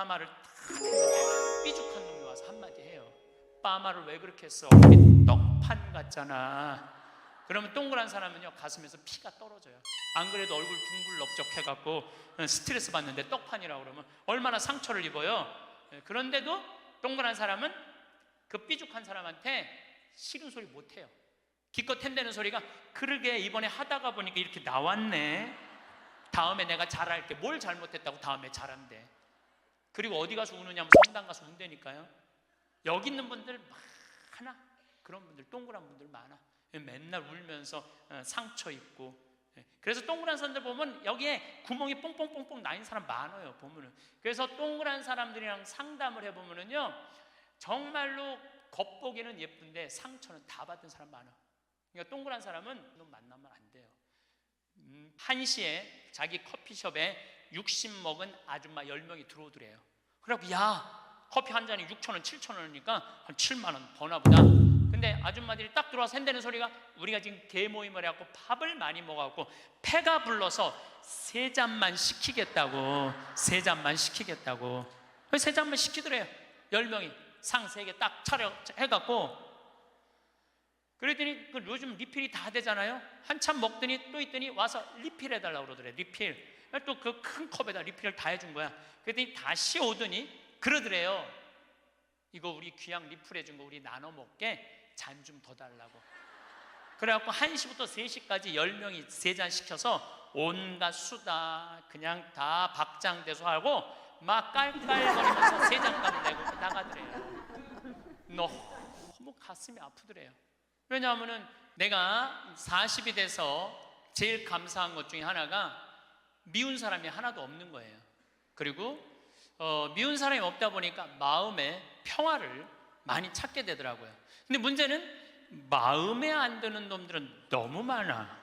빠마를 탁 했는데 삐죽한 놈이 와서 한마디 해요. 빠마를 왜 그렇게 했어? 이게 떡판 같잖아. 그러면 동그란 사람은요 가슴에서 피가 떨어져요. 안 그래도 얼굴 둥글럽적해갖고 스트레스 받는데 떡판이라고 그러면 얼마나 상처를 입어요. 그런데도 동그란 사람은 그 삐죽한 사람한테 싫은 소리 못해요. 기껏 텐대는 소리가 그러게 이번에 하다가 보니까 이렇게 나왔네. 다음에 내가 잘할게. 뭘 잘못했다고 다음에 잘한대. 그리고 어디 가서 우느냐면 성당 가서 운다니까요. 여기 있는 분들 많아. 그런 분들 동그란 분들 많아. 맨날 울면서 상처 입고. 그래서 동그란 사람들 보면 여기에 구멍이 뽕뽕뽕뽕 나인 사람 많아요. 보면은. 그래서 동그란 사람들이랑 상담을 해보면은요 정말로 겉보기는 예쁜데 상처는 다 받은 사람 많아. 그러니까 동그란 사람은 너 만나면 안 돼요. 1시에 자기 커피숍에 60 먹은 아줌마 10명이 들어오더래요. 그래갖고 야 커피 한 잔이 6,000원 7,000원이니까 한 7만원 버나 보다. 근데 아줌마들이 딱 들어와서 핸대는 소리가 우리가 지금 개모임을 해갖고 밥을 많이 먹어갖고 패가 불러서 3잔만 시키겠다고. 3잔만 시키겠다고. 3잔만 시키더래요. 10명이 상 3개 딱 차려 해갖고. 그랬더니 요즘 리필이 다 되잖아요. 한참 먹더니 또 있더니 와서 리필 해달라고 그러더래. 리필. 또 그 큰 컵에다 리필을 다 해준 거야. 그랬더니 다시 오더니 그러더래요. 이거 우리 귀양 리필 해준 거 우리 나눠 먹게 잔 좀 더 달라고. 그래갖고 1시부터 3시까지 10명이 3잔 시켜서 온갖 수다 그냥 다 박장대소 하고 막 깔깔거리면서 3잔 값을 내고 나가더래요. 너무 가슴이 아프더래요. 왜냐하면은 내가 40이 돼서 제일 감사한 것 중에 하나가 미운 사람이 하나도 없는 거예요. 그리고 미운 사람이 없다 보니까 마음에 평화를 많이 찾게 되더라고요. 근데 문제는 마음에 안 드는 놈들은 너무 많아.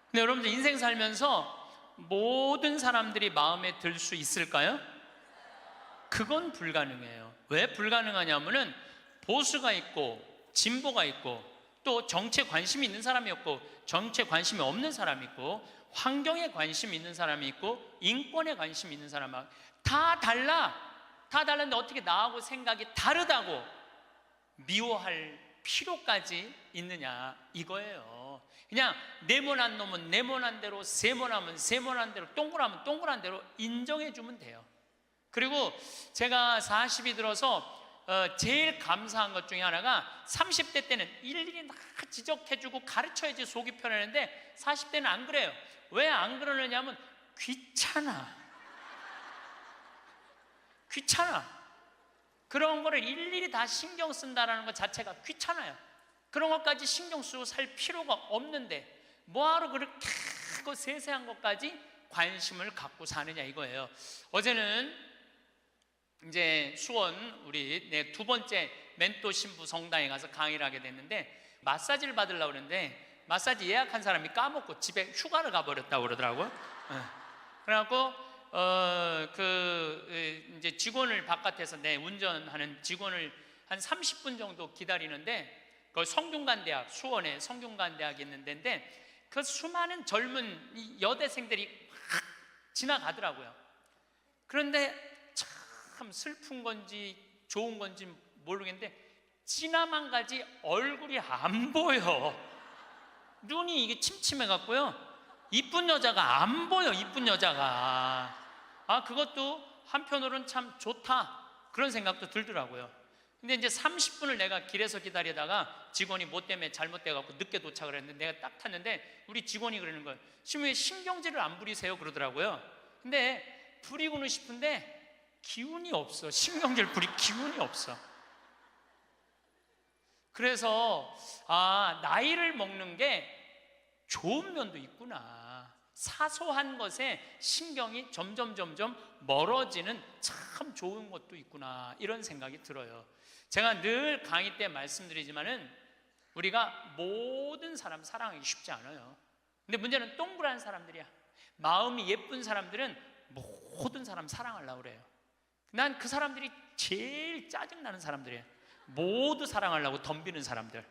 근데 여러분들 인생 살면서 모든 사람들이 마음에 들 수 있을까요? 그건 불가능해요. 왜 불가능하냐면은 보수가 있고 진보가 있고 또 정치에 관심이 있는 사람이 있고 정치에 관심이 없는 사람이 있고 환경에 관심이 있는 사람이 있고 인권에 관심이 있는 사람이 다 달라. 다 다른데 어떻게 나하고 생각이 다르다고 미워할 필요까지 있느냐 이거예요. 그냥 네모난 놈은 네모난 대로 세모나면 세모난 대로 동그라면 동그란 대로 인정해 주면 돼요. 그리고 제가 40이 들어서 제일 감사한 것 중에 하나가 30대 때는 일일이 다 지적해주고 가르쳐야지 속이 편했는데 40대는 안 그래요. 왜 안 그러느냐면 귀찮아. 그런 거를 일일이 다 신경 쓴다는 것 자체가 귀찮아요. 그런 것까지 신경 쓰고 살 필요가 없는데 뭐하러 그렇게 크고 세세한 것까지 관심을 갖고 사느냐 이거예요. 어제는 이제 수원 우리 내 2번째 멘토 신부 성당에 가서 강의를 하게 됐는데 마사지를 받으려고 그랬는데 마사지 예약한 사람이 까먹고 집에 휴가를 가버렸다고 그러더라고요. 그래갖고 이제 직원을 바깥에서 내 운전하는 직원을 한 30분 정도 기다리는데 그 성균관대학 수원에 성균관대학이 있는 데인데 그 수많은 젊은 여대생들이 확 지나가더라고요. 그런데 참 슬픈 건지 좋은 건지 모르겠는데 지나만 가지 얼굴이 안 보여. 눈이 이게 침침해 갖고요. 이쁜 여자가 안 보여. 이쁜 여자가. 그것도 한편으로는 참 좋다 그런 생각도 들더라고요. 근데 이제 30분을 내가 길에서 기다리다가 직원이 뭐 때문에 잘못돼 갖고 늦게 도착을 했는데 내가 딱 탔는데 우리 직원이 그러는 거예요. 지금 왜 신경질을 안 부리세요? 그러더라고요. 근데 부리고는 싶은데 기운이 없어. 신경질 부릴 기운이 없어. 그래서 나이를 먹는 게 좋은 면도 있구나. 사소한 것에 신경이 점점 멀어지는 참 좋은 것도 있구나 이런 생각이 들어요. 제가 늘 강의 때 말씀드리지만은 우리가 모든 사람 사랑하기 쉽지 않아요. 근데 문제는 동그란 사람들이야. 마음이 예쁜 사람들은 모든 사람 사랑하려고 그래요. 난 그 사람들이 제일 짜증나는 사람들이에요. 모두 사랑하려고 덤비는 사람들.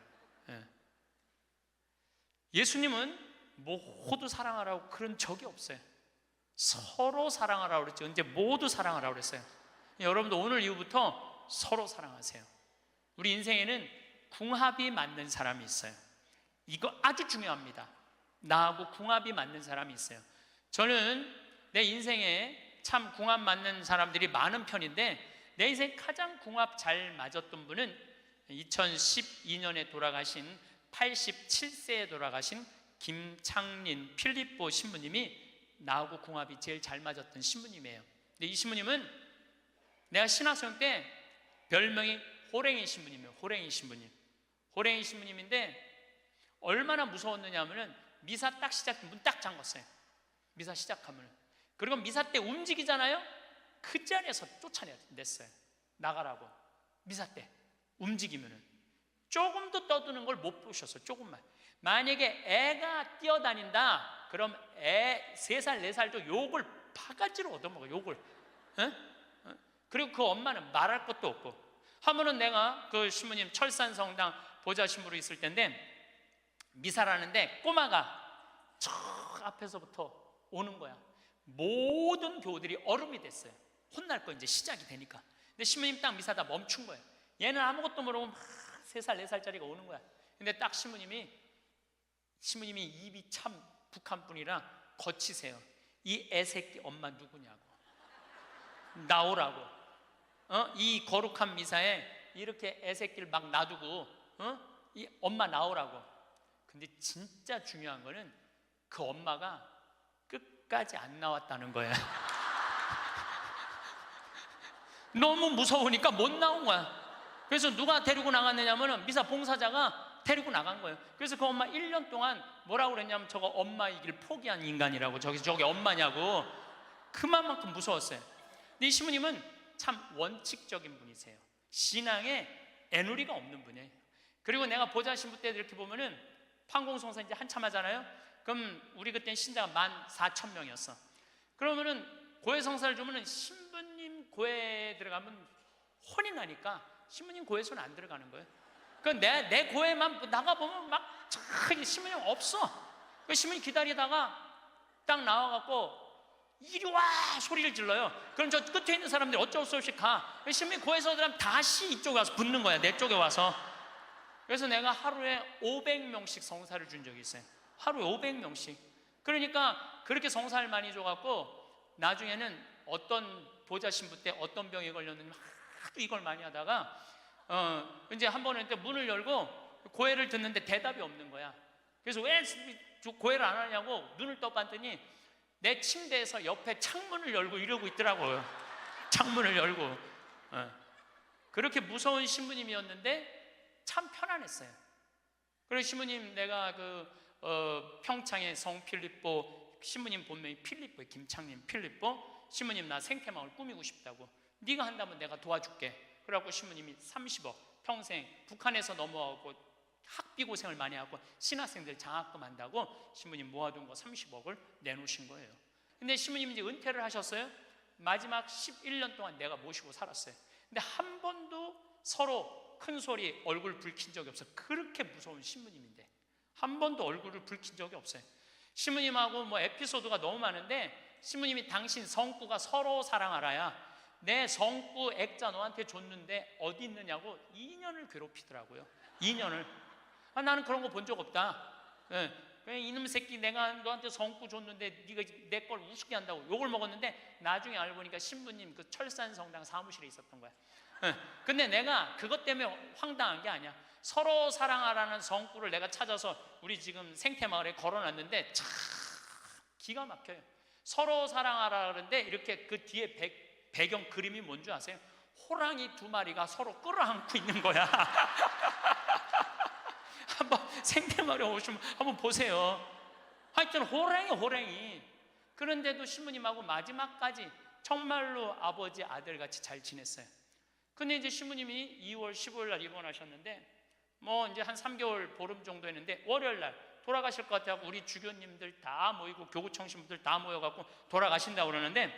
예수님은 모두 사랑하라고 그런 적이 없어요. 서로 사랑하라고 그랬죠. 이제 모두 사랑하라고 그랬어요. 여러분도 오늘 이후부터 서로 사랑하세요. 우리 인생에는 궁합이 맞는 사람이 있어요. 이거 아주 중요합니다. 나하고 궁합이 맞는 사람이 있어요. 저는 내 인생에 참 궁합 맞는 사람들이 많은 편인데, 내 인생 가장 궁합 잘 맞았던 분은 2012년에 돌아가신 87세에 돌아가신 김창린 필립보 신부님이 나하고 궁합이 제일 잘 맞았던 신부님이에요. 근데 이 신부님은 내가 신학생 때 별명이 호랭이 신부님이에요. 호랭이 신부님. 호랭이 신부님인데 얼마나 무서웠느냐 하면은 미사 딱 시작, 문 딱 잠궜어요. 미사 시작하면. 그리고 미사 때 움직이잖아요. 그 자리에서 쫓아냈어요. 나가라고. 미사 때 움직이면은 조금도 떠드는 걸 못 보셨어요. 조금만. 만약에 애가 뛰어다닌다, 그럼 애 3살 4살도 욕을 바가지로 얻어먹어요. 욕을. 그리고 그 엄마는 말할 것도 없고. 하면은 내가 그 신부님 철산성당 보좌 신부로 있을 때인데, 미사를 하는데 꼬마가 저 앞에서부터 오는 거야. 모든 교우들이 얼음이 됐어요. 혼날 거 이제 시작이 되니까. 근데 신부님 딱 미사다 멈춘 거예요. 얘는 아무것도 모르고 막 3살 4살짜리가 오는 거야. 근데 딱 신부님이 입이 참 북한 분이라 거치세요. 이 애새끼 엄마 누구냐고, 나오라고. 이 거룩한 미사에 이렇게 애새끼를 막 놔두고 이 엄마 나오라고. 근데 진짜 중요한 거는 그 엄마가 끝까지 안 나왔다는 거야. 너무 무서우니까 못 나온 거야. 그래서 누가 데리고 나갔느냐면 미사 봉사자가 데리고 나간 거예요. 그래서 그 엄마 1년 동안 뭐라고 그랬냐면, 저거 엄마이길 포기한 인간이라고. 저게 엄마냐고. 그만큼 무서웠어요. 근데 이 신부님은 참 원칙적인 분이세요. 신앙에 애누리가 없는 분이에요. 그리고 내가 보좌 신부 때 이렇게 보면은 판공성사 이제 한참 하잖아요. 그럼 우리 그때 신자가 14,000명이었어. 그러면은 고해 성사를 주면은 신부님 고해에 들어가면 혼이 나니까 신부님 고해에서는 안 들어가는 거예요. 그 내 고해만 나가보면 막 신부님 없어. 그 신부님 기다리다가 딱 나와갖고 이리 와 소리를 질러요. 그럼 저 끝에 있는 사람들이 어쩔 수 없이 가. 신부님 고해에서 들어가면 다시 이쪽에 와서 붙는 거야. 내 쪽에 와서. 그래서 내가 하루에 500명씩 성사를 준 적이 있어요. 하루에 500명씩. 그러니까 그렇게 성사를 많이 줘갖고 나중에는 어떤 보좌 신부 때 어떤 병에 걸렸는지 하도 이걸 많이 하다가 이제 한 번은 문을 열고 고해를 듣는데 대답이 없는 거야. 그래서 왜 고해를 안 하냐고 눈을 떠봤더니 내 침대에서 옆에 창문을 열고 이러고 있더라고요. 창문을 열고. 그렇게 무서운 신부님이었는데 참 편안했어요. 그리고 신부님, 내가 평창의 성 필립보 신부님 본명이 필립보예요. 김창린 필립보. 신부님 나 생태마을 꾸미고 싶다고. 네가 한다면 내가 도와줄게. 그래갖고 신부님이 30억 평생 북한에서 넘어가고 학비 고생을 많이 하고 신학생들 장학금 한다고 신부님 모아둔 거 30억을 내놓으신 거예요. 근데 신부님이 이제 은퇴를 하셨어요. 마지막 11년 동안 내가 모시고 살았어요. 근데 한 번도 서로 큰 소리 얼굴 붉힌 적이 없어요. 그렇게 무서운 신부님인데 한 번도 얼굴을 붉힌 적이 없어요. 신부님하고 뭐 에피소드가 너무 많은데, 신부님이 당신 성구가 서로 사랑하라야 내 성구 액자 너한테 줬는데 어디 있느냐고 2년을 괴롭히더라고요. 2년을. 나는 그런 거 본 적 없다. 이놈 새끼 내가 너한테 성구 줬는데 네가 내 걸 우습게 한다고 욕을 먹었는데, 나중에 알고 보니까 신부님 그 철산성당 사무실에 있었던 거야. 근데 내가 그것 때문에 황당한 게 아니야. 서로 사랑하라는 성구를 내가 찾아서 우리 지금 생태마을에 걸어놨는데 참 기가 막혀요. 서로 사랑하라 그러는데 이렇게 그 뒤에 배경 그림이 뭔지 아세요? 호랑이 2마리가 서로 끌어안고 있는 거야. 한번 생태마을에 오시면 한번 보세요. 하여튼 호랑이. 그런데도 신부님하고 마지막까지 정말로 아버지 아들같이 잘 지냈어요. 근데 이제 신부님이 2월 15일 날 입원하셨는데 뭐 이제 한 3개월 보름 정도 했는데, 월요일 날 돌아가실 것 같아요. 우리 주교님들 다 모이고 교구청 신부들 다 모여갖고 돌아가신다고 그러는데,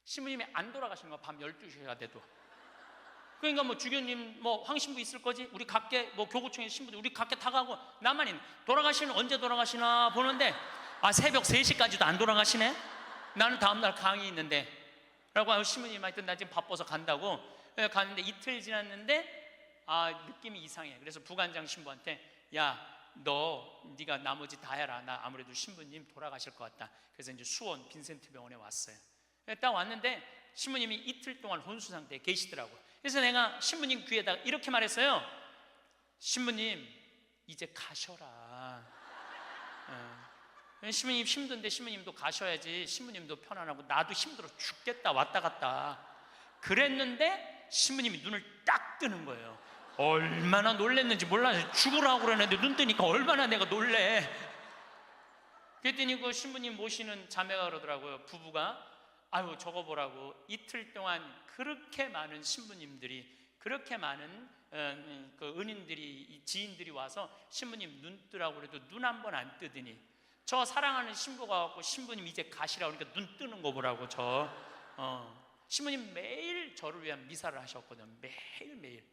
신부님이 안 돌아가시는 거야. 밤 12시가 돼도. 그러니까 뭐 주교님 뭐 황신부 있을 거지, 우리 각계 뭐 교구청의 신부들 우리 각계 다 가고 나만 있는. 돌아가시는 언제 돌아가시나 보는데 새벽 3시까지도 안 돌아가시네. 나는 다음날 강의 있는데 라고 하고 신부님한테 나 지금 바빠서 간다고. 갔는데 이틀 지났는데 느낌이 이상해. 그래서 부관장 신부한테 네가 나머지 다 해라. 나 아무래도 신부님 돌아가실 것 같다. 그래서 이제 수원 빈센트 병원에 왔어요. 딱 왔는데 신부님이 이틀 동안 혼수 상태에 계시더라고. 그래서 내가 신부님 귀에다가 이렇게 말했어요. 신부님 이제 가셔라. 신부님 힘든데 신부님도 가셔야지. 신부님도 편안하고 나도 힘들어 죽겠다 왔다 갔다 그랬는데 신부님이 눈을 딱 뜨는 거예요. 얼마나 놀랬는지 몰라요. 죽으라고 그러는데 눈 뜨니까 얼마나 내가 놀래. 그랬더니 그 신부님 모시는 자매가 그러더라고요. 부부가 아유 저거 보라고 이틀 동안 그렇게 많은 신부님들이, 그렇게 많은 그 은인들이, 지인들이 와서 신부님 눈 뜨라고 그래도 눈 한 번 안 뜨더니 저 사랑하는 신부가 왔고 신부님 이제 가시라고 그러니까 눈 뜨는 거 보라고. 신부님 매일 저를 위한 미사를 하셨거든요. 매일매일.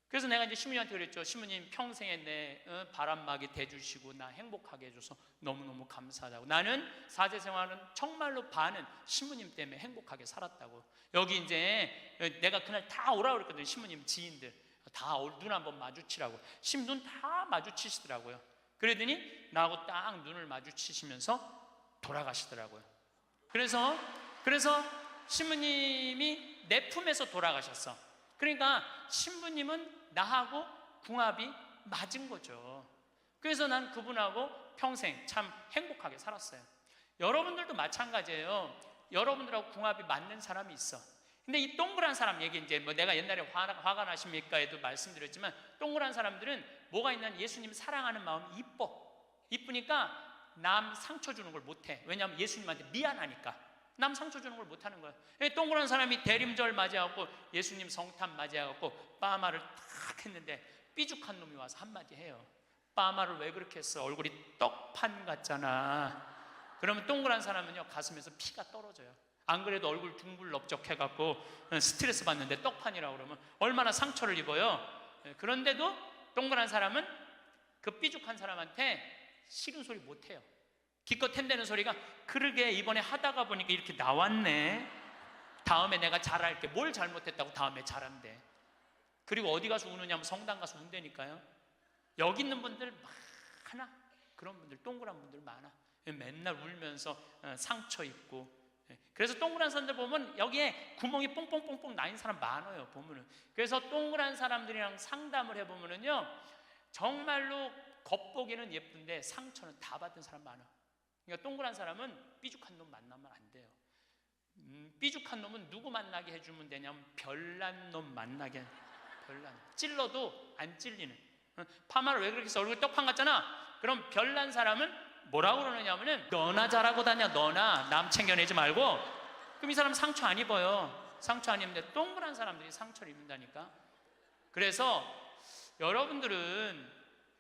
그래서 내가 이제 신부님한테 그랬죠. 신부님 평생에 내 바람막이 돼주시고 나 행복하게 해줘서 너무너무 감사하다고. 나는 사제 생활은 정말로 반은 신부님 때문에 행복하게 살았다고. 여기 이제 내가 그날 다 오라고 그랬거든요. 신부님 지인들 다 눈 한번 마주치라고. 신부 눈 다 마주치시더라고요. 그러더니 나하고 딱 눈을 마주치시면서 돌아가시더라고요. 그래서 신부님이 내 품에서 돌아가셨어. 그러니까 신부님은 나하고 궁합이 맞은 거죠. 그래서 난 그분하고 평생 참 행복하게 살았어요. 여러분들도 마찬가지예요. 여러분들하고 궁합이 맞는 사람이 있어. 근데 이 동그란 사람 얘기, 이제 뭐 내가 옛날에 화가 나십니까에도 말씀드렸지만, 동그란 사람들은 뭐가 있냐면 예수님 사랑하는 마음이 이쁘니까 남 상처 주는 걸 못해. 왜냐하면 예수님한테 미안하니까. 남 상처 주는 걸 못하는 거야. 동그란 사람이 대림절 맞이하고 예수님 성탄 맞이하고 빠마를 탁 했는데 삐죽한 놈이 와서 한마디 해요. 빠마를 왜 그렇게 했어? 얼굴이 떡판 같잖아. 그러면 동그란 사람은요 가슴에서 피가 떨어져요. 안 그래도 얼굴 둥글럽적해갖고 스트레스 받는데 떡판이라고 그러면 얼마나 상처를 입어요. 그런데도 동그란 사람은 그 삐죽한 사람한테 싫은 소리 못해요. 기껏 햄대는 소리가 그러게 이번에 하다가 보니까 이렇게 나왔네. 다음에 내가 잘할게. 뭘 잘못했다고 다음에 잘한대. 그리고 어디 가서 우느냐면 성당 가서 운다니까요. 여기 있는 분들 많아. 그런 분들, 동그란 분들 많아. 맨날 울면서 상처 입고. 그래서 동그란 사람들 보면 여기에 구멍이 뽕뽕뽕뽕 나인 사람 많아요. 보면은. 그래서 동그란 사람들이랑 상담을 해보면은요 정말로 겉보기는 예쁜데 상처는 다 받은 사람 많아. 그러니까 동그란 사람은 삐죽한 놈 만나면 안 돼요. 삐죽한 놈은 누구 만나게 해주면 되냐면 별난 놈 만나게. 별난. 찔러도 안 찔리는. 파마를 왜 그렇게 해서 얼굴 떡판 같잖아. 그럼 별난 사람은 뭐라고 그러느냐면은 너나 잘하고 다녀. 너나 남 챙겨내지 말고. 그럼 이 사람 상처 안 입어요. 상처 안 입는데 동그란 사람들이 상처를 입는다니까. 그래서 여러분들은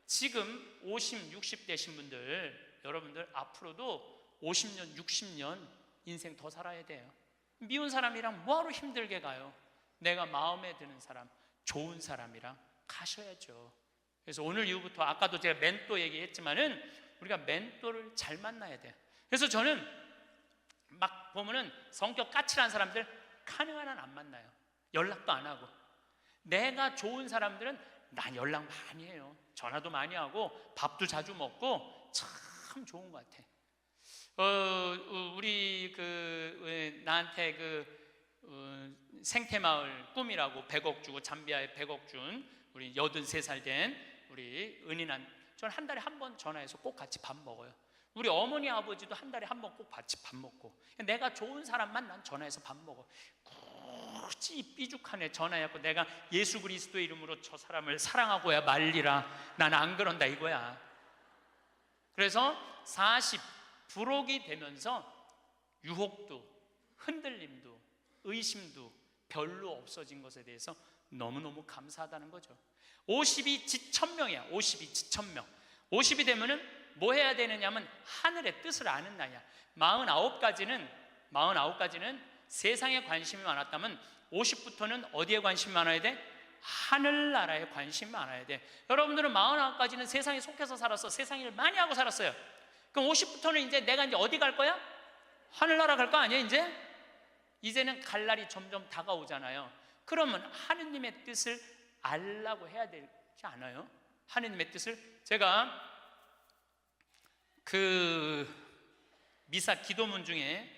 지금 50, 60 되신 분들, 여러분들 앞으로도 50년, 60년 인생 더 살아야 돼요. 미운 사람이랑 뭐하러 힘들게 가요? 내가 마음에 드는 사람, 좋은 사람이랑 가셔야죠. 그래서 오늘 이후부터 아까도 제가 멘토 얘기했지만은 우리가 멘토를 잘 만나야 돼요. 그래서 저는 막 보면은 성격 까칠한 사람들 가능한 한 안 만나요. 연락도 안 하고. 내가 좋은 사람들은 난 연락 많이 해요. 전화도 많이 하고 밥도 자주 먹고 참 좋은 것 같아. 우리 나한테 생태마을 꿈이라고 100억 주고 잠비아에 100억 준 우리 83살 된 우리 저는 한 달에 한 번 전화해서 꼭 같이 밥 먹어요. 우리 어머니 아버지도 한 달에 한 번 꼭 같이 밥 먹고. 내가 좋은 사람만 난 전화해서 밥 먹어. 굳이 삐죽한 애 전화해갖고 내가 예수 그리스도의 이름으로 저 사람을 사랑하고야 말리라. 난 안 그런다 이거야. 그래서 40 부록이 되면서 유혹도 흔들림도 의심도 별로 없어진 것에 대해서 너무너무 감사하다는 거죠. 50이 지천명이야. 50이 지천명. 50이 되면은 뭐 해야 되느냐면 하늘의 뜻을 아는 나이야. 49가지는 세상에 관심이 많았다면 50부터는 어디에 관심이 많아야 돼? 하늘나라에 관심이 많아야 돼. 여러분들은 49까지는 세상에 속해서 살았어. 세상 일을 많이 하고 살았어요. 그럼 50부터는 이제 내가 이제 어디 갈 거야? 하늘나라 갈 거 아니야 이제? 이제는 갈 날이 점점 다가오잖아요. 그러면 하느님의 뜻을 알라고 해야 되지 않아요? 하느님의 뜻을. 제가 그 미사 기도문 중에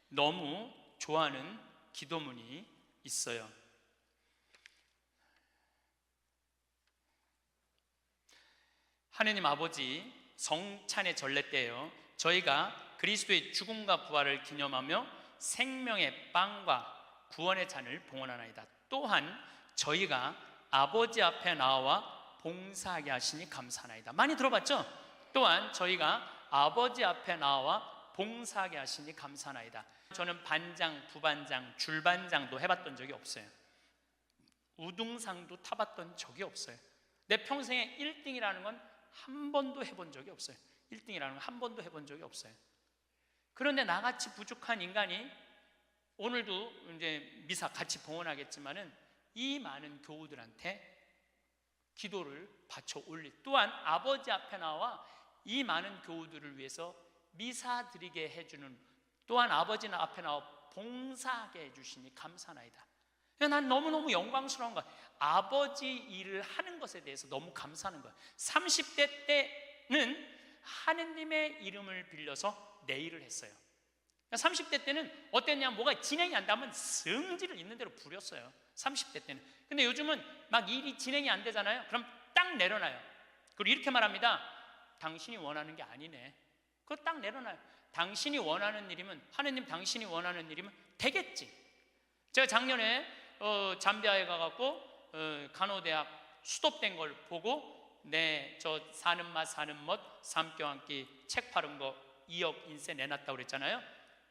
너무 좋아하는 기도문이 있어요. 하느님 아버지, 성찬의 전례 때예요. 저희가 그리스도의 죽음과 부활을 기념하며 생명의 빵과 구원의 잔을 봉헌하나이다. 또한 저희가 아버지 앞에 나와 봉사하게 하시니 감사하나이다. 많이 들어봤죠? 또한 저희가 아버지 앞에 나와 봉사하게 하시니 감사하나이다. 저는 반장, 부반장, 줄반장도 해봤던 적이 없어요. 우등상도 타봤던 적이 없어요. 내 평생에 1등이라는 건 한 번도 해본 적이 없어요. 1등이라는 건 한 번도 해본 적이 없어요. 그런데 나같이 부족한 인간이 오늘도 이제 미사 같이 봉헌하겠지만은 이 많은 교우들한테 기도를 바쳐 올리, 또한 아버지 앞에 나와 이 많은 교우들을 위해서 미사 드리게 해주는, 또한 아버지 앞에 나와 봉사하게 해주시니 감사나이다. 난 너무너무 영광스러운 거야. 아버지 일을 하는 것에 대해서 너무 감사하는 거야. 30대 때는 하느님의 이름을 빌려서 내 일을 했어요. 30대 때는 어땠냐, 뭐가 진행이 안 되면 성질을 있는 대로 부렸어요. 30대 때는. 근데 요즘은 막 일이 진행이 안 되잖아요. 그럼 딱 내려놔요. 그리고 이렇게 말합니다. 당신이 원하는 게 아니네. 그거 딱 내려놔요. 당신이 원하는 일이면, 하느님 당신이 원하는 일이면 되겠지. 제가 작년에 잠비아에 가갖고 간호대학 수톱된 걸 보고 저 사는 맛 사는 멋 삼교 한 끼 책 파는 거 2억 인쇄 내놨다고 그랬잖아요.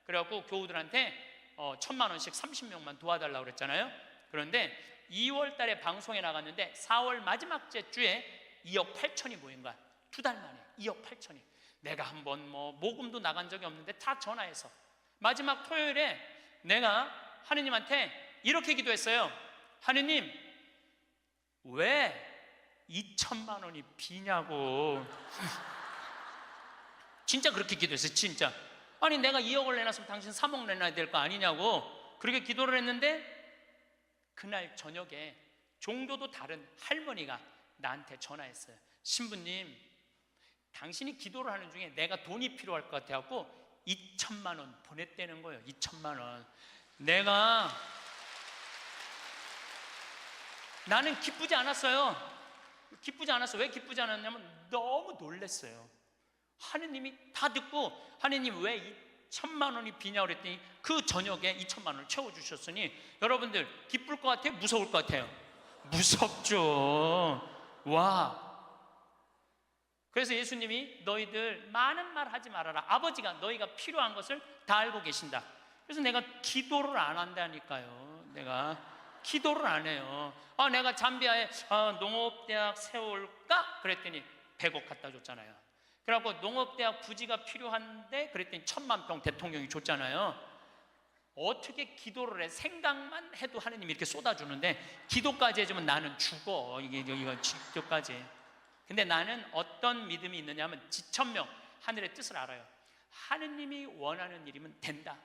그래갖고 교우들한테 1,000만 원씩 30명만 도와달라고 그랬잖아요. 그런데 2월 달에 방송에 나갔는데 4월 마지막 주에 2억 8천이 모인 거야. 2달 만에 2억 8천이. 내가 한번 모금도 나간 적이 없는데 다 전화해서 마지막 토요일에 내가 하느님한테 이렇게 기도했어요. 하느님, 왜 2천만 원이 비냐고. 진짜 그렇게 기도했어요. 진짜. 아니 내가 2억을 내놨으면 당신 3억 내놔야 될 거 아니냐고 그렇게 기도를 했는데, 그날 저녁에 종교도 다른 할머니가 나한테 전화했어요. 신부님, 당신이 기도를 하는 중에 내가 돈이 필요할 것 같아갖고 2천만 원 보냈다는 거예요. 2천만 원. 나는 기쁘지 않았어요. 기쁘지 않았어. 왜 기쁘지 않았냐면 너무 놀랐어요. 하느님이 다 듣고, 하느님 왜 2천만 원이 비냐고 그랬더니 그 저녁에 2천만 원을 채워주셨으니, 여러분들 기쁠 것 같아요? 무서울 것 같아요? 무섭죠. 와. 그래서 예수님이 너희들 많은 말 하지 말아라. 아버지가 너희가 필요한 것을 다 알고 계신다. 그래서 내가 기도를 안 한다니까요. 내가 기도를 안 해요. 내가 잠비아에 농업대학 세울까? 그랬더니 100억 갖다 줬잖아요. 그래갖고 농업대학 부지가 필요한데 그랬더니 1,000만 평 대통령이 줬잖아요. 어떻게 기도를 해? 생각만 해도 하느님이 이렇게 쏟아주는데 기도까지 해주면 나는 죽어. 이거 기도까지. 근데 나는 어떤 믿음이 있느냐 하면 지천명, 하늘의 뜻을 알아요. 하느님이 원하는 일이면 된다.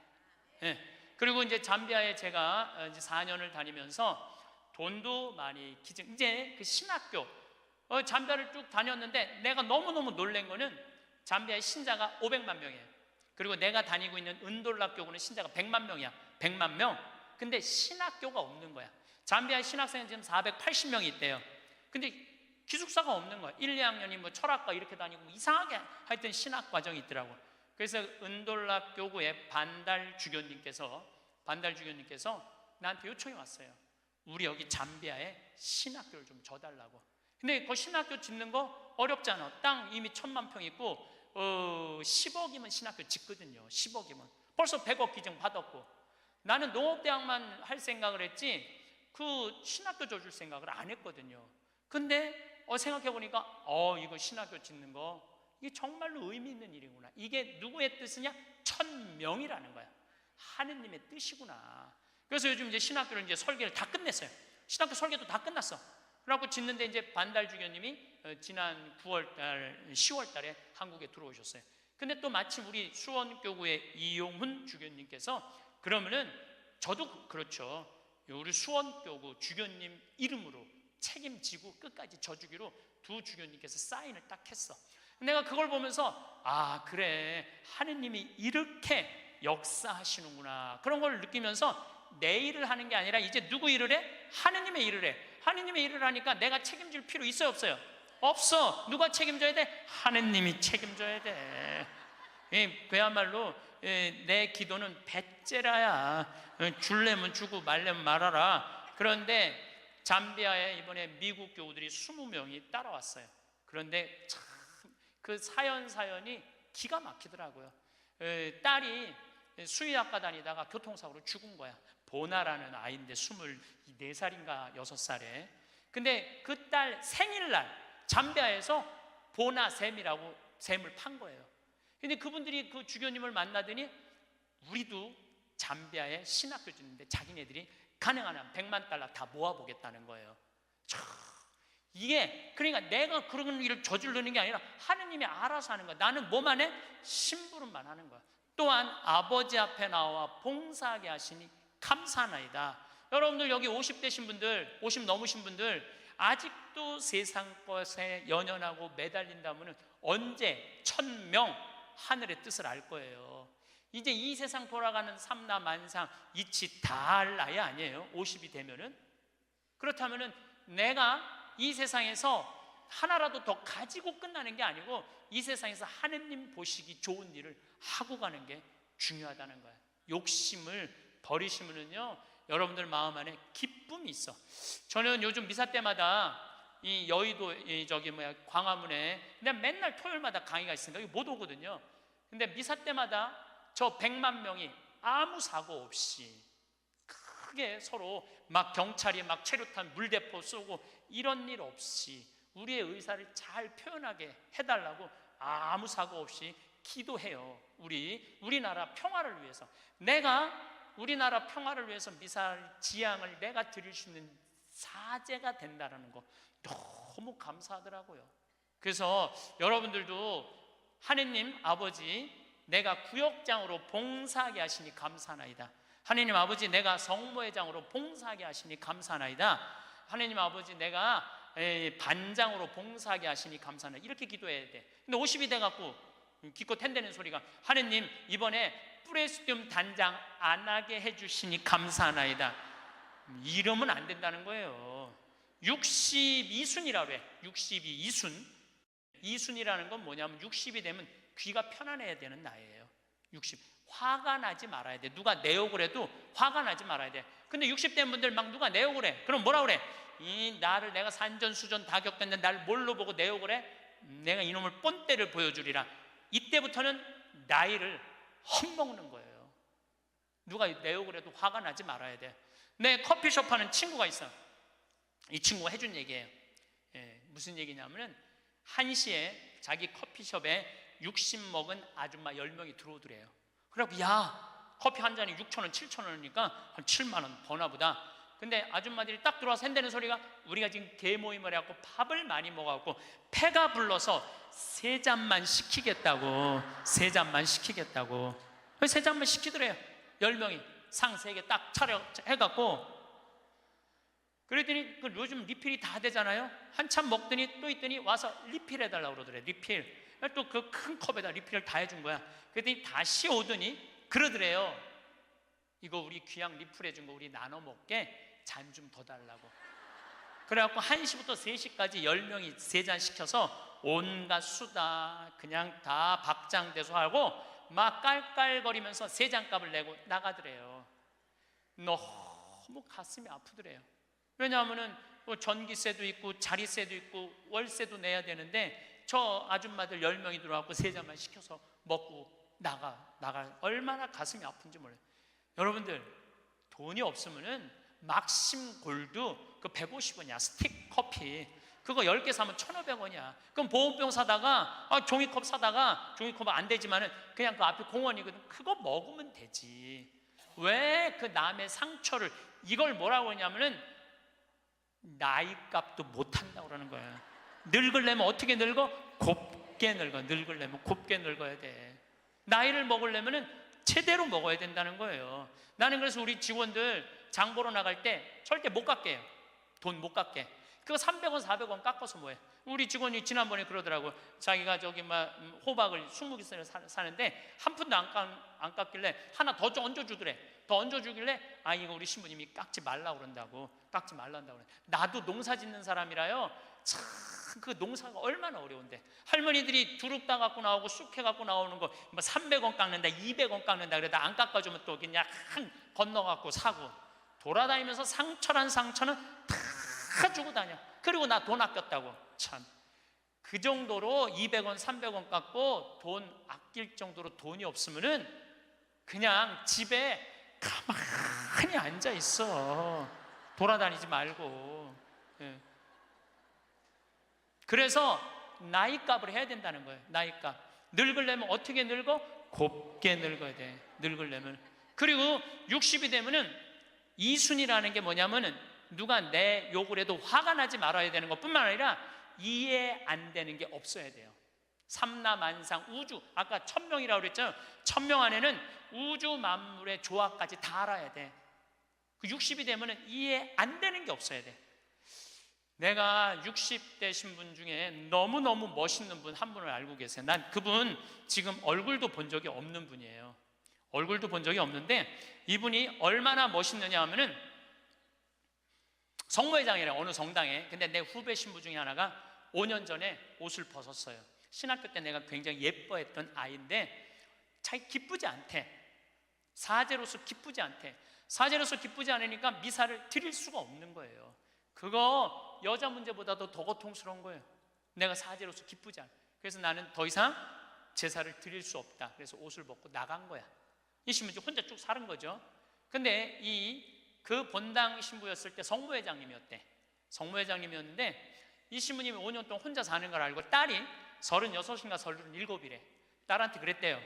예. 그리고 이제 잠비아에 제가 이제 4년을 다니면서 돈도 많이 이제 그 신학교 잠비아를 쭉 다녔는데 내가 너무너무 놀란 거는 잠비아의 신자가 500만 명이에요. 그리고 내가 다니고 있는 은돌라 교구는 신자가 100만 명이야. 100만 명. 근데 신학교가 없는 거야. 잠비아의 신학생은 지금 480명이 있대요. 근데 기숙사가 없는 거야. 1, 2학년이 뭐 철학과 이렇게 다니고 이상하게 하여튼 신학 과정이 있더라고. 그래서 은돌라 교구의 반달 주교님께서 나한테 요청이 왔어요. 우리 여기 잠비아에 신학교를 좀 줘달라고. 근데 그 신학교 짓는 거 어렵잖아. 땅 이미 1,000만 평 있고 10억이면 신학교 짓거든요. 10억이면 벌써 100억 기증 받았고, 나는 농업대학만 할 생각을 했지 그 신학교 줘줄 생각을 안 했거든요. 근데 생각해보니까 이거 신학교 짓는 거 이게 정말로 의미 있는 일이구나. 이게 누구의 뜻이냐? 1,000명이라는 거야. 하느님의 뜻이구나. 그래서 요즘 이제 신학교를 이제 설계를 다 끝냈어요. 신학교 설계도 다 끝났어. 그래갖고 짓는데 이제 반달 주교님이 지난 10월 달에 한국에 들어오셨어요. 근데 또 마침 우리 수원교구의 이용훈 주교님께서 그러면은 저도 그렇죠. 우리 수원교구 주교님 이름으로 책임지고 끝까지 져주기로 두 주교님께서 사인을 딱 했어. 내가 그걸 보면서 아, 그래, 하느님이 이렇게 역사하시는구나, 그런 걸 느끼면서 내 일을 하는 게 아니라 이제 누구 일을 해? 하느님의 일을 해. 하느님의 일을 하니까 내가 책임질 필요 있어요, 없어요? 없어. 누가 책임져야 돼? 하느님이 책임져야 돼. 그야말로 내 기도는 배째라야. 줄래면 주고 말래면 말아라. 그런데 잠비아에 이번에 미국 교우들이 20명이 따라왔어요. 그런데 참 그 사연이 기가 막히더라고요. 딸이 수의학과 다니다가 교통사고로 죽은 거야. 보나라는 아이인데 24살인가 6살에. 근데 그 딸 생일날 잠비아에서 보나 샘이라고 샘을 판 거예요. 근데 그분들이 그 주교님을 만나더니 우리도 잠비아에 신학교 주는데 자기네들이 가능한 한 $100만 다 모아보겠다는 거예요. 이게 그러니까 내가 그런 일을 저지르는 게 아니라 하느님이 알아서 하는 거야. 나는 뭐만 해? 심부름만 하는 거야. 또한 아버지 앞에 나와 봉사하게 하시니 감사하나이다. 여러분들 여기 50대신 분들, 50 넘으신 분들 아직도 세상 것에 연연하고 매달린다면 언제 1000명 하늘의 뜻을 알 거예요. 이제 이 세상 돌아가는 삼라만상 이치 다 할 나이 아니에요? 50이 되면은. 그렇다면은 내가 이 세상에서 하나라도 더 가지고 끝나는 게 아니고 이 세상에서 하느님 보시기 좋은 일을 하고 가는 게 중요하다는 거예요. 욕심을 버리시면은요, 여러분들 마음 안에 기쁨이 있어. 저는 요즘 미사 때마다 이 여의도 광화문에 그냥 맨날 토요일마다 강의가 있으니까 못 오거든요. 근데 미사 때마다 저 100만 명이 아무 사고 없이 크게 서로 막 경찰이 막 최루탄 물대포 쏘고 이런 일 없이 우리의 의사를 잘 표현하게 해달라고 아무 사고 없이 기도해요. 우리나라 평화를 위해서. 내가 우리나라 평화를 위해서 미사일 지향을 내가 드릴 수 있는 사제가 된다는 거 너무 감사하더라고요. 그래서 여러분들도 하느님 아버지, 내가 구역장으로 봉사하게 하시니 감사하나이다. 하느님 아버지, 내가 성모회장으로 봉사하게 하시니 감사하나이다. 하느님 아버지, 내가 반장으로 봉사하게 하시니 감사하나이다. 이렇게 기도해야 돼. 근데 50이 돼갖고 기껏 텐대는 소리가 하느님 이번에 프레스디움 단장 안 하게 해주시니 감사하나이다. 이러면 안 된다는 거예요. 62순이라고 해. 62순. 이순이라는 건 뭐냐면 60이 되면 귀가 편안해야 되는 나이예요. 60. 화가 나지 말아야 돼. 누가 내 욕을 해도 화가 나지 말아야 돼. 근데 60 된 분들 막 누가 내 욕을 해. 그럼 뭐라 그래? 나를 내가 산전수전 다 겪었는데 날 뭘로 보고 내 욕을 해? 내가 이놈을 뻔때를 보여주리라. 이때부터는 나이를 헛먹는 거예요. 누가 내 욕을 해도 화가 나지 말아야 돼. 내 커피숍 하는 친구가 있어. 이 친구가 해준 얘기예요. 무슨 얘기냐면은 1시에 자기 커피숍에 60 먹은 아줌마 10명이 들어오더래요. 그래갖고 야, 커피 한 잔이 6,000원, 7,000원이니까 한 7만 원 버나 보다. 근데 아줌마들이 딱 들어와서 한다는 소리가 우리가 지금 개모임을 해갖고 밥을 많이 먹어갖고 패가 불러서 3잔만 시키겠다고. 3잔만 시키겠다고. 3잔만 시키더래요. 10명이 상 3개 딱 차려 해갖고. 그랬더니 요즘 리필이 다 되잖아요. 한참 먹더니 또 있더니 와서 리필 해달라고 그러더래. 리필. 또 그 큰 컵에다 리필을 다 해준 거야. 그랬더니 다시 오더니 그러더래요. 이거 우리 귀양 리필 해준 거 우리 나눠 먹게 잔 좀 더 달라고. 그래갖고 1시부터 3시까지 10명이 3잔 시켜서 온갖 수다 그냥 다 박장대소 하고 막 깔깔거리면서 3잔 값을 내고 나가더래요. 너무 가슴이 아프더래요. 왜냐하면은 전기세도 있고 자리세도 있고 월세도 내야 되는데 저 아줌마들 10명이 들어와서 3잔만 시켜서 먹고 나가 얼마나 가슴이 아픈지 몰라요. 여러분들 돈이 없으면은 막심 골드 그 150원이야. 스틱 커피 그거 10개 사면 1,500원이야. 그럼 보온병 사다가 종이컵 사다가 종이컵은 안 되지만은 그냥 그 앞에 공원이거든. 그거 먹으면 되지. 왜 그 남의 상처를 이걸 뭐라고 하냐면은 나이값도 못한다고 그러는 거야. 늙으려면 어떻게 늙어? 곱게 늙어. 늙으려면 곱게 늙어야 돼. 나이를 먹으려면은 제대로 먹어야 된다는 거예요. 나는 그래서 우리 직원들 장 보러 나갈 때 절대 못 깎게 해요. 돈 못 깎게. 그거 300원 400원 깎아서 뭐해. 우리 직원이 지난번에 그러더라고. 자기가 저기 막 호박을 20개를 사는데 한 푼도 안 깎길래 하나 더 얹어주더래. 더 얹어주길래 아 이거 우리 신부님이 깎지 말라고 그런다고. 깎지 말란다고 그래. 나도 농사 짓는 사람이라요. 참 그 농사가 얼마나 어려운데 할머니들이 두릅 따 갖고 나오고 쑥 해 갖고 나오는 거 뭐 300원 깎는다 200원 깎는다 그러다 안 깎아주면 또 그냥 건너 갖고 사고 돌아다니면서 상처란 상처는 다 주고 다녀. 그리고 나 돈 아꼈다고. 참 그 정도로 200원 300원 깎고 돈 아낄 정도로 돈이 없으면은 그냥 집에 가만히 앉아 있어. 돌아다니지 말고. 예. 그래서 나이값을 해야 된다는 거예요. 나이값. 늙으려면 어떻게 늙어? 곱게 늙어야 돼. 늙으려면. 그리고 60이 되면은 이순이라는 게 뭐냐면은 누가 내 욕을 해도 화가 나지 말아야 되는 것뿐만 아니라 이해 안 되는 게 없어야 돼요. 삼라만상 우주, 아까 1000명이라고 그랬잖아요. 1000명 안에는 우주 만물의 조화까지 다 알아야 돼. 그 60이 되면은 이해 안 되는 게 없어야 돼. 내가 60대 신분 중에 너무너무 멋있는 분 한 분을 알고 계세요. 난 그분 지금 얼굴도 본 적이 없는 분이에요. 얼굴도 본 적이 없는데 이분이 얼마나 멋있느냐 하면은 성모회장이래, 어느 성당에. 근데 내 후배 신부 중에 하나가 5년 전에 옷을 벗었어요. 신학교 때 내가 굉장히 예뻐했던 아이인데 자기 기쁘지 않대. 사제로서 기쁘지 않대. 사제로서 기쁘지 않으니까 미사를 드릴 수가 없는 거예요. 그거 여자 문제보다도 더 고통스러운 거예요. 내가 사제로서 기쁘지 않아. 그래서 나는 더 이상 제사를 드릴 수 없다. 그래서 옷을 벗고 나간 거야. 이 신부 혼자 쭉 사는 거죠. 근데 그 본당 신부였을 때 성모회장님이었대. 성모회장님이었는데 이 신부님이 5년 동안 혼자 사는 걸 알고 딸이 36인가 37이래. 딸한테 그랬대요.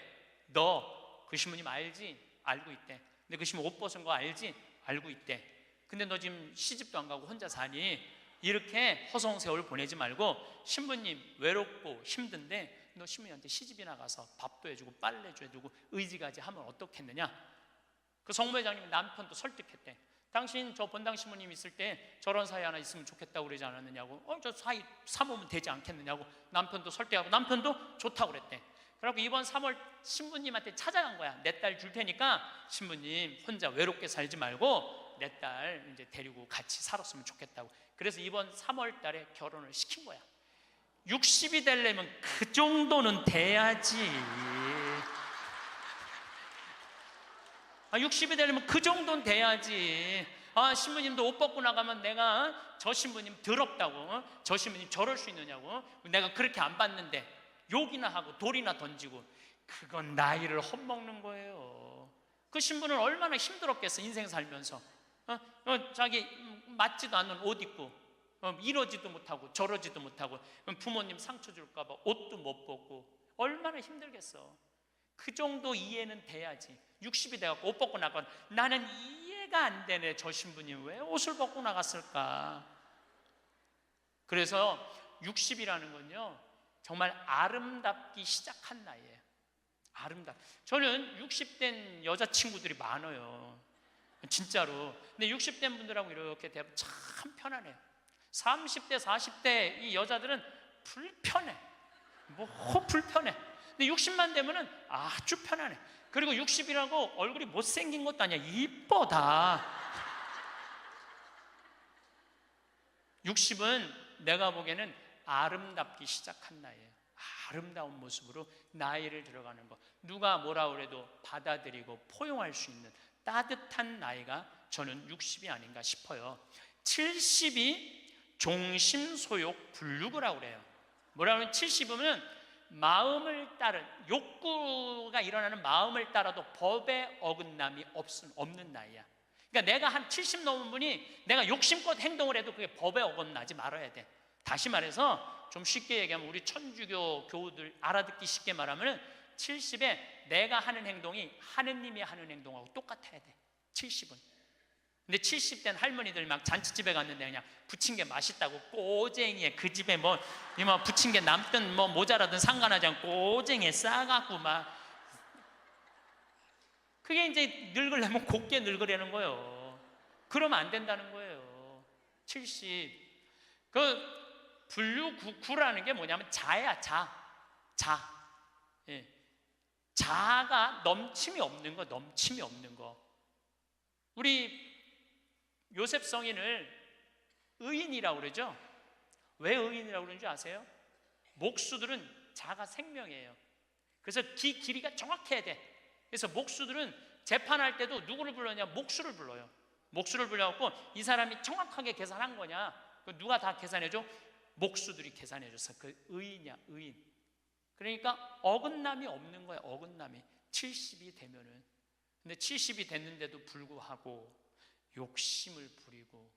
너 그 신부님 알지? 알고 있대. 근데 그 신부 옷 벗은 거 알지? 알고 있대. 근데 너 지금 시집도 안 가고 혼자 사니 이렇게 허송세월 보내지 말고 신부님 외롭고 힘든데 너 신부님한테 시집이나 가서 밥도 해주고 빨래도 해주고 의지가지 하면 어떻겠느냐. 그 성모회장님이 남편도 설득했대. 당신 저 본당 신부님 있을 때 저런 사이 하나 있으면 좋겠다고 그러지 않았느냐고. 저 사이 사모면 되지 않겠느냐고 남편도 설득하고 남편도 좋다고 그랬대. 그래갖고 이번 3월 신부님한테 찾아간 거야. 내 딸 줄 테니까 신부님 혼자 외롭게 살지 말고 내 딸 이제 데리고 같이 살았으면 좋겠다고. 그래서 이번 3월 달에 결혼을 시킨 거야. 60이 되려면 그 정도는 돼야지. 60이 되려면 그 정도는 돼야지. 신부님도 옷 벗고 나가면 내가 저 신부님 더럽다고, 저 신부님 저럴 수 있느냐고, 내가 그렇게 안 봤는데 욕이나 하고 돌이나 던지고, 그건 나이를 헛먹는 거예요. 그 신부는 얼마나 힘들었겠어. 인생 살면서 자기 맞지도 않는 옷 입고 이러지도 못하고 저러지도 못하고 부모님 상처 줄까 봐 옷도 못 벗고 얼마나 힘들겠어. 그 정도 이해는 돼야지. 60이 돼갖고 옷 벗고 나가면 나는 이해가 안 되네. 저 신부님 왜 옷을 벗고 나갔을까. 그래서 60이라는 건요 정말 아름답기 시작한 나이예요. 저는 60된 여자친구들이 많아요. 진짜로. 근데 60된 분들하고 이렇게 대하면 참 편안해요. 30대 40대 이 여자들은 불편해. 불편해. 근데 60만 되면은 아주 편안해. 그리고 60이라고 얼굴이 못생긴 것도 아니야. 이뻐 다. 60은 내가 보기에는 아름답기 시작한 나이에요. 아름다운 모습으로 나이를 들어가는 것. 누가 뭐라 그래도 받아들이고 포용할 수 있는 따뜻한 나이가 저는 60이 아닌가 싶어요. 70이 종심소욕 불육이라고 그래요. 뭐라고 하면 70이면 마음을 따른, 욕구가 일어나는 마음을 따라도 법의 어긋남이 없는 나이야. 그러니까 내가 한 70 넘은 분이 내가 욕심껏 행동을 해도 그게 법에 어긋나지 말아야 돼. 다시 말해서 좀 쉽게 얘기하면 우리 천주교 교우들 알아듣기 쉽게 말하면 70에 내가 하는 행동이 하느님이 하는 행동하고 똑같아야 돼. 70은. 근데 70된 할머니들 막 잔치집에 갔는데 그냥 부친 게 맛있다고 꼬쟁이에 그 집에 뭐 부친 게 남든 뭐 모자라든 상관하지 않고 꼬쟁이에 싸갖고 막 그게 이제 늙으려면 곱게 늙으려는 거예요. 그러면 안 된다는 거예요. 70. 분류구라는 게 뭐냐면 자야, 자. 예. 자가 넘침이 없는 거, 넘침이 없는 거. 우리 요셉 성인을 의인이라고 그러죠. 왜 의인이라고 그러는지 아세요? 목수들은 자가 생명이에요. 그래서 길이가 정확해야 돼. 그래서 목수들은 재판할 때도 누구를 불러냐? 목수를 불러요. 목수를 불러갖고 이 사람이 정확하게 계산한 거냐? 누가 다 계산해줘? 목수들이 계산해줘서 그 의인이야, 의인. 그러니까 어긋남이 없는 거야, 어긋남이. 70이 되면은. 근데 70이 됐는데도 불구하고 욕심을 부리고.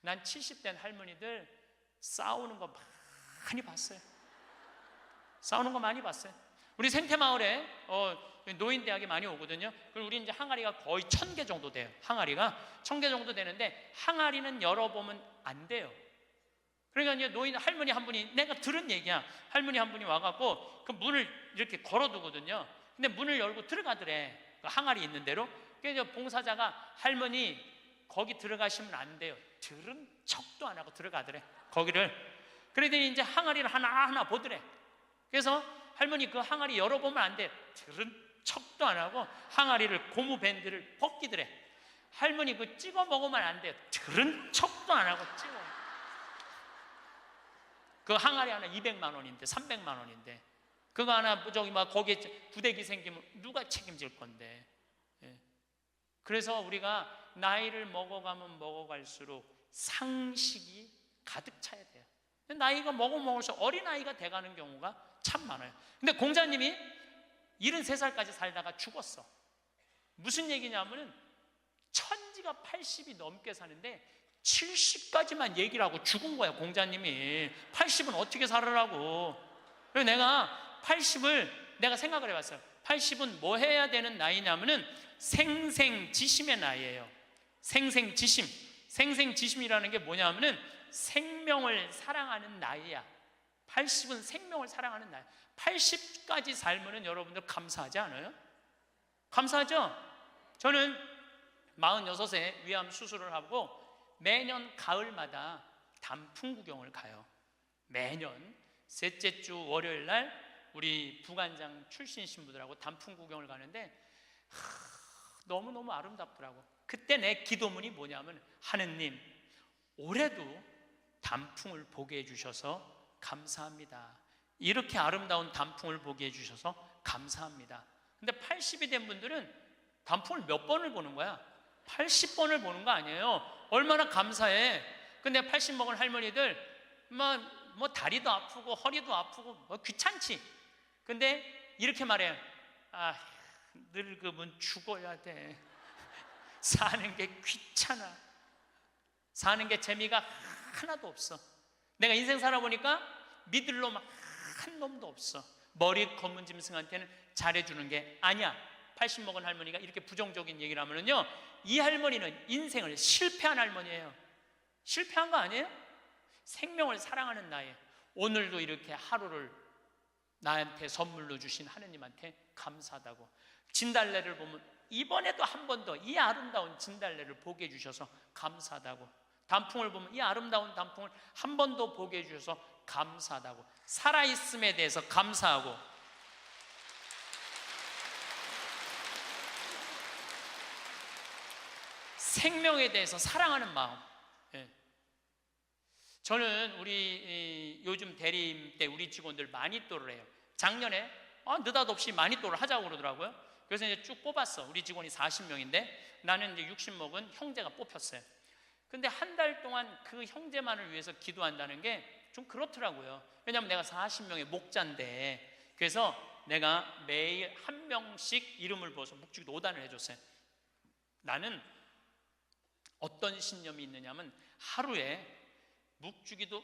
난 70된 할머니들 싸우는 거 많이 봤어요. 싸우는 거 많이 봤어요. 우리 생태마을에 노인대학이 많이 오거든요. 그리고 우리 이제 항아리가 거의 1000개 정도 돼요. 항아리가 1000개 정도 되는데 항아리는 열어보면 안 돼요. 그러니까 이제 노인 할머니 한 분이, 내가 들은 얘기야. 할머니 한 분이 와갖고 그 문을 이렇게 걸어두거든요. 근데 문을 열고 들어가더래. 그 항아리 있는 대로. 그래서 봉사자가 할머니 거기 들어가시면 안 돼요. 들은 척도 안 하고 들어가더래. 거기를. 그러더니 이제 항아리를 하나하나 보더래. 그래서 할머니 그 항아리 열어보면 안 돼. 들은 척도 안 하고 항아리를 고무 밴드를 벗기더래. 할머니 그 찍어 먹으면 안 돼. 들은 척도 안 하고 찍어. 그 항아리 하나 200만 원인데 300만 원인데 그거 하나 저기 막 거기에 부대기 생기면 누가 책임질 건데. 예. 그래서 우리가 나이를 먹어가면 먹어갈수록 상식이 가득 차야 돼요. 나이가 먹을수록 어린아이가 돼가는 경우가 참 많아요. 근데 공자님이 73살까지 살다가 죽었어. 무슨 얘기냐면은 천지가 80이 넘게 사는데 70까지만 얘기를 하고 죽은 거야. 공자님이 80은 어떻게 살으라고. 그래서 내가 80을 내가 생각을 해봤어요. 80은 뭐 해야 되는 나이냐면은 생생지심의 나이예요. 생생지심. 생생지심이라는 게 뭐냐면은 생명을 사랑하는 나이야. 80은 생명을 사랑하는 나이. 80까지 살면은 여러분들 감사하지 않아요? 감사하죠? 저는 46세 위암 수술을 하고 매년 가을마다 단풍 구경을 가요. 매년 셋째 주 월요일 날 우리 부관장 출신 신부들하고 단풍 구경을 가는데 너무너무 아름답더라고. 그때 내 기도문이 뭐냐면, 하느님 올해도 단풍을 보게 해주셔서 감사합니다. 이렇게 아름다운 단풍을 보게 해주셔서 감사합니다. 근데 80이 된 분들은 단풍을 몇 번을 보는 거야? 80번을 보는 거 아니에요. 얼마나 감사해. 근데 80 먹은 할머니들 뭐 다리도 아프고 허리도 아프고 뭐 귀찮지. 근데 이렇게 말해요. 아, 늙으면 죽어야 돼. 사는 게 귀찮아. 사는 게 재미가 하나도 없어. 내가 인생 살아보니까 믿을 놈 한 놈도 없어. 머리 검은 짐승한테는 잘해주는 게 아니야. 80 먹은 할머니가 이렇게 부정적인 얘기를 하면은요, 이 할머니는 인생을 실패한 할머니예요. 실패한 거 아니에요? 생명을 사랑하는 나이에 오늘도 이렇게 하루를 나한테 선물로 주신 하느님한테 감사하다고. 진달래를 보면 이번에도 한 번 더 이 아름다운 진달래를 보게 해주셔서 감사하다고. 단풍을 보면 이 아름다운 단풍을 한 번 더 보게 해주셔서 감사하다고. 살아있음에 대해서 감사하고. 생명에 대해서 사랑하는 마음. 예. 저는 우리 요즘 대리임 때 우리 직원들 마니또를 해요. 작년에 느닷없이 마니또를 하자고 그러더라고요. 그래서 이제 쭉 뽑았어. 우리 직원이 40명인데 나는 이제 60 먹은 형제가 뽑혔어요. 근데 한 달 동안 그 형제만을 위해서 기도한다는 게 좀 그렇더라고요. 왜냐하면 내가 40명의 목자인데, 그래서 내가 매일 한 명씩 이름을 부어서 묵주기도 5단을 해줬어요. 나는 어떤 신념이 있느냐면 하루에 묵주기도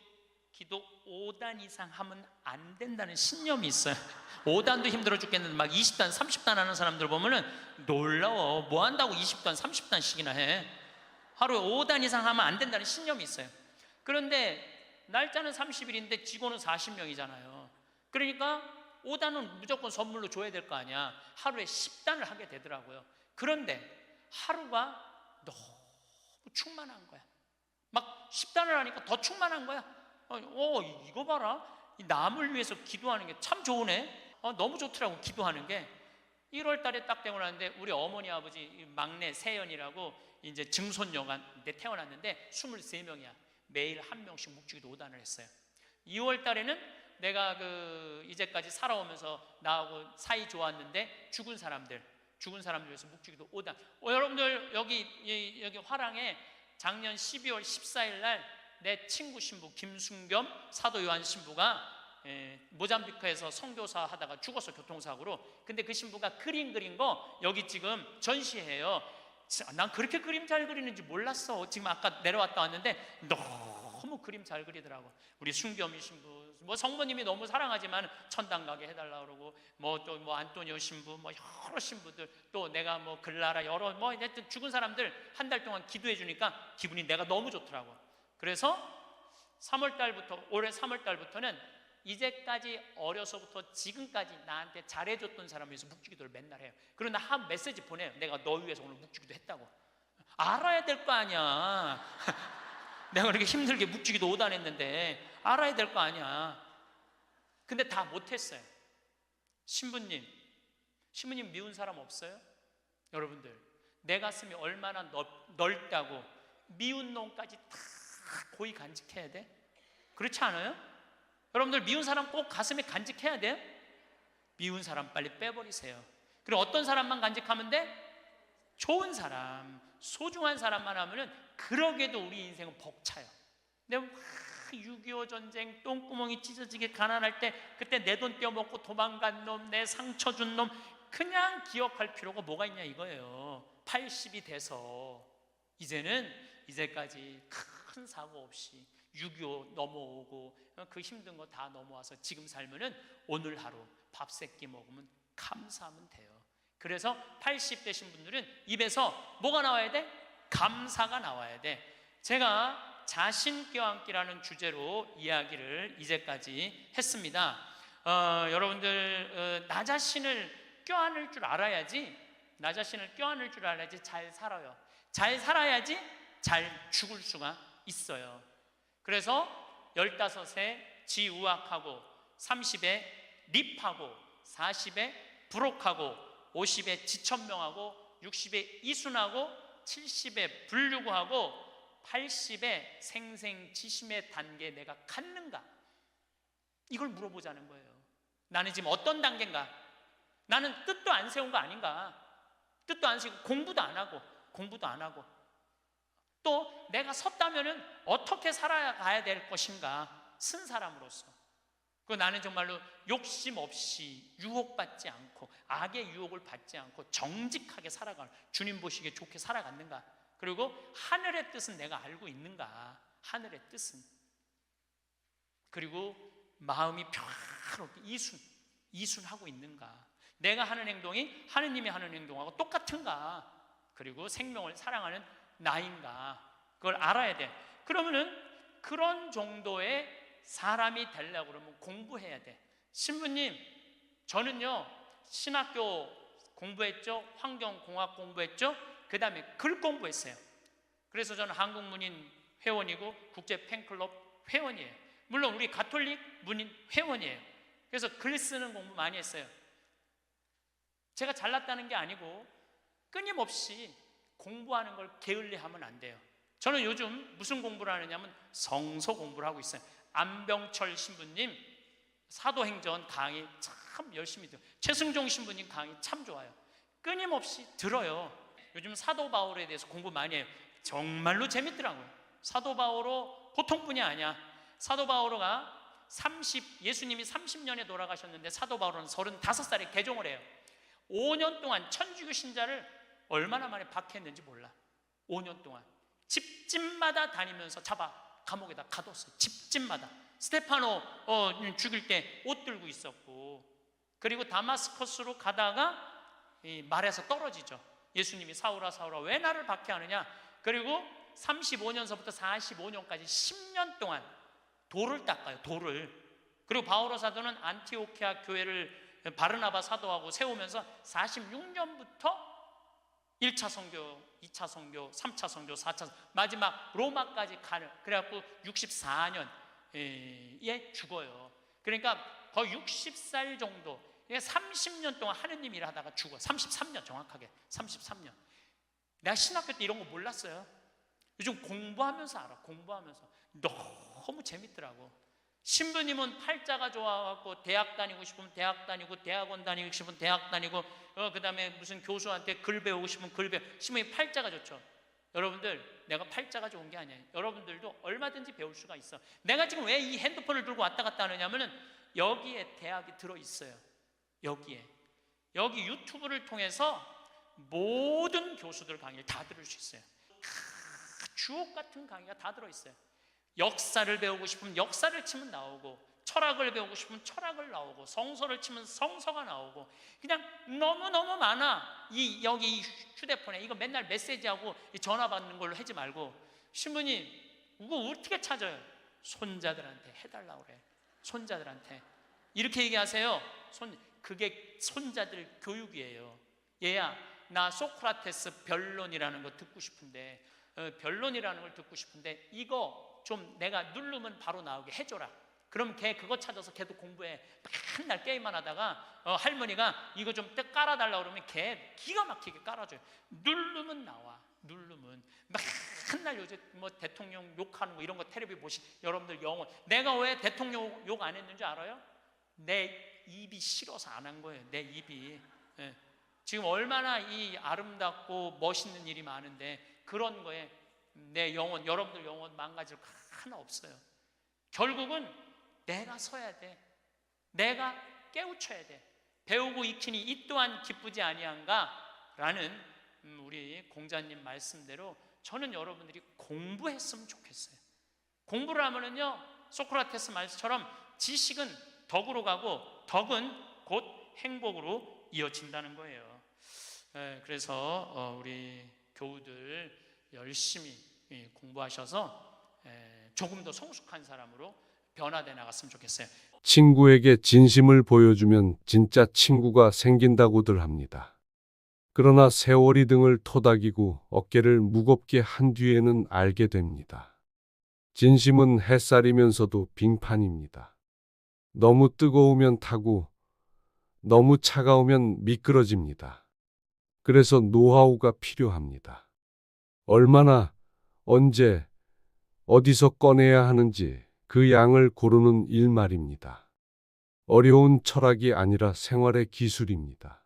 기도 5단 이상 하면 안 된다는 신념이 있어요. 5단도 힘들어 죽겠는데 막 20단 30단 하는 사람들 보면은 놀라워. 뭐 한다고 20단 30단씩이나 해. 하루에 5단 이상 하면 안 된다는 신념이 있어요. 그런데 날짜는 30일인데 직원은 40명이잖아요. 그러니까 5단은 무조건 선물로 줘야 될 거 아니야. 하루에 10단을 하게 되더라고요. 그런데 하루가 너무 충만한 거야. 막 10단을 하니까 더 충만한 거야. 이거 봐라. 이 남을 위해서 기도하는 게 참 좋으네. 너무 좋더라고, 기도하는 게. 1월 달에 딱 되고 나는데 우리 어머니 아버지 막내 세연이라고 이제 증손녀가 태어났는데 23명이야. 매일 한 명씩 묵주기도 5단을 했어요. 2월 달에는 내가 이제까지 살아오면서 나하고 사이 좋았는데 죽은 사람들 위해서 묵주기도 5단. 여러분들 여기 화랑에 작년 12월 14일 날 내 친구 신부 김순겸 사도 요한 신부가 모잠비크에서 선교사 하다가 죽었어, 교통사고로. 근데 그 신부가 그림 그린 거 여기 지금 전시해요. 난 그렇게 그림 잘 그리는지 몰랐어. 지금 아까 내려왔다 왔는데 너무 그림 잘 그리더라고. 우리 순겸이 신부, 성모님이 너무 사랑하지만 천당 가게 해달라 그러고, 또 안토니오 신부, 여러 신부들, 또 내가 글라라, 여러 하여튼 죽은 사람들 한 달 동안 기도해 주니까 기분이 내가 너무 좋더라고. 그래서 올해 3월 달부터는 이제까지 어려서부터 지금까지 나한테 잘해줬던 사람을 위해서 묵주기도를 맨날 해요. 그리고 나 한 메시지 보내요. 내가 너 위해서 오늘 묵주기도 했다고. 알아야 될 거 아니야. 내가 그렇게 힘들게 묵주기도 5단 했는데 알아야 될 거 아니야. 근데 다 못했어요. 신부님 미운 사람 없어요? 여러분들, 내 가슴이 얼마나 넓다고 미운 놈까지 다 고이 간직해야 돼? 그렇지 않아요? 여러분들, 미운 사람 꼭 가슴에 간직해야 돼요? 미운 사람 빨리 빼버리세요. 그리고 어떤 사람만 간직하면 돼? 좋은 사람, 소중한 사람만 하면은 그러게도 우리 인생은 벅차요. 근데 6.25 전쟁 똥구멍이 찢어지게 가난할 때 그때 내 돈 떼어먹고 도망간 놈, 내 상처 준 놈 그냥 기억할 필요가 뭐가 있냐 이거예요. 80이 돼서 이제까지 큰 사고 없이 6.25 넘어오고 그 힘든 거 다 넘어와서 지금 살면은 오늘 하루 밥 세끼 먹으면 감사하면 돼요. 그래서 80 되신 분들은 입에서 뭐가 나와야 돼? 감사가 나와야 돼. 제가 자신 껴안기라는 주제로 이야기를 이제까지 했습니다. 여러분들, 나 자신을 껴안을 줄 알아야지, 잘 살아요. 잘 살아야지 잘 죽을 수가 있어요. 그래서 15에 지우학하고, 30에 립하고, 40에 부록하고, 50에 지천명하고, 60에 이순하고, 70에 불류구하고, 80에 생생지심의 단계에 내가 갔는가? 이걸 물어보자는 거예요. 나는 지금 어떤 단계인가? 나는 뜻도 안 세운 거 아닌가? 뜻도 안 세우고 공부도 안 하고 또 내가 섰다면은 어떻게 살아가야 될 것인가? 쓴 사람으로서. 그리고 나는 정말로 욕심 없이 유혹받지 않고 악의 유혹을 받지 않고 정직하게 살아갈, 주님 보시기에 좋게 살아갔는가? 그리고 하늘의 뜻은 내가 알고 있는가? 하늘의 뜻은. 그리고 마음이 평화롭게 이순하고 있는가? 내가 하는 행동이 하느님이 하는 행동하고 똑같은가? 그리고 생명을 사랑하는 나인가? 그걸 알아야 돼. 그러면은 그런 정도의 사람이 되려고 그러면 공부해야 돼. 신부님, 저는요 신학교 공부했죠, 환경공학 공부했죠, 그 다음에 글 공부했어요. 그래서 저는 한국문인 회원이고 국제 팬클럽 회원이에요. 물론 우리 가톨릭 문인 회원이에요. 그래서 글 쓰는 공부 많이 했어요. 제가 잘났다는 게 아니고 끊임없이 공부하는 걸 게을리하면 안 돼요. 저는 요즘 무슨 공부를 하느냐면 성서 공부를 하고 있어요. 안병철 신부님 사도행전 강의 참 열심히 들어요. 최승종 신부님 강의 참 좋아요. 끊임없이 들어요. 요즘 사도 바울에 대해서 공부 많이 해요. 정말로 재밌더라고요. 사도 바오로 보통 분이 아니야. 사도 바오로가 예수님이 30년에 돌아가셨는데 사도 바오로는 35살에 개종을 해요. 5년 동안 천주교 신자를 얼마나 많이 박해했는지 몰라. 5년 동안 집집마다 다니면서 잡아 감옥에다 가뒀어요. 집집마다. 스테파노 죽일 때 옷 들고 있었고, 그리고 다마스커스로 가다가 말에서 떨어지죠. 예수님이 사울아 사울아 왜 나를 박해하느냐. 그리고 35년서부터 45년까지 10년 동안 돌을 닦아요. 돌을 그리고 바오로 사도는 안티오키아 교회를 바르나바 사도하고 세우면서 46년부터 1차 선교, 2차 선교, 3차 선교, 4차 마지막 로마까지 가는, 그래갖고 64년에 죽어요. 그러니까 거의 60살 정도, 30년 동안 하느님 일 하다가 죽어. 33년 정확하게 33년. 내가 신학교 때 이런 거 몰랐어요. 요즘 공부하면서 알아. 공부하면서 너무 재밌더라고. 신부님은 팔자가 좋아갖고 대학 다니고 싶으면 대학 다니고, 대학원 다니고 싶으면 대학 다니고, 그 다음에 무슨 교수한테 글 배우고 싶으면 글 배우고. 신부님 팔자가 좋죠. 여러분들, 내가 팔자가 좋은 게 아니에요. 여러분들도 얼마든지 배울 수가 있어. 내가 지금 왜 이 핸드폰을 들고 왔다 갔다 하느냐면은 여기에 대학이 들어있어요. 여기에. 여기 유튜브를 통해서 모든 교수들 강의를 다 들을 수 있어요. 주옥 같은 강의가 다 들어있어요. 역사를 배우고 싶으면 역사를 치면 나오고, 철학을 배우고 싶으면 철학을 나오고, 성서를 치면 성서가 나오고, 그냥 너무너무 많아. 여기 이 휴대폰에 이거 맨날 메시지하고 전화 받는 걸로 하지 말고, 신부님 이거 어떻게 찾아요? 손자들한테 해달라고 그래. 손자들한테 이렇게 얘기하세요. 그게 손자들 교육이에요. 얘야, 나 소크라테스 변론이라는 거 듣고 싶은데, 변론이라는 걸 듣고 싶은데 이거 좀 내가 누르면 바로 나오게 해줘라. 그럼 걔 그거 찾아서 걔도 공부해. 맨날 게임만 하다가 할머니가 이거 좀 깔아달라고 그러면 걔 기가 막히게 깔아줘요. 누르면 나와. 누르면. 맨날 요새 뭐 대통령 욕하는 거 이런 거 텔레비 보시. 여러분들 영원. 내가 왜 대통령 욕 안 했는지 알아요? 내 입이 싫어서 안 한 거예요. 내 입이. 예. 지금 얼마나 이 아름답고 멋있는 일이 많은데 그런 거에 내 영혼, 여러분들 영혼 망가질 거 하나 없어요. 결국은 내가 서야 돼. 내가 깨우쳐야 돼. 배우고 익히니 이 또한 기쁘지 아니한가? 라는 우리 공자님 말씀대로 저는 여러분들이 공부했으면 좋겠어요. 공부를 하면은요, 소크라테스 말씀처럼 지식은 덕으로 가고 덕은 곧 행복으로 이어진다는 거예요. 그래서 우리 교우들 열심히 공부하셔서 조금 더 성숙한 사람으로 변화돼 나갔으면 좋겠어요. 친구에게 진심을 보여주면 진짜 친구가 생긴다고들 합니다. 그러나 세월이 등을 토닥이고 어깨를 무겁게 한 뒤에는 알게 됩니다. 진심은 햇살이면서도 빙판입니다. 너무 뜨거우면 타고 너무 차가우면 미끄러집니다. 그래서 노하우가 필요합니다. 얼마나, 언제, 어디서 꺼내야 하는지 그 양을 고르는 일 말입니다. 어려운 철학이 아니라 생활의 기술입니다.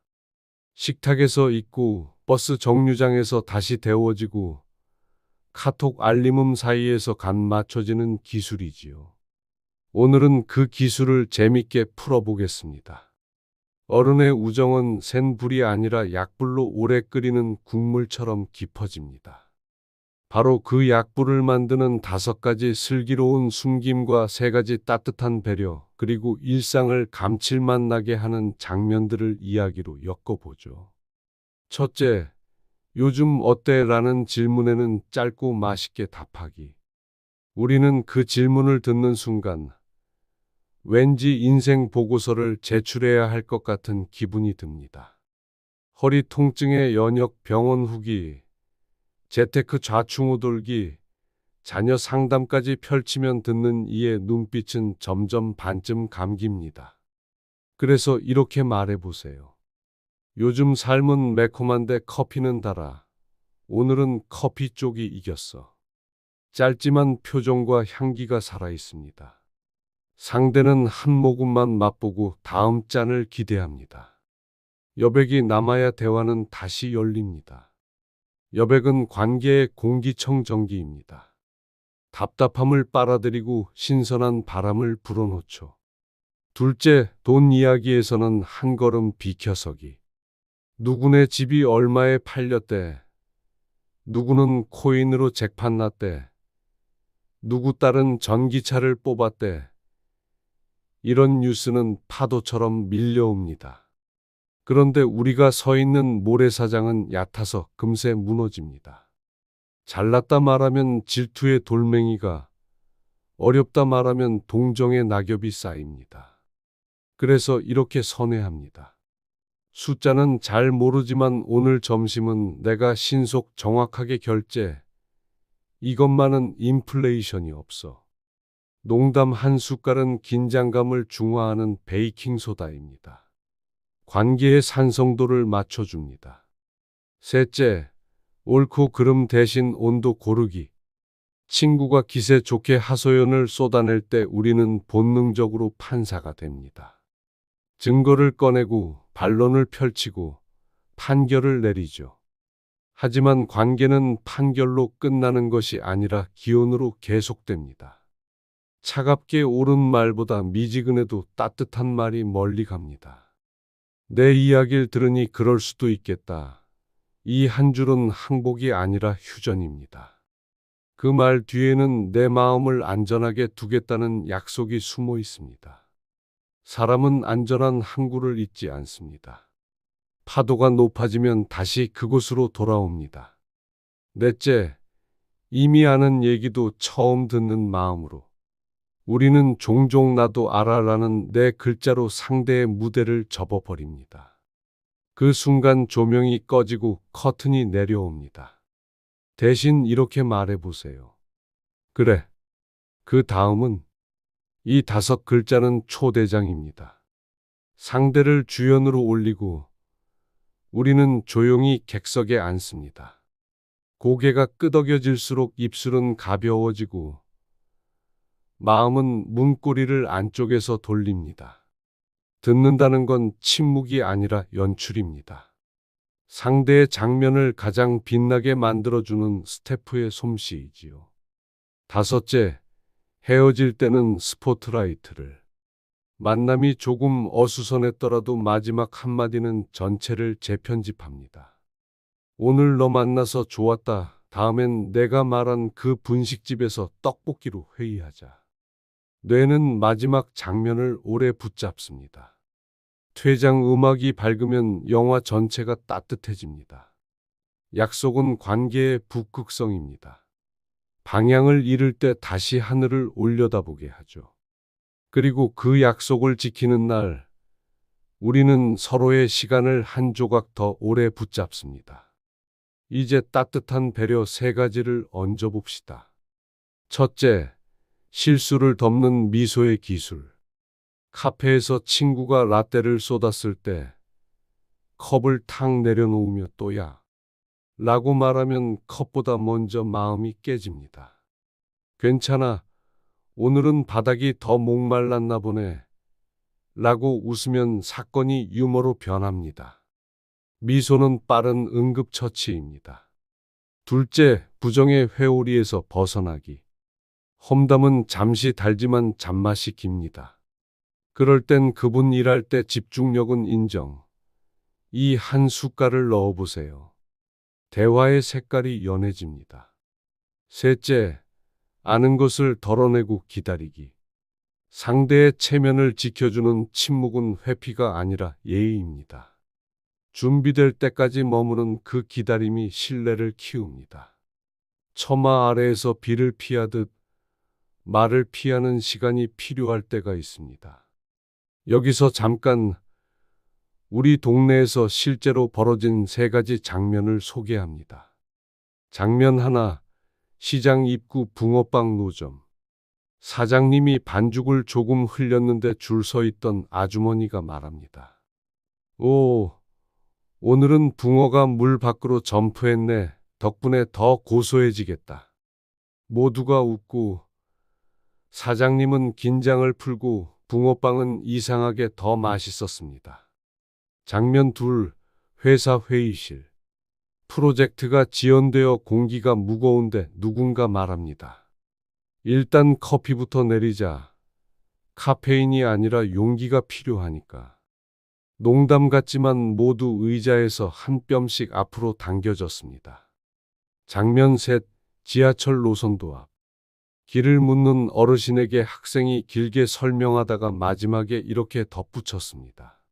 식탁에서 익고 버스 정류장에서 다시 데워지고 카톡 알림음 사이에서 간 맞춰지는 기술이지요. 오늘은 그 기술을 재밌게 풀어보겠습니다. 어른의 우정은 센 불이 아니라 약불로 오래 끓이는 국물처럼 깊어집니다. 바로 그 약불을 만드는 5가지 슬기로운 숨김과 3가지 따뜻한 배려, 그리고 일상을 감칠맛 나게 하는 장면들을 이야기로 엮어보죠. 첫째, 요즘 어때? 라는 질문에는 짧고 맛있게 답하기. 우리는 그 질문을 듣는 순간 왠지 인생 보고서를 제출해야 할 것 같은 기분이 듭니다. 허리 통증의 연역 병원 후기, 재테크 좌충우 돌기, 자녀 상담까지 펼치면 듣는 이의 눈빛은 점점 반쯤 감깁니다. 그래서 이렇게 말해보세요. 요즘 삶은 매콤한데 커피는 달아. 오늘은 커피 쪽이 이겼어. 짧지만 표정과 향기가 살아있습니다. 상대는 한 모금만 맛보고 다음 잔을 기대합니다. 여백이 남아야 대화는 다시 열립니다. 여백은 관계의 공기청정기입니다. 답답함을 빨아들이고 신선한 바람을 불어넣죠. 둘째, 돈 이야기에서는 한 걸음 비켜서기. 누구네 집이 얼마에 팔렸대. 누구는 코인으로 잭팟 났대. 누구 딸은 전기차를 뽑았대. 이런 뉴스는 파도처럼 밀려옵니다. 그런데 우리가 서 있는 모래사장은 얕아서 금세 무너집니다. 잘났다 말하면 질투의 돌멩이가, 어렵다 말하면 동정의 낙엽이 쌓입니다. 그래서 이렇게 선회합니다. 숫자는 잘 모르지만 오늘 점심은 내가 신속 정확하게 결제. 이것만은 인플레이션이 없어. 농담 한 숟갈은 긴장감을 중화하는 베이킹소다입니다. 관계의 산성도를 맞춰줍니다. 셋째, 옳고 그름 대신 온도 고르기. 친구가 기세 좋게 하소연을 쏟아낼 때 우리는 본능적으로 판사가 됩니다. 증거를 꺼내고 반론을 펼치고 판결을 내리죠. 하지만 관계는 판결로 끝나는 것이 아니라 기온으로 계속됩니다. 차갑게 오른 말보다 미지근해도 따뜻한 말이 멀리 갑니다. 내 이야기를 들으니 그럴 수도 있겠다. 이 한 줄은 항복이 아니라 휴전입니다. 그 말 뒤에는 내 마음을 안전하게 두겠다는 약속이 숨어 있습니다. 사람은 안전한 항구를 잊지 않습니다. 파도가 높아지면 다시 그곳으로 돌아옵니다. 넷째, 이미 아는 얘기도 처음 듣는 마음으로. 우리는 종종 나도 알아라는 내 글자로 상대의 무대를 접어버립니다. 그 순간 조명이 꺼지고 커튼이 내려옵니다. 대신 이렇게 말해보세요. 그래. 그 다음은 이 5글자는 초대장입니다. 상대를 주연으로 올리고 우리는 조용히 객석에 앉습니다. 고개가 끄덕여질수록 입술은 가벼워지고 마음은 문고리를 안쪽에서 돌립니다. 듣는다는 건 침묵이 아니라 연출입니다. 상대의 장면을 가장 빛나게 만들어주는 스태프의 솜씨이지요. 다섯째, 헤어질 때는 스포트라이트를. 만남이 조금 어수선했더라도 마지막 한마디는 전체를 재편집합니다. 오늘 너 만나서 좋았다. 다음엔 내가 말한 그 분식집에서 떡볶이로 회의하자. 뇌는 마지막 장면을 오래 붙잡습니다. 퇴장 음악이 밝으면 영화 전체가 따뜻해집니다. 약속은 관계의 북극성입니다. 방향을 잃을 때 다시 하늘을 올려다보게 하죠. 그리고 그 약속을 지키는 날, 우리는 서로의 시간을 한 조각 더 오래 붙잡습니다. 이제 따뜻한 배려 3가지를 얹어봅시다. 첫째, 실수를 덮는 미소의 기술. 카페에서 친구가 라떼를 쏟았을 때 컵을 탁 내려놓으며 또야 라고 말하면 컵보다 먼저 마음이 깨집니다. 괜찮아. 오늘은 바닥이 더 목말랐나 보네. 라고 웃으면 사건이 유머로 변합니다. 미소는 빠른 응급처치입니다. 둘째, 부정의 회오리에서 벗어나기. 험담은 잠시 달지만 잔맛이 깁니다. 그럴 땐 그분 일할 때 집중력은 인정. 이 한 숟갈을 넣어보세요. 대화의 색깔이 연해집니다. 셋째, 아는 것을 덜어내고 기다리기. 상대의 체면을 지켜주는 침묵은 회피가 아니라 예의입니다. 준비될 때까지 머무는 그 기다림이 신뢰를 키웁니다. 처마 아래에서 비를 피하듯 말을 피하는 시간이 필요할 때가 있습니다. 여기서 잠깐 우리 동네에서 실제로 벌어진 3가지 장면을 소개합니다. 장면 하나, 시장 입구 붕어빵 노점. 사장님이 반죽을 조금 흘렸는데 줄 서 있던 아주머니가 말합니다. 오, 오늘은 붕어가 물 밖으로 점프했네. 덕분에 더 고소해지겠다. 모두가 웃고 사장님은 긴장을 풀고 붕어빵은 이상하게 더 맛있었습니다. 장면 둘, 회사 회의실. 프로젝트가 지연되어 공기가 무거운데 누군가 말합니다. 일단 커피부터 내리자. 카페인이 아니라 용기가 필요하니까. 농담 같지만 모두 의자에서 한 뼘씩 앞으로 당겨졌습니다. 장면 셋, 지하철 노선도 앞. 길을 묻는 어르신에게 학생이 길게 설명하다가 마지막에 이렇게 덧붙였습니다.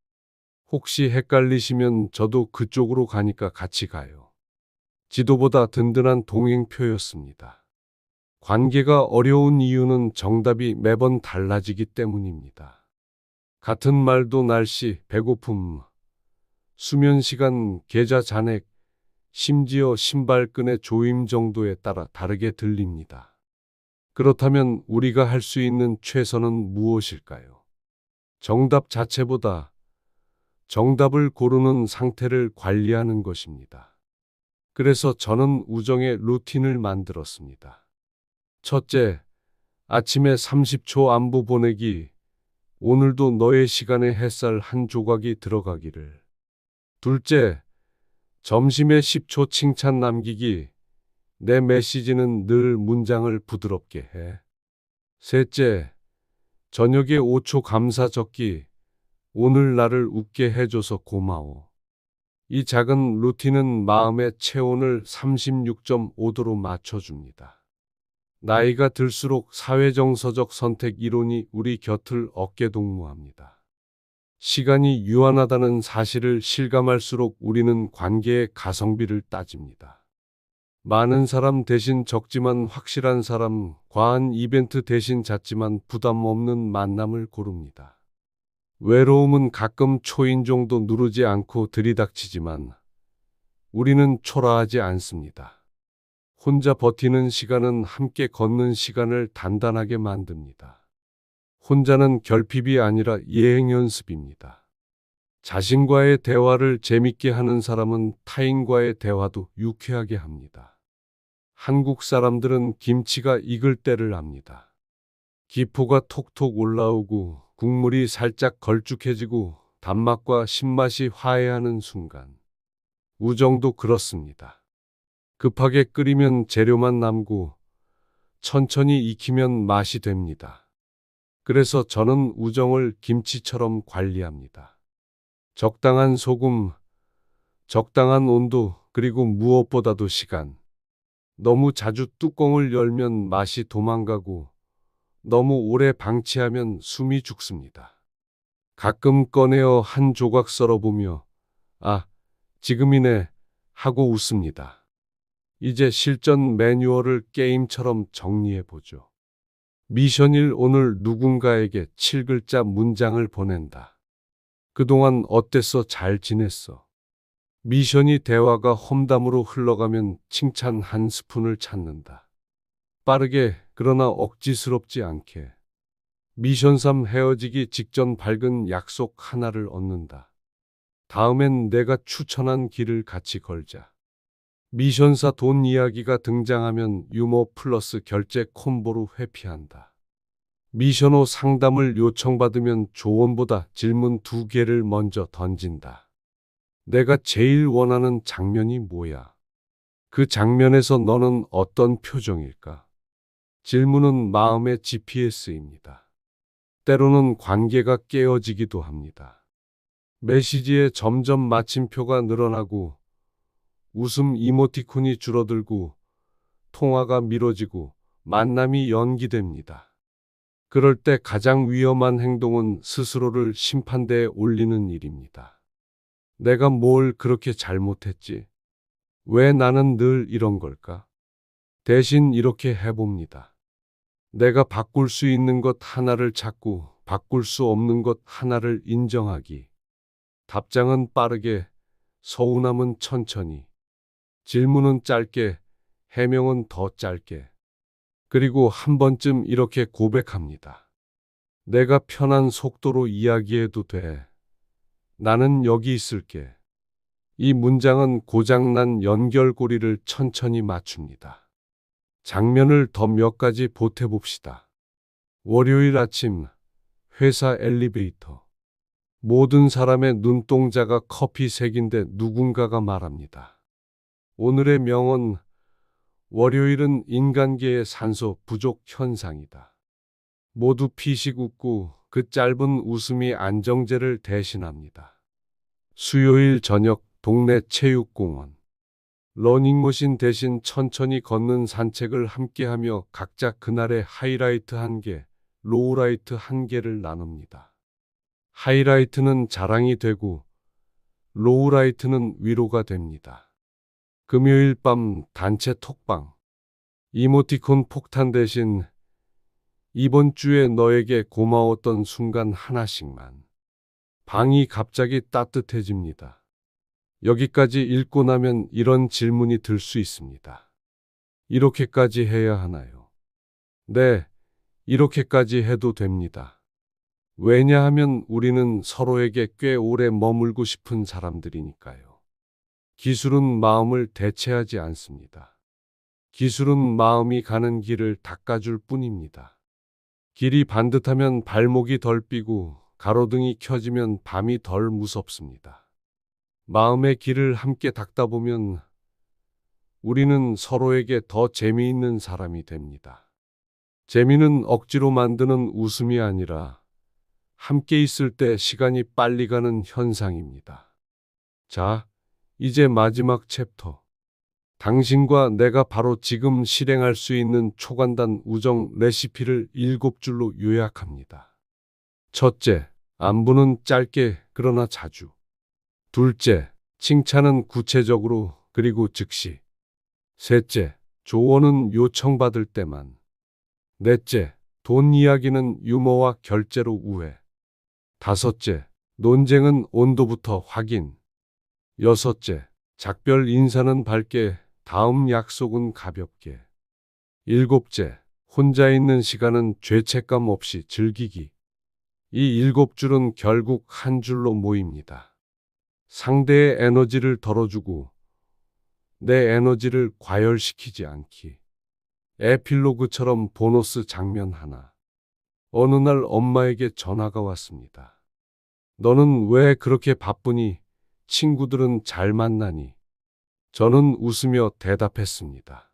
혹시 헷갈리시면 저도 그쪽으로 가니까 같이 가요. 지도보다 든든한 동행표였습니다. 관계가 어려운 이유는 정답이 매번 달라지기 때문입니다. 같은 말도 날씨, 배고픔, 수면 시간, 계좌 잔액, 심지어 신발끈의 조임 정도에 따라 다르게 들립니다. 그렇다면 우리가 할 수 있는 최선은 무엇일까요? 정답 자체보다 정답을 고르는 상태를 관리하는 것입니다. 그래서 저는 우정의 루틴을 만들었습니다. 첫째, 아침에 30초 안부 보내기. 오늘도 너의 시간에 햇살 한 조각이 들어가기를. 둘째, 점심에 10초 칭찬 남기기. 내 메시지는 늘 문장을 부드럽게 해. 셋째, 저녁에 5초 감사 적기. 오늘 나를 웃게 해줘서 고마워. 이 작은 루틴은 마음의 체온을 36.5도로 맞춰줍니다. 나이가 들수록 사회정서적 선택 이론이 우리 곁을 어깨동무합니다. 시간이 유한하다는 사실을 실감할수록 우리는 관계의 가성비를 따집니다. 많은 사람 대신 적지만 확실한 사람, 과한 이벤트 대신 잦지만 부담 없는 만남을 고릅니다. 외로움은 가끔 초인종도 누르지 않고 들이닥치지만 우리는 초라하지 않습니다. 혼자 버티는 시간은 함께 걷는 시간을 단단하게 만듭니다. 혼자는 결핍이 아니라 예행 연습입니다. 자신과의 대화를 재밌게 하는 사람은 타인과의 대화도 유쾌하게 합니다. 한국 사람들은 김치가 익을 때를 압니다. 기포가 톡톡 올라오고 국물이 살짝 걸쭉해지고 단맛과 신맛이 화해하는 순간. 우정도 그렇습니다. 급하게 끓이면 재료만 남고 천천히 익히면 맛이 됩니다. 그래서 저는 우정을 김치처럼 관리합니다. 적당한 소금, 적당한 온도, 그리고 무엇보다도 시간. 너무 자주 뚜껑을 열면 맛이 도망가고 너무 오래 방치하면 숨이 죽습니다. 가끔 꺼내어 한 조각 썰어보며 아, 지금이네 하고 웃습니다. 이제 실전 매뉴얼을 게임처럼 정리해보죠. 미션 1, 오늘 누군가에게 7글자 문장을 보낸다. 그동안 어땠어? 잘 지냈어? 미션 2, 대화가 험담으로 흘러가면 칭찬 한 스푼을 찾는다. 빠르게 그러나 억지스럽지 않게. 미션 3, 헤어지기 직전 밝은 약속 하나를 얻는다. 다음엔 내가 추천한 길을 같이 걸자. 미션 4, 돈 이야기가 등장하면 유머 플러스 결제 콤보로 회피한다. 미션 5, 상담을 요청받으면 조언보다 질문 2개를 먼저 던진다. 내가 제일 원하는 장면이 뭐야? 그 장면에서 너는 어떤 표정일까? 질문은 마음의 GPS입니다. 때로는 관계가 깨어지기도 합니다. 메시지에 점점 마침표가 늘어나고 웃음 이모티콘이 줄어들고 통화가 미뤄지고 만남이 연기됩니다. 그럴 때 가장 위험한 행동은 스스로를 심판대에 올리는 일입니다. 내가 뭘 그렇게 잘못했지? 왜 나는 늘 이런 걸까? 대신 이렇게 해봅니다. 내가 바꿀 수 있는 것 하나를 찾고 바꿀 수 없는 것 하나를 인정하기. 답장은 빠르게, 서운함은 천천히, 질문은 짧게, 해명은 더 짧게. 그리고 한 번쯤 이렇게 고백합니다. 내가 편한 속도로 이야기해도 돼. 나는 여기 있을게. 이 문장은 고장난 연결고리를 천천히 맞춥니다. 장면을 더 몇 가지 보태봅시다. 월요일 아침, 회사 엘리베이터. 모든 사람의 눈동자가 커피 색인데 누군가가 말합니다. 오늘의 명언, 월요일은 인간계의 산소 부족 현상이다. 모두 피식 웃고 그 짧은 웃음이 안정제를 대신합니다. 수요일 저녁 동네 체육공원. 러닝머신 대신 천천히 걷는 산책을 함께하며 각자 그날의 하이라이트 1개, 로우라이트 1개를 나눕니다. 하이라이트는 자랑이 되고 로우라이트는 위로가 됩니다. 금요일 밤 단체 톡방. 이모티콘 폭탄 대신 이번 주에 너에게 고마웠던 순간 하나씩만. 방이 갑자기 따뜻해집니다. 여기까지 읽고 나면 이런 질문이 들 수 있습니다. 이렇게까지 해야 하나요? 네, 이렇게까지 해도 됩니다. 왜냐하면 우리는 서로에게 꽤 오래 머물고 싶은 사람들이니까요. 기술은 마음을 대체하지 않습니다. 기술은 마음이 가는 길을 닦아줄 뿐입니다. 길이 반듯하면 발목이 덜 삐고 가로등이 켜지면 밤이 덜 무섭습니다. 마음의 길을 함께 닦다 보면 우리는 서로에게 더 재미있는 사람이 됩니다. 재미는 억지로 만드는 웃음이 아니라 함께 있을 때 시간이 빨리 가는 현상입니다. 자, 이제 마지막 챕터. 당신과 내가 바로 지금 실행할 수 있는 초간단 우정 레시피를 7줄로 요약합니다. 첫째, 안부는 짧게 그러나 자주. 둘째, 칭찬은 구체적으로 그리고 즉시. 셋째, 조언은 요청받을 때만. 넷째, 돈 이야기는 유머와 결제로 우회. 다섯째, 논쟁은 온도부터 확인. 여섯째, 작별 인사는 밝게, 다음 약속은 가볍게. 일곱째, 혼자 있는 시간은 죄책감 없이 즐기기. 이 7줄은 결국 한 줄로 모입니다. 상대의 에너지를 덜어주고 내 에너지를 과열시키지 않기. 에필로그처럼 보너스 장면 하나. 어느 날 엄마에게 전화가 왔습니다. 너는 왜 그렇게 바쁘니? 친구들은 잘 만나니? 저는 웃으며 대답했습니다.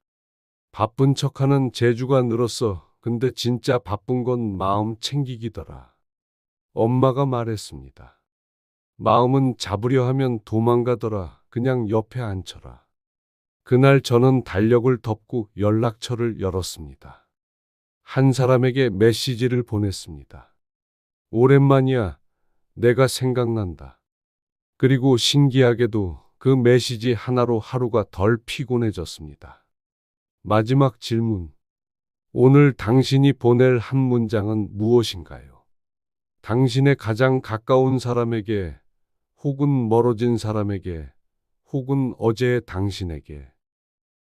바쁜 척하는 재주가 늘었어. 근데 진짜 바쁜 건 마음 챙기기더라. 엄마가 말했습니다. 마음은 잡으려 하면 도망가더라. 그냥 옆에 앉혀라. 그날 저는 달력을 덮고 연락처를 열었습니다. 한 사람에게 메시지를 보냈습니다. 오랜만이야. 내가 생각난다. 그리고 신기하게도 그 메시지 하나로 하루가 덜 피곤해졌습니다. 마지막 질문. 오늘 당신이 보낼 한 문장은 무엇인가요? 당신의 가장 가까운 사람에게, 혹은 멀어진 사람에게, 혹은 어제의 당신에게.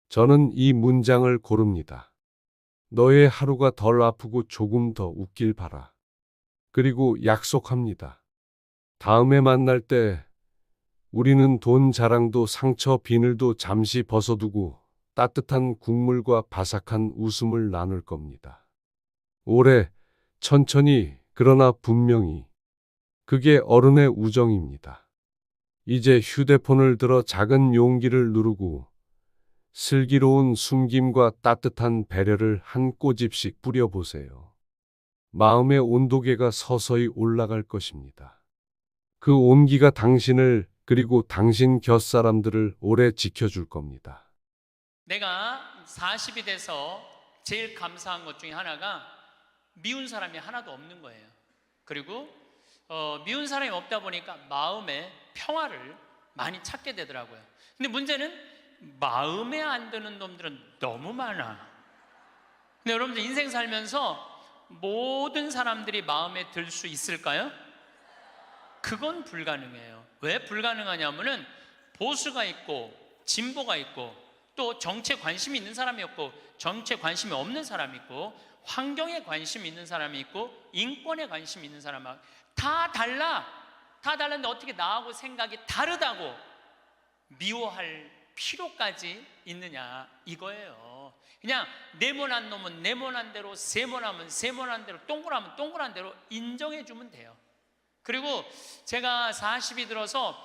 저는 이 문장을 고릅니다. 너의 하루가 덜 아프고 조금 더 웃길 바라. 그리고 약속합니다. 다음에 만날 때 우리는 돈 자랑도 상처 비늘도 잠시 벗어두고 따뜻한 국물과 바삭한 웃음을 나눌 겁니다. 오래, 천천히, 그러나 분명히. 그게 어른의 우정입니다. 이제 휴대폰을 들어 작은 용기를 누르고 슬기로운 숨김과 따뜻한 배려를 한 꼬집씩 뿌려보세요. 마음의 온도계가 서서히 올라갈 것입니다. 그 온기가 당신을 그리고 당신 곁 사람들을 오래 지켜줄 겁니다. 내가 40이 돼서 제일 감사한 것 중에 하나가 미운 사람이 하나도 없는 거예요. 그리고 미운 사람이 없다 보니까 마음의 평화를 많이 찾게 되더라고요. 근데 문제는 마음에 안 드는 놈들은 너무 많아. 근데 여러분들 인생 살면서 모든 사람들이 마음에 들 수 있을까요? 그건 불가능해요. 왜 불가능하냐면은 보수가 있고 진보가 있고 또 정치에 관심이 있는 사람이 있고 정치에 관심이 없는 사람이 있고 환경에 관심이 있는 사람이 있고 인권에 관심이 있는 사람이 다 달라. 다 다른데 어떻게 나하고 생각이 다르다고 미워할 필요까지 있느냐 이거예요. 그냥 네모난 놈은 네모난 대로, 세모나면 세모난 대로, 동그라면 동그란 대로 인정해 주면 돼요. 그리고 제가 40이 들어서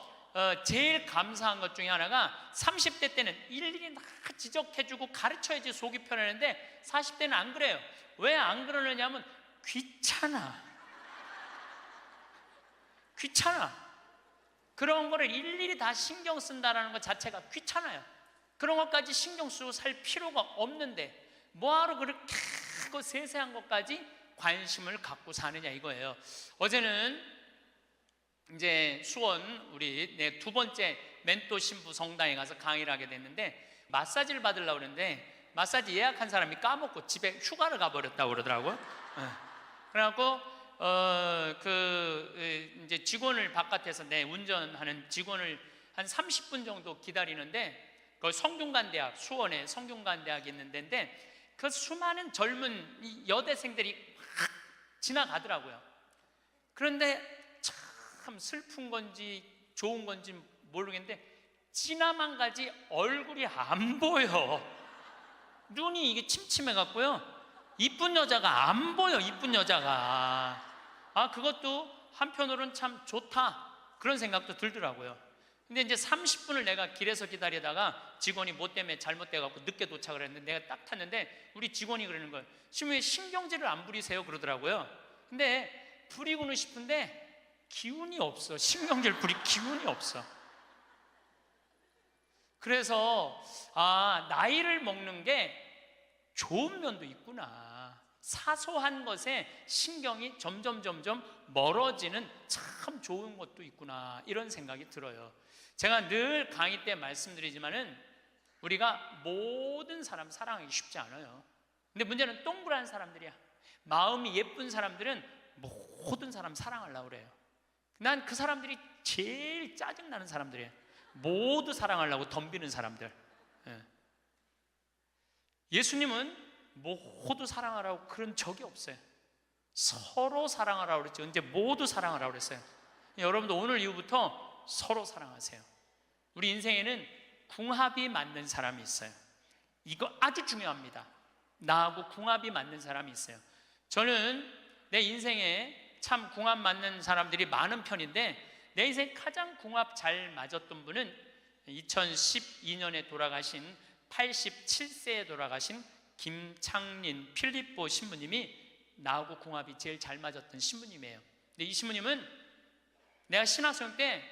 제일 감사한 것 중에 하나가 30대 때는 일일이 막 지적해주고 가르쳐야지 속이 편했는데 40대는 안 그래요. 왜 안 그러느냐면 귀찮아. 그런 거를 일일이 다 신경 쓴다는 것 자체가 귀찮아요. 그런 것까지 신경 쓰고 살 필요가 없는데 뭐하러 그렇게 크고 세세한 것까지 관심을 갖고 사느냐 이거예요. 어제는 이제 수원 우리 두 번째 멘토 신부 성당에 가서 강의를 하게 됐는데 마사지를 받으려고 그랬는데 마사지 예약한 사람이 까먹고 집에 휴가를 가버렸다고 그러더라고요. 그래갖고 이제 직원을 바깥에서 운전하는 직원을 한 30분 정도 기다리는데, 그 성균관대학, 수원에 성균관대학이 있는 데인데 그 수많은 젊은 이 여대생들이 막 지나가더라고요. 그런데 참 슬픈 건지 좋은 건지 모르겠는데 지나만 가지 얼굴이 안 보여. 눈이 이게 침침해 갖고요, 이쁜 여자가 안 보여. 이쁜 여자가. 그것도 한편으로는 참 좋다, 그런 생각도 들더라고요. 근데 이제 30분을 내가 길에서 기다리다가 직원이 뭐 때문에 잘못돼 갖고 늦게 도착을 했는데 내가 딱 탔는데 우리 직원이 그러는 거예요. 지금 왜 신경질을 안 부리세요? 그러더라고요. 근데 부리고는 싶은데 기운이 없어. 신경질 부릴 기운이 없어. 그래서 나이를 먹는 게 좋은 면도 있구나. 사소한 것에 신경이 점점 멀어지는 참 좋은 것도 있구나, 이런 생각이 들어요. 제가 늘 강의 때 말씀드리지만은 우리가 모든 사람 사랑하기 쉽지 않아요. 근데 문제는 동그란 사람들이야. 마음이 예쁜 사람들은 모든 사람 사랑하려고 그래요. 난 그 사람들이 제일 짜증나는 사람들이에요. 모두 사랑하려고 덤비는 사람들. 예수님은 모두 사랑하라고 그런 적이 없어요. 서로 사랑하라고 그랬죠. 근데 모두 사랑하라고 그랬어요. 여러분도 오늘 이후부터 서로 사랑하세요. 우리 인생에는 궁합이 맞는 사람이 있어요. 이거 아주 중요합니다. 나하고 궁합이 맞는 사람이 있어요. 저는 내 인생에 참 궁합 맞는 사람들이 많은 편인데 내 인생 가장 궁합 잘 맞았던 분은 2012년에 돌아가신 87세에 돌아가신 김창린 필립보 신부님이 나하고 궁합이 제일 잘 맞았던 신부님이에요. 근데 이 신부님은 내가 신학생 때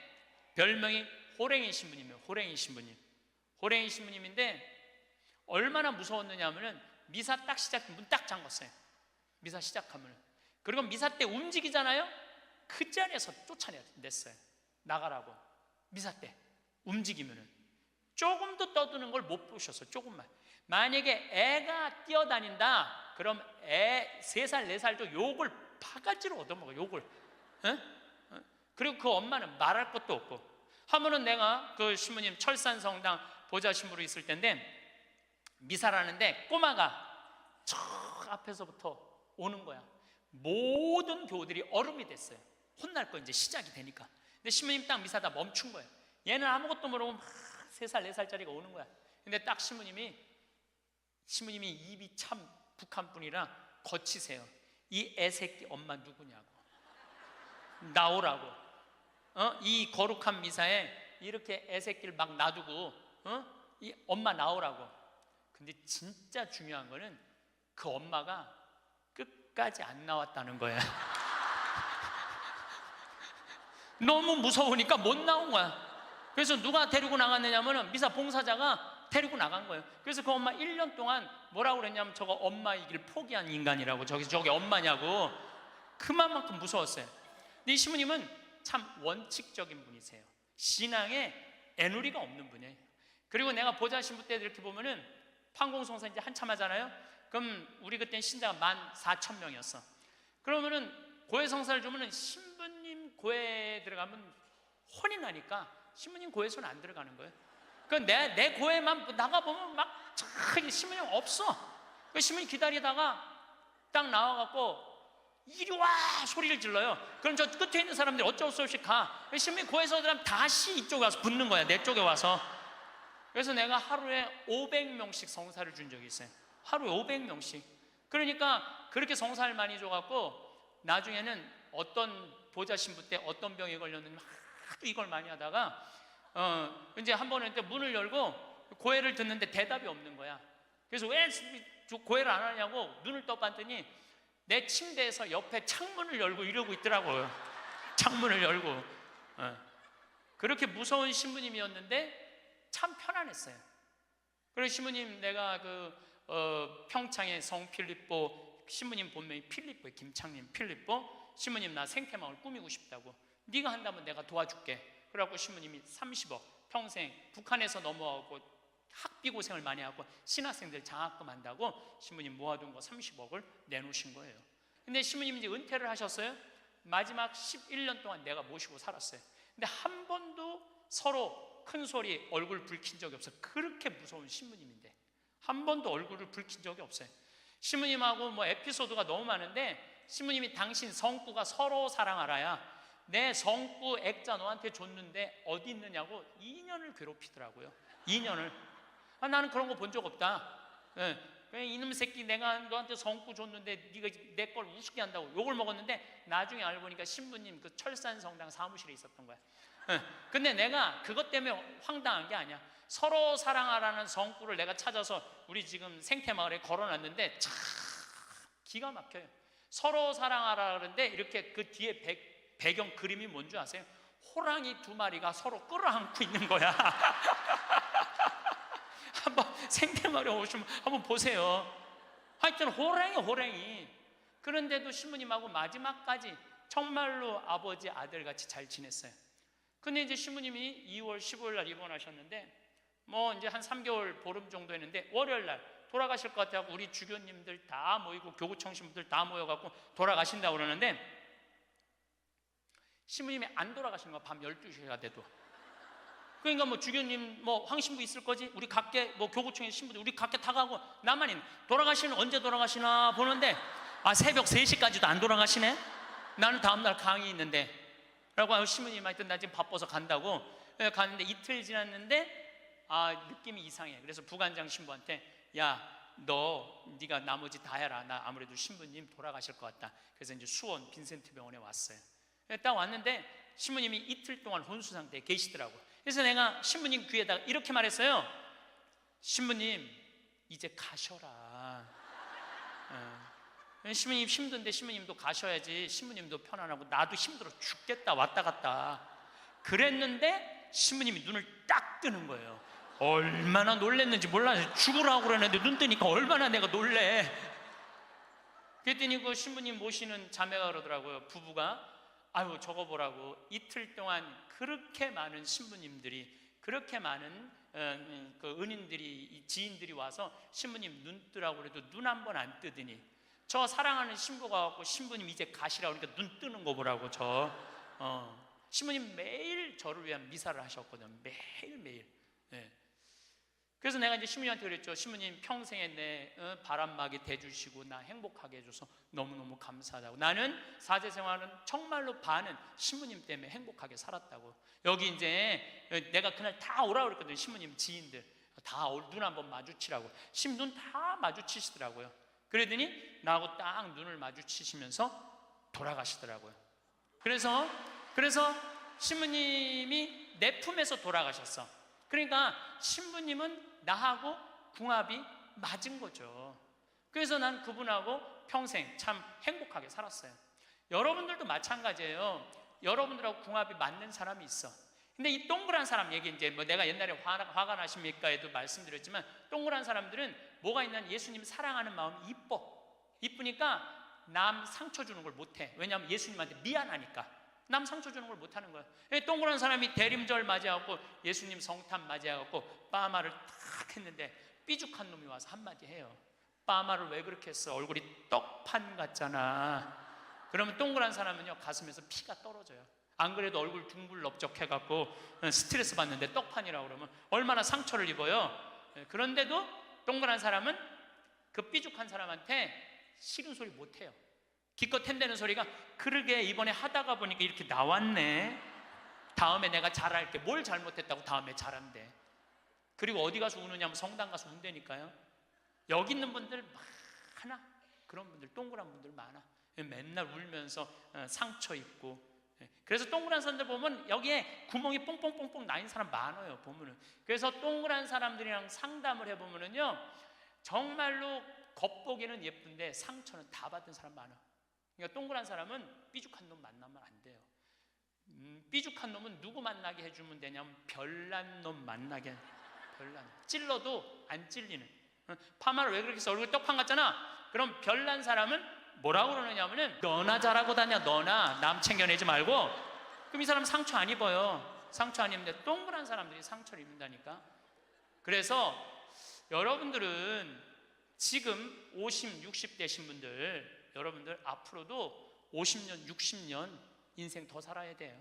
별명이 호랭이 신부님이에요. 호랭이 신부님. 호랭이 신부님인데 얼마나 무서웠느냐 하면은 미사 딱 문 딱 잠궜어요. 미사 시작하면. 그리고 미사 때 움직이잖아요. 그 자리에서 쫓아냈어요. 나가라고. 미사 때 움직이면은 조금도 떠드는 걸 못 보셨어. 조금만. 만약에 애가 뛰어다닌다, 그럼 애 3살 4살도 욕을 바가지로 얻어먹어. 욕을. 그리고 그 엄마는 말할 것도 없고. 한 번은 내가 그 신부님 철산성당 보좌 신부로 있을 때인데 미사를 하는데 꼬마가 저 앞에서부터 오는 거야. 모든 교우들이 얼음이 됐어요. 혼날 거 이제 시작이 되니까. 근데 신부님 딱 미사다 멈춘 거예요. 얘는 아무것도 모르고 막 3살 4살짜리가 오는 거야. 근데 딱 신부님이 입이 참 북한 분이라 거치세요. 이 애새끼 엄마 누구냐고. 나오라고. 이 거룩한 미사에 이렇게 애새끼를 막 놔두고 이 엄마 나오라고. 근데 진짜 중요한 거는 그 엄마가 끝까지 안 나왔다는 거야. 너무 무서우니까 못 나온 거야. 그래서 누가 데리고 나갔느냐면 미사 봉사자가 데리고 나간 거예요. 그래서 그 엄마 1년 동안 뭐라고 그랬냐면 저거 엄마이길 포기한 인간이라고. 저게 엄마냐고. 그만큼 무서웠어요. 근데 이 신부님은 참 원칙적인 분이세요. 신앙에 애누리가 없는 분이에요. 그리고 내가 보좌 신부 때 이렇게 보면은 판공성사 이제 한참 하잖아요. 그럼 우리 그때 신자가 14,000명이었어. 그러면은 고해 성사를 주면은 신부님 고해 들어가면 혼이 나니까 신부님 고해 손 안 들어가는 거예요. 그 내 고해만 나가보면 막 신부님 없어. 그 신부님 기다리다가 딱 나와갖고 이리 와 소리를 질러요. 그럼 저 끝에 있는 사람들이 어쩔 수 없이 가. 신부님 고해서 들어가면 다시 이쪽에 와서 붙는 거야. 내 쪽에 와서. 그래서 내가 하루에 500명씩 성사를 준 적이 있어요. 하루에 500명씩. 그러니까 그렇게 성사를 많이 줘갖고 나중에는 어떤 보좌 신부 때 어떤 병에 걸렸는지 하도 이걸 많이 하다가 이제 한 번은 문을 열고 고해를 듣는데 대답이 없는 거야. 그래서 왜 고해를 안 하냐고 눈을 떠봤더니 내 침대에서 옆에 창문을 열고 이러고 있더라고요. 창문을 열고. 그렇게 무서운 신부님이었는데 참 편안했어요. 그리고 신부님 내가 평창의 성 필립보 신부님 본명이 필립보예요. 김창림 필립보. 신부님 나 생태마을 꾸미고 싶다고. 네가 한다면 내가 도와줄게. 그래갖고 신부님이 30억 평생 북한에서 넘어가고 학비 고생을 많이 하고 신학생들 장학금 한다고 신부님 모아둔 거 30억을 내놓으신 거예요. 근데 신부님 이제 은퇴를 하셨어요. 마지막 11년 동안 내가 모시고 살았어요. 근데 한 번도 서로 큰 소리 얼굴 붉힌 적이 없어요. 그렇게 무서운 신부님인데 한 번도 얼굴을 붉힌 적이 없어요. 신부님하고 뭐 에피소드가 너무 많은데 신부님이 당신 성구가 서로 사랑하라야 내 성구 액자 너한테 줬는데 어디 있느냐고 2년을 괴롭히더라고요. 2년을. 나는 그런 거 본 적 없다. 이놈 새끼 내가 너한테 성구 줬는데 네가 내 걸 우습게 한다고 욕을 먹었는데 나중에 알고 보니까 신부님 그 철산성당 사무실에 있었던 거야. 근데 내가 그것 때문에 황당한 게 아니야. 서로 사랑하라는 성구를 내가 찾아서 우리 지금 생태마을에 걸어놨는데 참 기가 막혀요. 서로 사랑하라 그러는데 이렇게 그 뒤에 배경 그림이 뭔지 아세요? 호랑이 2마리가 서로 끌어안고 있는 거야. 한번 생태마을에 오시면 한번 보세요. 하여튼 호랑이. 그런데도 신부님하고 마지막까지 정말로 아버지 아들같이 잘 지냈어요. 근데 이제 신부님이 2월 15일 날 입원하셨는데 뭐 이제 한 3개월 보름 정도 했는데 월요일 날 돌아가실 것 같아요. 우리 주교님들 다 모이고 교구청신분들 다 모여갖고 돌아가신다고 그러는데 신부님이 안 돌아가시는 거야. 밤 12시가 돼도. 그러니까 뭐 주교님 뭐 황신부 있을 거지? 우리 각계 뭐 교구청의 신부들 우리 각계 다 가고 나만 있는 돌아가시는 언제 돌아가시나 보는데 새벽 3시까지도 안 돌아가시네? 나는 다음날 강의 있는데 라고 신부님한테 나 지금 바빠서 간다고 갔는데 이틀 지났는데 느낌이 이상해. 그래서 부관장 신부한테 네가 나머지 다 해라. 나 아무래도 신부님 돌아가실 것 같다. 그래서 이제 수원 빈센트 병원에 왔어요. 딱 왔는데 신부님이 이틀 동안 혼수 상태에 계시더라고요. 그래서 내가 신부님 귀에다가 이렇게 말했어요. 신부님 이제 가셔라. 신부님 힘든데 신부님도 가셔야지. 신부님도 편안하고 나도 힘들어 죽겠다 왔다 갔다 그랬는데 신부님이 눈을 딱 뜨는 거예요. 얼마나 놀랬는지 몰라요. 죽으라고 그러는데 눈 뜨니까 얼마나 내가 놀래. 그랬더니 그 신부님 모시는 자매가 그러더라고요. 부부가 아유 저거 보라고 이틀 동안 그렇게 많은 신부님들이 그렇게 많은 그 은인들이 지인들이 와서 신부님 눈 뜨라고 그래도 눈 한 번 안 뜨더니 저 사랑하는 신부가 왔고 신부님 이제 가시라고 그러니까 눈 뜨는 거 보라고 신부님 매일 저를 위한 미사를 하셨거든요. 매일매일. 그래서 내가 이제 신부님한테 그랬죠. 신부님 평생에 내 바람막이 돼주시고 나 행복하게 해줘서 너무너무 감사하다고. 나는 사제 생활은 정말로 반은 신부님 때문에 행복하게 살았다고. 여기 이제 내가 그날 다 오라고 그랬거든요. 신부님 지인들 다 눈 한번 마주치라고. 신눈 다 마주치시더라고요. 그러더니 나하고 딱 눈을 마주치시면서 돌아가시더라고요. 그래서 신부님이 내 품에서 돌아가셨어. 그러니까 신부님은 나하고 궁합이 맞은 거죠. 그래서 난 그분하고 평생 참 행복하게 살았어요. 여러분들도 마찬가지예요. 여러분들하고 궁합이 맞는 사람이 있어. 근데 이 동그란 사람 얘기 이제 뭐 내가 옛날에 화가 나십니까에도 말씀드렸지만 동그란 사람들은 뭐가 있냐면 예수님 사랑하는 마음이 이쁘니까 남 상처 주는 걸 못해. 왜냐하면 예수님한테 미안하니까. 남 상처 주는 걸 못하는 거야. 동그란 사람이 대림절 맞이하고 예수님 성탄 맞이하고 빠마를 탁 했는데 삐죽한 놈이 와서 한마디 해요. 빠마를 왜 그렇게 했어? 얼굴이 떡판 같잖아. 그러면 동그란 사람은요 가슴에서 피가 떨어져요. 안 그래도 얼굴 둥글럽적해갖고 스트레스 받는데 떡판이라고 그러면 얼마나 상처를 입어요. 그런데도 동그란 사람은 그 삐죽한 사람한테 싫은 소리 못해요. 기껏 텐대는 소리가 그러게 이번에 하다가 보니까 이렇게 나왔네. 다음에 내가 잘할게. 뭘 잘못했다고 다음에 잘한대. 그리고 어디 가서 우느냐면 성당 가서 운다니까요. 여기 있는 분들 많아. 그런 분들 동그란 분들 많아. 맨날 울면서 상처 입고. 그래서 동그란 사람들 보면 여기에 구멍이 뽕뽕뽕뽕 나인 사람 많아요. 보면은. 그래서 동그란 사람들이랑 상담을 해보면은요 정말로 겉보기는 예쁜데 상처는 다 받은 사람 많아. 그러니까 동그란 사람은 삐죽한 놈 만나면 안 돼요. 삐죽한 놈은 누구 만나게 해주면 되냐면 별난 놈 만나게. 별난. 찔러도 안 찔리는. 파마를 왜 그렇게 해서 얼굴 떡판 같잖아. 그럼 별난 사람은 뭐라고 그러느냐면은 너나 잘하고 다녀. 너나 남 챙겨내지 말고. 그럼 이 사람 상처 안 입어요. 상처 안 입는데 동그란 사람들이 상처를 입는다니까. 그래서 여러분들은 지금 50, 60 되신 분들, 여러분들 앞으로도 50년, 60년 인생 더 살아야 돼요.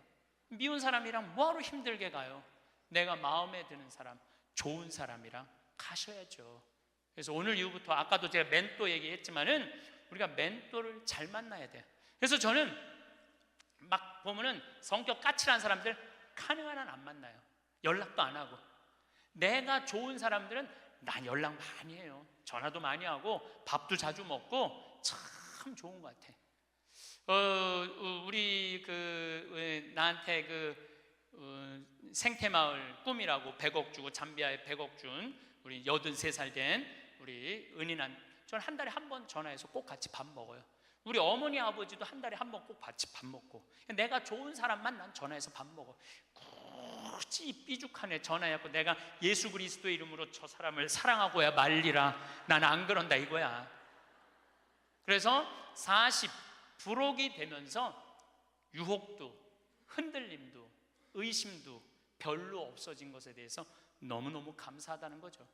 미운 사람이랑 뭐하러 힘들게 가요? 내가 마음에 드는 사람, 좋은 사람이랑 가셔야죠. 그래서 오늘 이후부터, 아까도 제가 멘토 얘기했지만은 우리가 멘토를 잘 만나야 돼요. 그래서 저는 막 보면은 성격 까칠한 사람들 가능한 한 안 만나요. 연락도 안 하고. 내가 좋은 사람들은 난 연락 많이 해요. 전화도 많이 하고 밥도 자주 먹고 참 좋은 것 같아. 우리 나한테 생태마을 꿈이라고 100억 주고, 잠비아에 100억 준 우리 83살 된 우리 은인한, 저는 한 달에 한 번 전화해서 꼭 같이 밥 먹어요. 우리 어머니 아버지도 한 달에 한 번 꼭 같이 밥 먹고, 내가 좋은 사람만 난 전화해서 밥 먹어. 굳이 삐죽한 애 전화해갖고 내가 예수 그리스도의 이름으로 저 사람을 사랑하고야 말리라, 난 안 그런다 이거야. 그래서 40 부록이 되면서 유혹도 흔들림도 의심도 별로 없어진 것에 대해서 너무너무 감사하다는 거죠.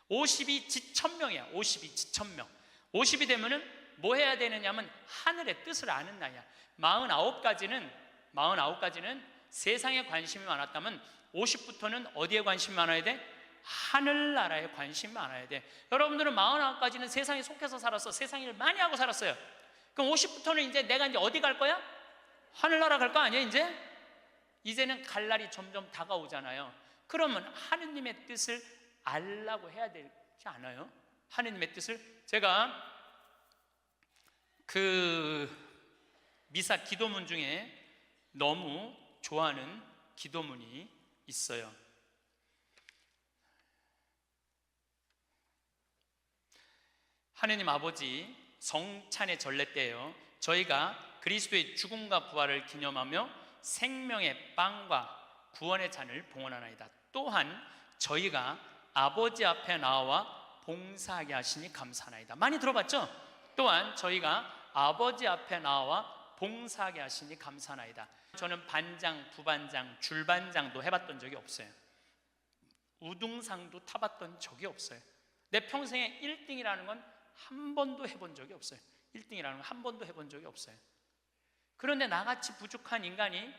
50이 지천명이야. 50이 지천명. 50이 되면은 뭐 해야 되느냐면 하늘의 뜻을 아는 나이야. 49까지는 세상에 관심이 많았다면 50부터는 어디에 관심이 많아야 돼? 하늘나라에 관심이 많아야 돼. 여러분들은 49까지는 세상에 속해서 살았어. 세상 일을 많이 하고 살았어요. 그럼 50부터는 이제 내가 이제 어디 갈 거야? 하늘나라 갈 거 아니야 이제? 이제는 갈 날이 점점 다가오잖아요. 그러면 하느님의 뜻을 알라고 해야 되지 않아요? 하느님의 뜻을. 제가 미사 기도문 중에 너무 좋아하는 기도문이 있어요. 하느님 아버지, 성찬의 전례 때예요. 저희가 그리스도의 죽음과 부활을 기념하며 생명의 빵과 구원의 잔을 봉헌하나이다. 또한 저희가 아버지 앞에 나와 봉사하게 하시니 감사하나이다. 많이 들어봤죠? 또한 저희가 아버지 앞에 나와 봉사하게 하시니 감사하나이다. 저는 반장, 부반장, 줄반장도 해봤던 적이 없어요. 우등상도 타봤던 적이 없어요. 내 평생에 1등이라는 건 한 번도 해본 적이 없어요. 1등이라는 건 한 번도 해본 적이 없어요. 그런데 나같이 부족한 인간이,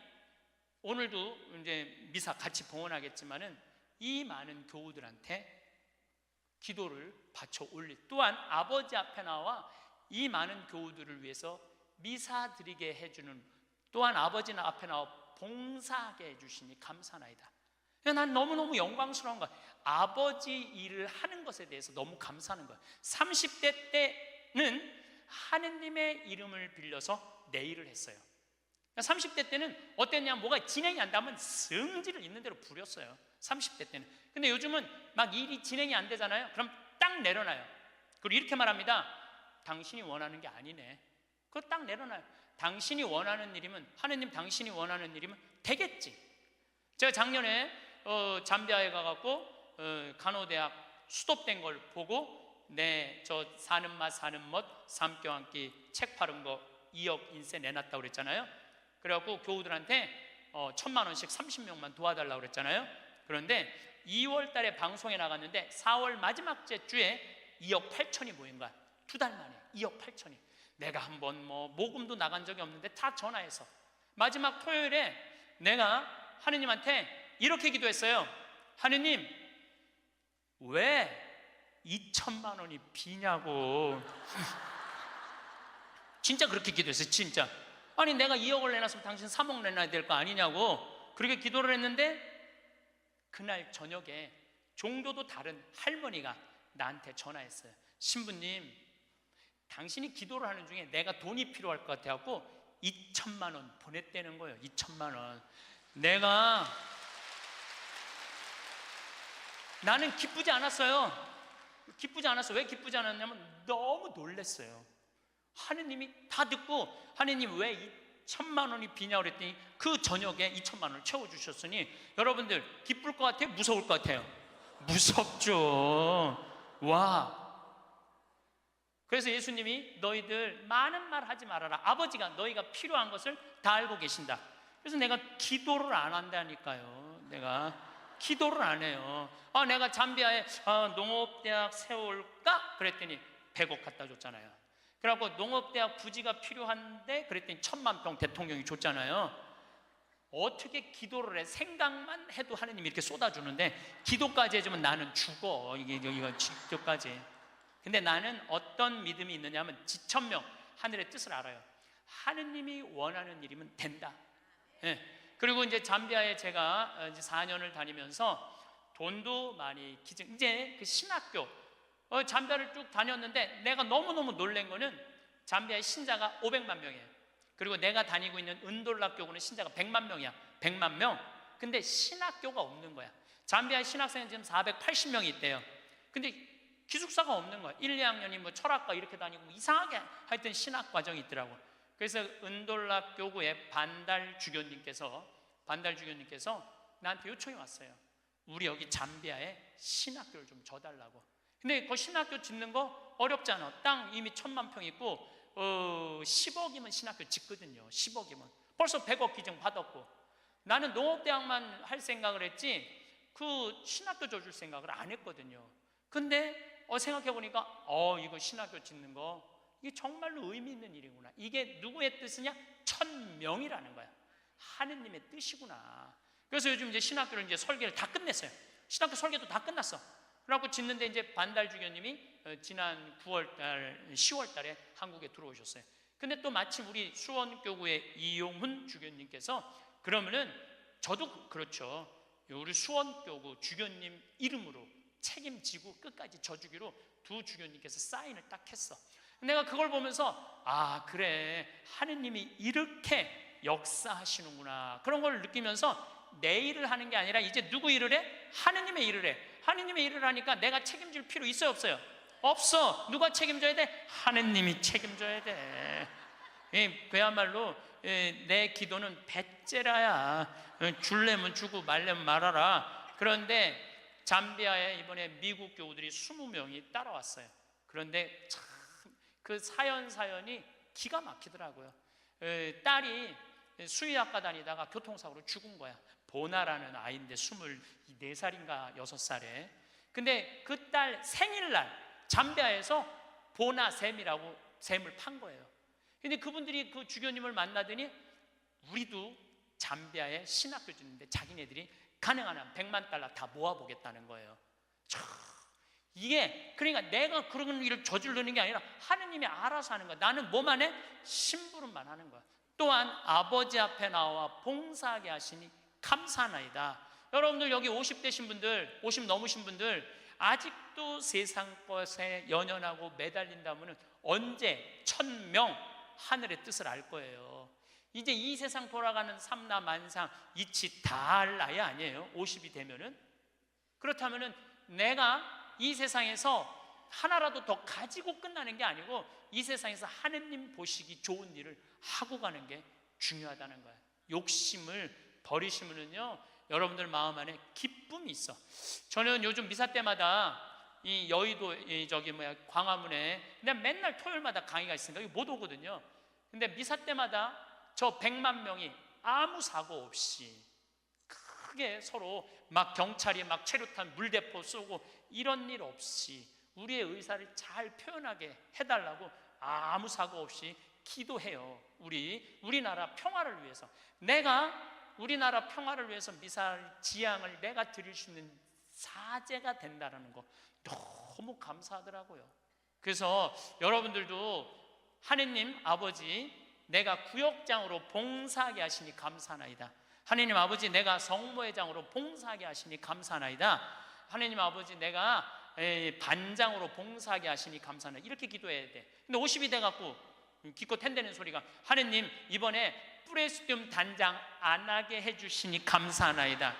오늘도 이제 미사 같이 봉헌하겠지만은 이 많은 교우들한테 기도를 바쳐 올리, 또한 아버지 앞에 나와 이 많은 교우들을 위해서 미사 드리게 해주는, 또한 아버지 앞에 나와 봉사하게 해주시니 감사나이다. 난 너무너무 영광스러운 거야. 아버지 일을 하는 것에 대해서 너무 감사하는 거야. 30대 때는 하느님의 이름을 빌려서 내 일을 했어요. 30대 때는 어땠냐, 뭐가 진행이 안 되면 성질을 있는 대로 부렸어요. 30대 때는. 근데 요즘은 막 일이 진행이 안 되잖아요. 그럼 딱 내려놔요. 그리고 이렇게 말합니다. 당신이 원하는 게 아니네. 그거 딱 내려놔요. 당신이 원하는 일이면, 하느님 당신이 원하는 일이면 되겠지. 제가 작년에 잠비아에 가갖고 간호대학 수도된 걸 보고, 저 사는 맛 사는 멋 삶겨 한끼 책 파는 거 2억 인세 내놨다고 그랬잖아요. 그래갖고 교우들한테 1,000만 원씩 30명만 도와달라고 그랬잖아요. 그런데 2월 달에 방송에 나갔는데 4월 마지막 주에 2억 8천이 모인 거야. 2달 만에 2억 8천이. 내가 한번 모금도 나간 적이 없는데 다 전화해서 마지막 토요일에 내가 하느님한테 이렇게 기도했어요. 하느님, 왜 2천만 원이 비냐고. 진짜 그렇게 기도했어요. 진짜. 아니 내가 2억을 내놨으면 당신 3억 내놔야 될 거 아니냐고 그렇게 기도를 했는데, 그날 저녁에 종도도 다른 할머니가 나한테 전화했어요. 신부님, 당신이 기도를 하는 중에 내가 돈이 필요할 것 같아갖고 2천만 원 보냈다는 거예요. 2천만 원. 나는 기쁘지 않았어요. 기쁘지 않았어. 왜 기쁘지 않았냐면 너무 놀랐어요. 하느님이 다 듣고, 하느님 왜 2천만 원이 비냐고 그랬더니 그 저녁에 2천만 원을 채워주셨으니, 여러분들 기쁠 것 같아요? 무서울 것 같아요? 무섭죠. 와. 그래서 예수님이 너희들 많은 말 하지 말아라. 아버지가 너희가 필요한 것을 다 알고 계신다. 그래서 내가 기도를 안 한다니까요. 내가 기도를 안 해요. 내가 잠비아에 농업대학 세울까? 그랬더니 100억 갖다 줬잖아요. 그래갖고 농업대학 부지가 필요한데 그랬더니 1000만 평 대통령이 줬잖아요. 어떻게 기도를 해? 생각만 해도 하느님이 이렇게 쏟아주는데 기도까지 해주면 나는 죽어. 이거 기도까지. 근데 나는 어떤 믿음이 있느냐 하면 지천명 하늘의 뜻을 알아요. 하느님이 원하는 일이면 된다. 예. 그리고 이제 잠비아에 제가 이제 4년을 다니면서 돈도 많이 이제 그 신학교 잠비아를 쭉 다녔는데 내가 너무너무 놀란 거는 잠비아의 신자가 500만 명이에요. 그리고 내가 다니고 있는 은돌라 교구는 신자가 100만 명이야. 100만 명. 근데 신학교가 없는 거야. 잠비아 신학생은 지금 480명이 있대요. 근데 기숙사가 없는 거야. 1, 2학년이 뭐 철학과 이렇게 다니고 이상하게 하여튼 신학 과정이 있더라고. 그래서 은돌라 교구의 반달 주교님께서 나한테 요청이 왔어요. 우리 여기 잠비아에 신학교를 좀 줘달라고. 근데 그 신학교 짓는 거 어렵잖아. 땅 이미 1000만 평 있고 10억이면 신학교 짓거든요. 10억이면 벌써 100억 기증 받았고, 나는 농업대학만 할 생각을 했지 그 신학교 줘줄 생각을 안 했거든요. 근데 생각해보니까 이거 신학교 짓는 거 이게 정말로 의미 있는 일이구나. 이게 누구의 뜻이냐? 1000명이라는 거야. 하느님의 뜻이구나. 그래서 요즘 이제 신학교를 이제 설계를 다 끝냈어요. 신학교 설계도 다 끝났어. 그래갖고 짓는데 이제 반달 주교님이 지난 10월 달에 한국에 들어오셨어요. 근데 또 마침 우리 수원교구의 이용훈 주교님께서 그러면은 저도 그렇죠. 우리 수원교구 주교님 이름으로 책임지고 끝까지 져주기로 두 주교님께서 사인을 딱 했어. 내가 그걸 보면서 그래, 하느님이 이렇게 역사하시는구나, 그런 걸 느끼면서 내 일을 하는 게 아니라 이제 누구 일을 해? 하느님의 일을 해. 하느님의 일을 하니까 내가 책임질 필요 있어요, 없어요? 없어. 누가 책임져야 돼? 하느님이 책임져야 돼. 그야말로 내 기도는 배째라야. 줄래면 주고 말래면 말아라. 그런데 잠비아에 이번에 미국 교우들이 20명이 따라왔어요. 그런데 참 그 사연이 기가 막히더라고요. 딸이 수의학과 다니다가 교통사고로 죽은 거야. 보나라는 아이인데 24살인가 6살에. 근데 그 딸 생일날 잠비아에서 보나 샘이라고 샘을 판 거예요. 근데 그분들이 그 주교님을 만나더니 우리도 잠비아에 신학교 짓는데 자기네들이 가능한 한 100만 달러 다 모아보겠다는 거예요. 이게 그러니까 내가 그런 일을 저지르는 게 아니라 하느님이 알아서 하는 거야. 나는 뭐만 해? 심부름만 하는 거야. 또한 아버지 앞에 나와 봉사하게 하시니 감사하나이다. 여러분들 여기 50 되신 분들, 50 넘으신 분들 아직도 세상 것에 연연하고 매달린다면 언제 1000명 하늘의 뜻을 알 거예요. 이제 이 세상 돌아가는 삼라만상 이치 다 할 나이 아니에요? 50이 되면은. 그렇다면은 내가 이 세상에서 하나라도 더 가지고 끝나는 게 아니고 이 세상에서 하느님 보시기 좋은 일을 하고 가는 게 중요하다는 거예요. 욕심을 버리시면은요, 여러분들 마음 안에 기쁨이 있어. 저는 요즘 미사 때마다 이 여의도 광화문에 내가 맨날 토요일마다 강의가 있으니까 여기 못 오거든요. 근데 미사 때마다 저 100만 명이 아무 사고 없이 크게 서로 막 경찰이 막 체류탄 물대포 쏘고 이런 일 없이 우리의 의사를 잘 표현하게 해달라고 아무 사고 없이 기도해요. 우리나라 평화를 위해서. 내가 우리나라 평화를 위해서 미사일 지향을 내가 드릴 수 있는 사제가 된다는 거 너무 감사하더라고요. 그래서 여러분들도 하느님 아버지, 내가 구역장으로 봉사하게 하시니 감사하나이다. 하느님 아버지, 내가 성모회장으로 봉사하게 하시니 감사하나이다. 하느님 아버지, 내가 반장으로 봉사하게 하시니 감사하나이다. 이렇게 기도해야 돼. 근데 50이 돼갖고 기껏 텐대는 소리가 하느님 이번에 프레스티움 단장 안 하게 해주시니 감사하나이다.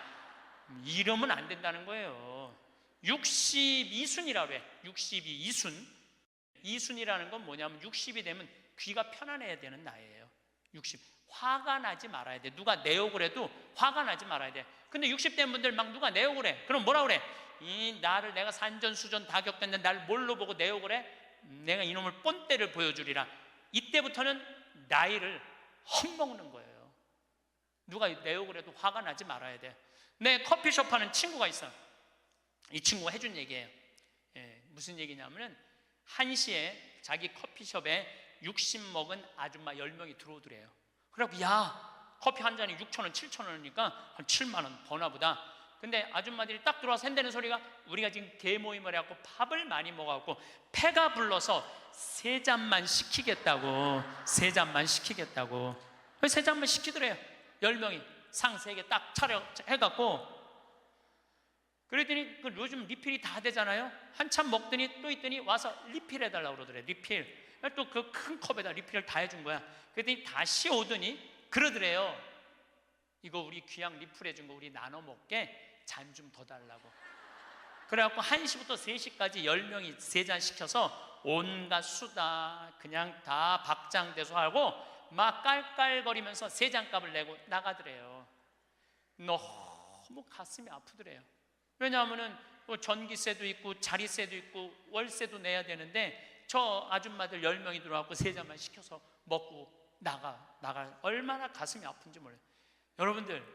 이러면 안 된다는 거예요. 62순이라고 해. 62순. 이순이라는 건 뭐냐면 60이 되면 귀가 편안해야 되는 나이예요. 60. 화가 나지 말아야 돼. 누가 내 욕을 해도 화가 나지 말아야 돼. 근데 60 된 분들 막 누가 내 욕을 해. 그럼 뭐라 그래? 나를 내가 산전수전 다 겪었는데 날 뭘로 보고 내 욕을 해? 내가 이놈을 뻔때를 보여주리라. 이때부터는 나이를 헛먹는 거예요. 누가 내 욕을 해도 화가 나지 말아야 돼. 내 커피숍 하는 친구가 있어. 이 친구가 해준 얘기예요. 무슨 얘기냐면은 1시에 자기 커피숍에 60 먹은 아줌마 10명이 들어오더래요. 그래갖고 야, 커피 한 잔이 6,000원, 7,000원이니까 한 7만 원 버나 보다. 근데 아줌마들이 딱 들어와서 한다는 소리가 우리가 지금 대모임을 해갖고 밥을 많이 먹어갖고 패가 불러서 3잔만 시키겠다고. 3잔만 시키겠다고. 3잔만 시키더래요. 10명이 상 3개 딱 차려 해갖고. 그랬더니 그 요즘 리필이 다 되잖아요. 한참 먹더니 또 있더니 와서 리필 해달라고 그러더래. 리필. 또 그 큰 컵에다 리필을 다 해준 거야. 그랬더니 다시 오더니 그러더래요. 이거 우리 귀양 리필 해준 거 우리 나눠 먹게 잔 좀 더 달라고. 그래갖고 1시부터 3시까지 10명이 3잔 시켜서 온갖 수다 그냥 다 박장대소 하고 막 깔깔거리면서 3잔 값을 내고 나가더래요. 너무 가슴이 아프더래요. 왜냐하면은 전기세도 있고 자리세도 있고 월세도 내야 되는데 저 아줌마들 10명이 들어와서 3잔만 시켜서 먹고 나가 얼마나 가슴이 아픈지 몰라요. 여러분들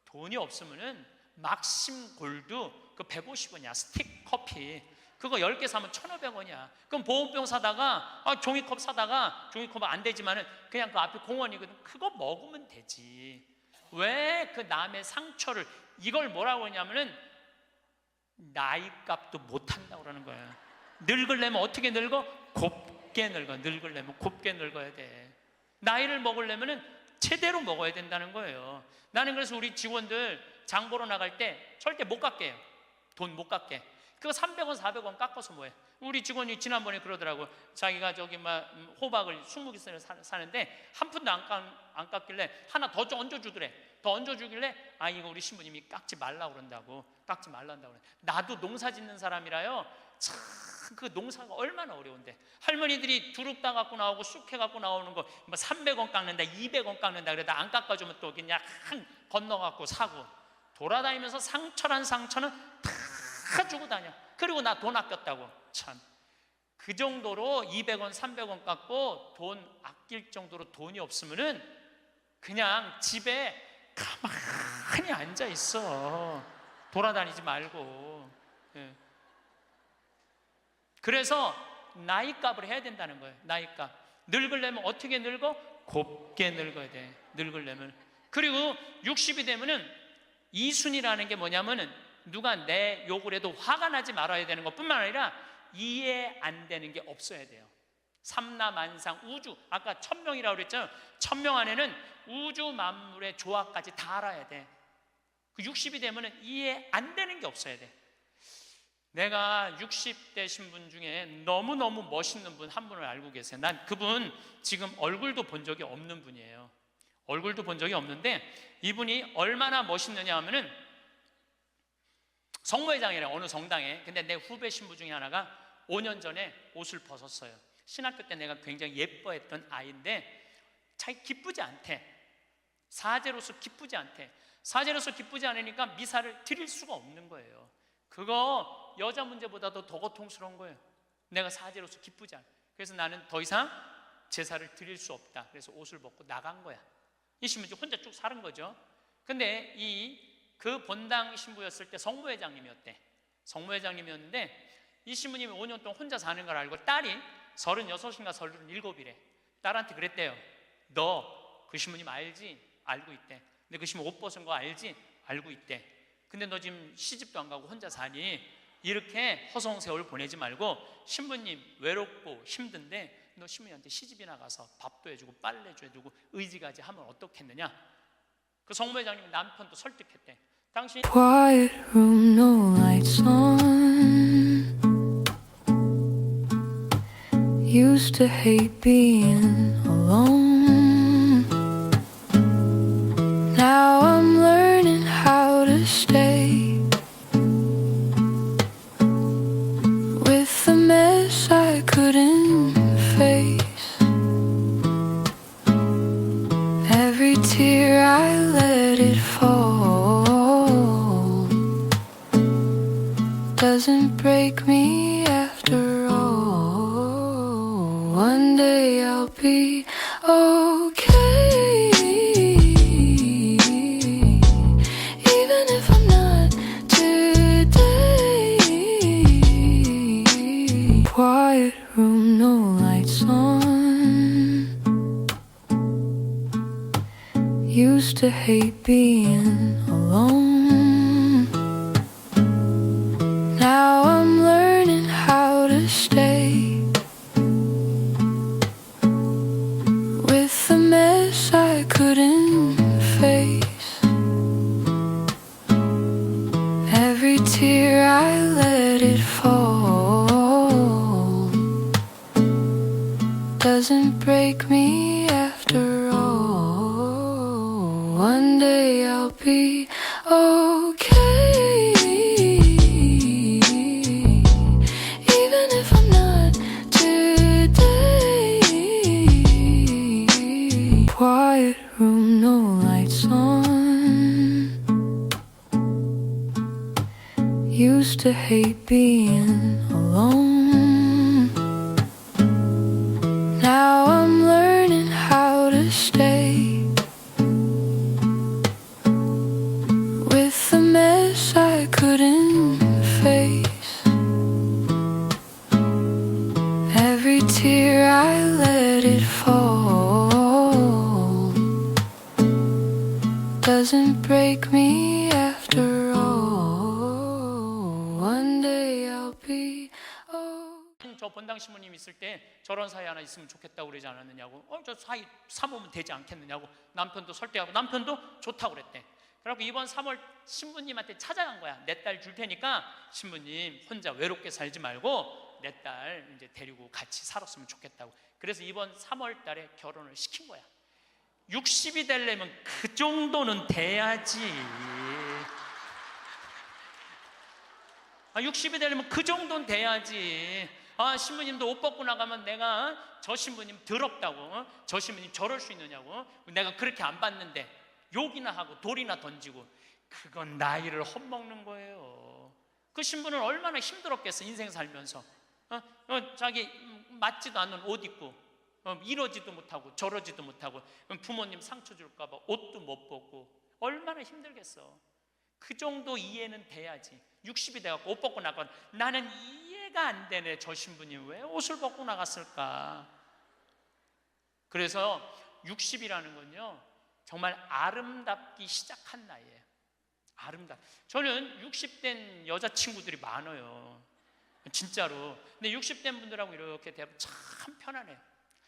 돈이 없으면은 막심 골드 그 150원이야 스틱 커피 그거 10개 사면 1,500원이야. 그럼 보온병 사다가 종이컵 사다가 종이컵 안 되지만은 그냥 그 앞에 공원이거든. 그거 먹으면 되지. 왜 그 남의 상처를 이걸 뭐라고 하냐면은 나이값도 못한다고 그러는 거야. 늙으려면 어떻게 늙어? 곱게 늙어. 늙으려면 곱게 늙어야 돼. 나이를 먹으려면 제대로 먹어야 된다는 거예요. 나는 그래서 우리 직원들 장 보러 나갈 때 절대 못 깎게 해요. 돈 못 깎게. 그거 300원 400원 깎아서 뭐해. 우리 직원이 지난번에 그러더라고. 자기가 저기 막 호박을 20개를 사는데 한 푼도 안 깎길래 하나 더 얹어주더래. 더 얹어주길래 이거 우리 신부님이 깎지 말라고 그런다고. 깎지 말란다고 그래. 나도 농사 짓는 사람이라요. 참 그 농사가 얼마나 어려운데 할머니들이 두릅 따 갖고 나오고 쑥 해 갖고 나오는 거 300원 깎는다 200원 깎는다 그러다 안 깎아주면 또 그냥 건너 갖고 사고 돌아다니면서 상처는 다 주고 다녀. 그리고 나 돈 아꼈다고. 참 그 정도로 200원 300원 깎고 돈 아낄 정도로 돈이 없으면은 그냥 집에 가만히 앉아 있어. 돌아다니지 말고. 그래서 나이값을 해야 된다는 거예요. 나이값. 늙으려면 어떻게 늙어? 곱게 늙어야 돼. 늙으려면. 그리고 60이 되면은 이순이라는 게 뭐냐면은 누가 내 욕을 해도 화가 나지 말아야 되는 것뿐만 아니라 이해 안 되는 게 없어야 돼요. 삼라만상 우주 아까 1,000명이라고 그랬잖아요. 1,000명 안에는 우주 만물의 조화까지 다 알아야 돼. 그 60이 되면은 이해 안 되는 게 없어야 돼. 내가 60대 신분 중에 너무너무 멋있는 분 한 분을 알고 계세요. 난 그분 지금 얼굴도 본 적이 없는 분이에요. 얼굴도 본 적이 없는데 이분이 얼마나 멋있느냐 하면은 성모회장이래 어느 성당에. 근데 내 후배 신부 중에 하나가 5년 전에 옷을 벗었어요. 신학교 때 내가 굉장히 예뻐했던 아이인데 자기 기쁘지 않대. 사제로서 기쁘지 않대. 사제로서 기쁘지 않으니까 미사를 드릴 수가 없는 거예요. 그거 여자 문제보다도 더 고통스러운 거예요. 내가 사제로서 기쁘지 않아. 그래서 나는 더 이상 제사를 드릴 수 없다. 그래서 옷을 벗고 나간 거야. 이 신부는 혼자 쭉 사는 거죠. 근데 그 본당 신부였을 때 성모회장님이었대. 성모회장님이었는데 이 신부님이 5년 동안 혼자 사는 걸 알고 딸이 36인가 37이래. 딸한테 그랬대요. 너 그 신부님 알지? 알고 있대. 근데 그 신부 옷 벗은 거 알지? 알고 있대. 근데 너 지금 시집도 안 가고 혼자 사니 이렇게 허송세월 보내지 말고 신부님 외롭고 힘든데 너 신부님한테 시집이나 가서 밥도 해주고 빨래도 해주고 의지가지 하면 어떻겠느냐. 그 성모회장님 남편도 설득했대. 당신 Quiet room, no lights on. Used to hate being alone. Now I'm learning how to stay with the mess I couldn't face. Every tear I let it fall doesn't break me after all. One day I'll be okay. to hate being alone. Now I'm learning how to stay with the mess I couldn't face. Every tear I let it fall doesn't break me after all. One day I'll be okay, even if I'm not today. Quiet room, no lights on. Used to hate being alone. Now I'm learning how to stay with the mess I couldn't face. Every tear I let it fall doesn't break me after all. One day I'll be 저 본당 신부님 있을 때 저런 사이 하나 있으면 좋겠다고 그러지 않았느냐고. 저 사이 사모면 되지 않겠느냐고. 남편도 설득하고 남편도 좋다고 그랬대. 그래갖고 이번 3월 신부님한테 찾아간 거야. 내 딸 줄 테니까 신부님 혼자 외롭게 살지 말고 내 딸 이제 데리고 같이 살았으면 좋겠다고. 그래서 이번 3월 달에 결혼을 시킨 거야. 60이 되려면 그 정도는 돼야지. 60이 되려면 그 정도는 돼야지. 신부님도 옷 벗고 나가면 내가 저 신부님 더럽다고, 저 신부님 저럴 수 있느냐고, 내가 그렇게 안 봤는데 욕이나 하고 돌이나 던지고, 그건 나이를 헛먹는 거예요. 그 신부는 얼마나 힘들었겠어. 인생 살면서 자기 맞지도 않는 옷 입고 이러지도 못하고 저러지도 못하고, 부모님 상처 줄까 봐 옷도 못 벗고 얼마나 힘들겠어. 그 정도 이해는 돼야지. 60이 돼갖고 옷 벗고 나가면 나는 이해가 안 되네. 저 신부님 왜 옷을 벗고 나갔을까? 그래서 60이라는 건요 정말 아름답기 시작한 나이예요. 저는 60된 여자친구들이 많아요, 진짜로. 근데 60된 분들하고 이렇게 대하면 참 편안해요.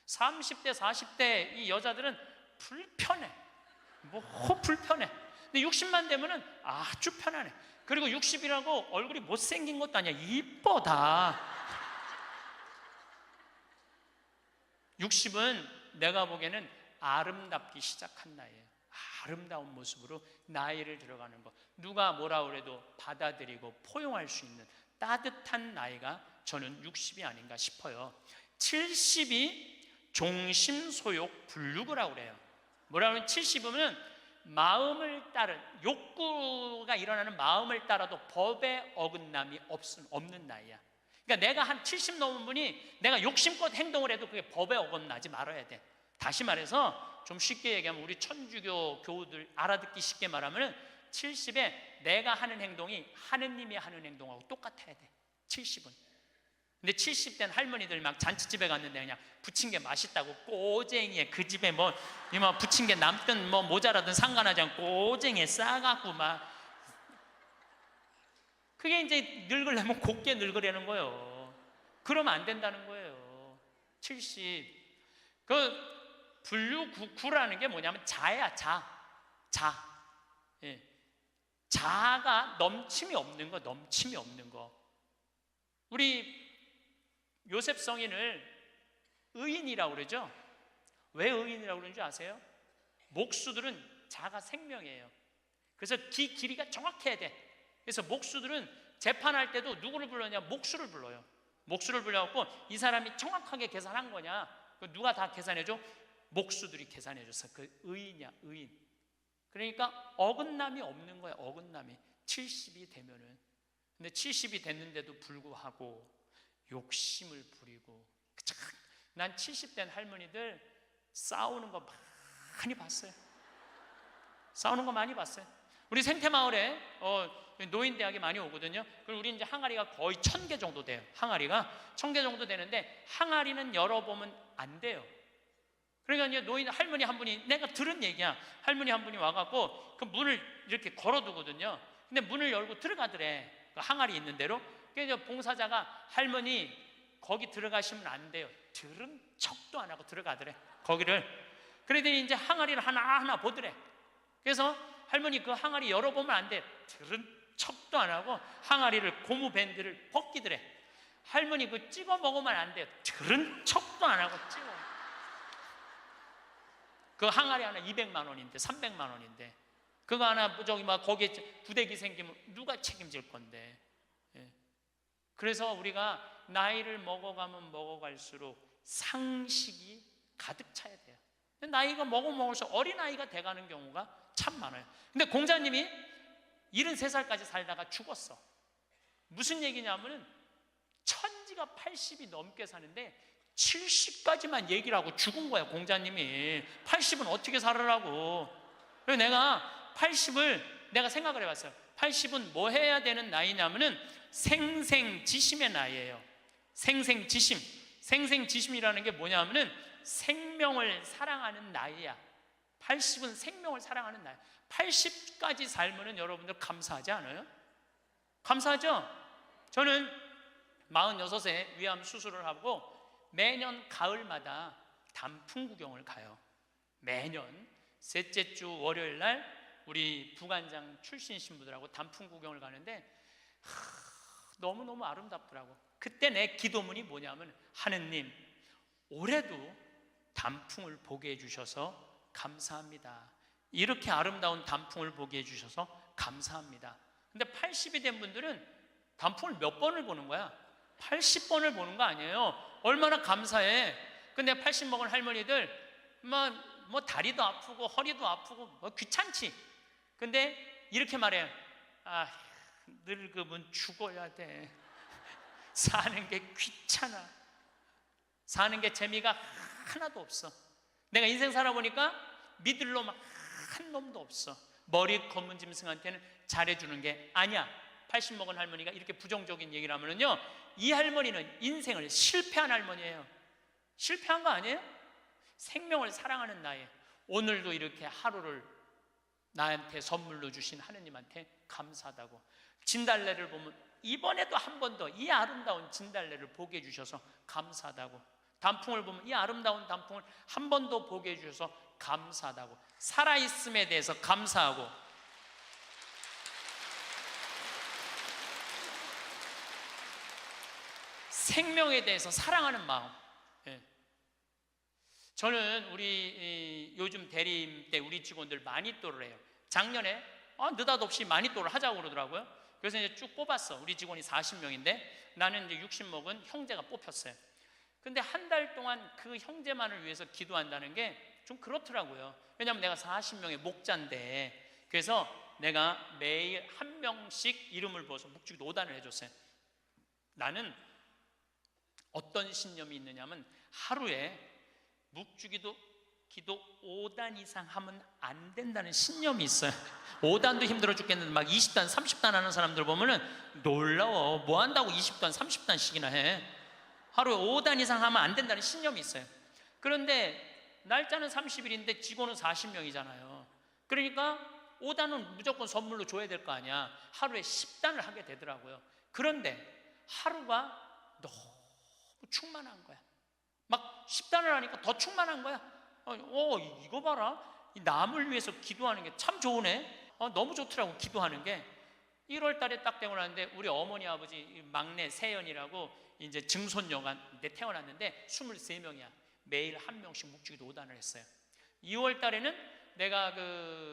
30대 40대 이 여자들은 불편해. 불편해. 근데 60만 되면은 아주 편안해. 그리고 60이라고 얼굴이 못생긴 것도 아니야. 이뻐 다. 60은 내가 보기에는 아름답기 시작한 나이에요. 아름다운 모습으로 나이를 들어가는 것. 누가 뭐라 그래도 받아들이고 포용할 수 있는 따뜻한 나이가 저는 60이 아닌가 싶어요. 70이 종심소욕 불육이라고 그래요. 뭐라 그러면 70이면 마음을 따른, 욕구가 일어나는 마음을 따라도 법에 어긋남이 없는 나이야. 그러니까 내가 한 70 넘은 분이 내가 욕심껏 행동을 해도 그게 법에 어긋나지 말아야 돼. 다시 말해서 좀 쉽게 얘기하면 우리 천주교 교우들 알아듣기 쉽게 말하면 70에 내가 하는 행동이 하느님이 하는 행동하고 똑같아야 돼. 70은. 근데 70된 할머니들 막 잔치집에 갔는데 그냥 부친 게 맛있다고 꼬쟁이에 그 집에 뭐 부친 게 남든 뭐 모자라든 상관하지 않고 꼬쟁이에 싸갖고 막, 그게 이제 늙으려면 곱게 늙으려는 거예요. 그러면 안 된다는 거예요. 70. 그 불류구라는 게 뭐냐면 자야, 자. 예. 자가 넘침이 없는 거. 우리 요셉 성인을 의인이라고 그러죠. 왜 의인이라고 그러는지 아세요? 목수들은 자가 생명이에요. 그래서 길이가 정확해야 돼. 그래서 목수들은 재판할 때도 누구를 불러냐? 목수를 불러요. 목수를 불러갖고 이 사람이 정확하게 계산한 거냐? 누가 다 계산해줘? 목수들이 계산해줘서 그 의인이야, 의인. 그러니까 어긋남이 없는 거야, 어긋남이. 70이 되면은. 근데 70이 됐는데도 불구하고 욕심을 부리고, 난 70된 할머니들 싸우는 거 많이 봤어요. 우리 생태마을에 노인대학이 많이 오거든요. 그리고 우리 이제 항아리가 거의 1000개 정도 돼요. 항아리가 1000개 정도 되는데 항아리는 열어보면 안 돼요. 그러니까 이제 노인 할머니 한 분이, 내가 들은 얘기야, 할머니 한 분이 와갖고 그 문을 이렇게 걸어두거든요. 근데 문을 열고 들어가더래, 그 항아리 있는 대로. 그래서 봉사자가 할머니 거기 들어가시면 안 돼요, 들은 척도 안 하고 들어가더래 거기를. 그러더니 이제 항아리를 하나하나 보더래. 그래서 할머니 그 항아리 열어보면 안 돼, 들은 척도 안 하고 항아리를 고무 밴드를 벗기더래. 할머니 그 찍어 먹으면 안 돼요, 들은 척도 안 하고 찍어. 그 항아리 하나 200만 원인데 300만 원인데 그거 하나 저기 막 거기에 부대기 생기면 누가 책임질 건데. 예. 그래서 우리가 나이를 먹어가면 먹어갈수록 상식이 가득 차야 돼요. 나이가 먹을수록 어린아이가 돼가는 경우가 참 많아요. 근데 공자님이 73살까지 살다가 죽었어. 무슨 얘기냐면은 천지가 80이 넘게 사는데 70까지만 얘기를 하고 죽은 거야, 공자님이. 80은 어떻게 살으라고. 그래서 내가 80을 내가 생각을 해봤어요. 80은 뭐 해야 되는 나이냐면은 생생지심의 나이예요. 생생지심. 생생지심이라는 게 뭐냐면은 생명을 사랑하는 나이야. 80은 생명을 사랑하는 나이. 80까지 살면은 여러분들 감사하지 않아요? 감사하죠? 저는 46세 위암 수술을 하고 매년 가을마다 단풍 구경을 가요. 매년 셋째 주 월요일 날 우리 부관장 출신 신부들하고 단풍 구경을 가는데 너무너무 아름답더라고. 그때 내 기도문이 뭐냐면, 하느님 올해도 단풍을 보게 해주셔서 감사합니다. 이렇게 아름다운 단풍을 보게 해주셔서 감사합니다. 근데 80이 된 분들은 단풍을 몇 번을 보는 거야? 80번을 보는 거 아니에요. 얼마나 감사해. 근데 80 먹은 할머니들 뭐 다리도 아프고 허리도 아프고 뭐 귀찮지. 근데 이렇게 말해요. 아, 늙으면 죽어야 돼. 사는 게 귀찮아. 사는 게 재미가 하나도 없어. 내가 인생 살아보니까 믿을 놈 한 놈도 없어. 머리 검은 짐승한테는 잘해주는 게 아니야. 80 먹은 할머니가 이렇게 부정적인 얘기를 하면은요, 이 할머니는 인생을 실패한 할머니예요. 실패한 거 아니에요? 생명을 사랑하는 나에 오늘도 이렇게 하루를 나한테 선물로 주신 하느님한테 감사하다고. 진달래를 보면 이번에도 한 번 더 이 아름다운 진달래를 보게 해주셔서 감사하다고. 단풍을 보면 이 아름다운 단풍을 한 번 더 보게 해주셔서 감사하다고. 살아있음에 대해서 감사하고. 생명에 대해서 사랑하는 마음. 예. 저는 우리 요즘 대리임 때 우리 직원들 마니또를 해요. 작년에 느닷없이 마니또를 하자고 그러더라고요. 그래서 이제 쭉 뽑았어. 우리 직원이 40명인데 나는 이제 60 먹은 형제가 뽑혔어요. 근데 한 달 동안 그 형제만을 위해서 기도한다는 게 좀 그렇더라고요. 왜냐하면 내가 40명의 목자인데. 그래서 내가 매일 한 명씩 이름을 부어서 묵주기도 5단을 해줬어요. 나는 어떤 신념이 있느냐면 하루에 묵주기도 기도 5단 이상 하면 안 된다는 신념이 있어요. 5단도 힘들어 죽겠는데 막 20단 30단 하는 사람들 보면은 놀라워. 뭐 한다고 20단 30단씩이나 해. 하루에 5단 이상 하면 안 된다는 신념이 있어요. 그런데 날짜는 30일인데 직원은 40명이잖아요. 그러니까 5단은 무조건 선물로 줘야 될 거 아니야. 하루에 10단을 하게 되더라고요. 그런데 하루가 너무 충만한 거야. 막 10단을 하니까 더 충만한 거야. 이거 봐라. 이 남을 위해서 기도하는 게 참 좋으네. 너무 좋더라고, 기도하는 게. 1월 달에 딱 태어났는데 우리 어머니 아버지 막내 세연이라고 이제 증손녀가 태어났는데 23명이야. 매일 한 명씩 묵주기도 5단을 했어요. 2월 달에는 내가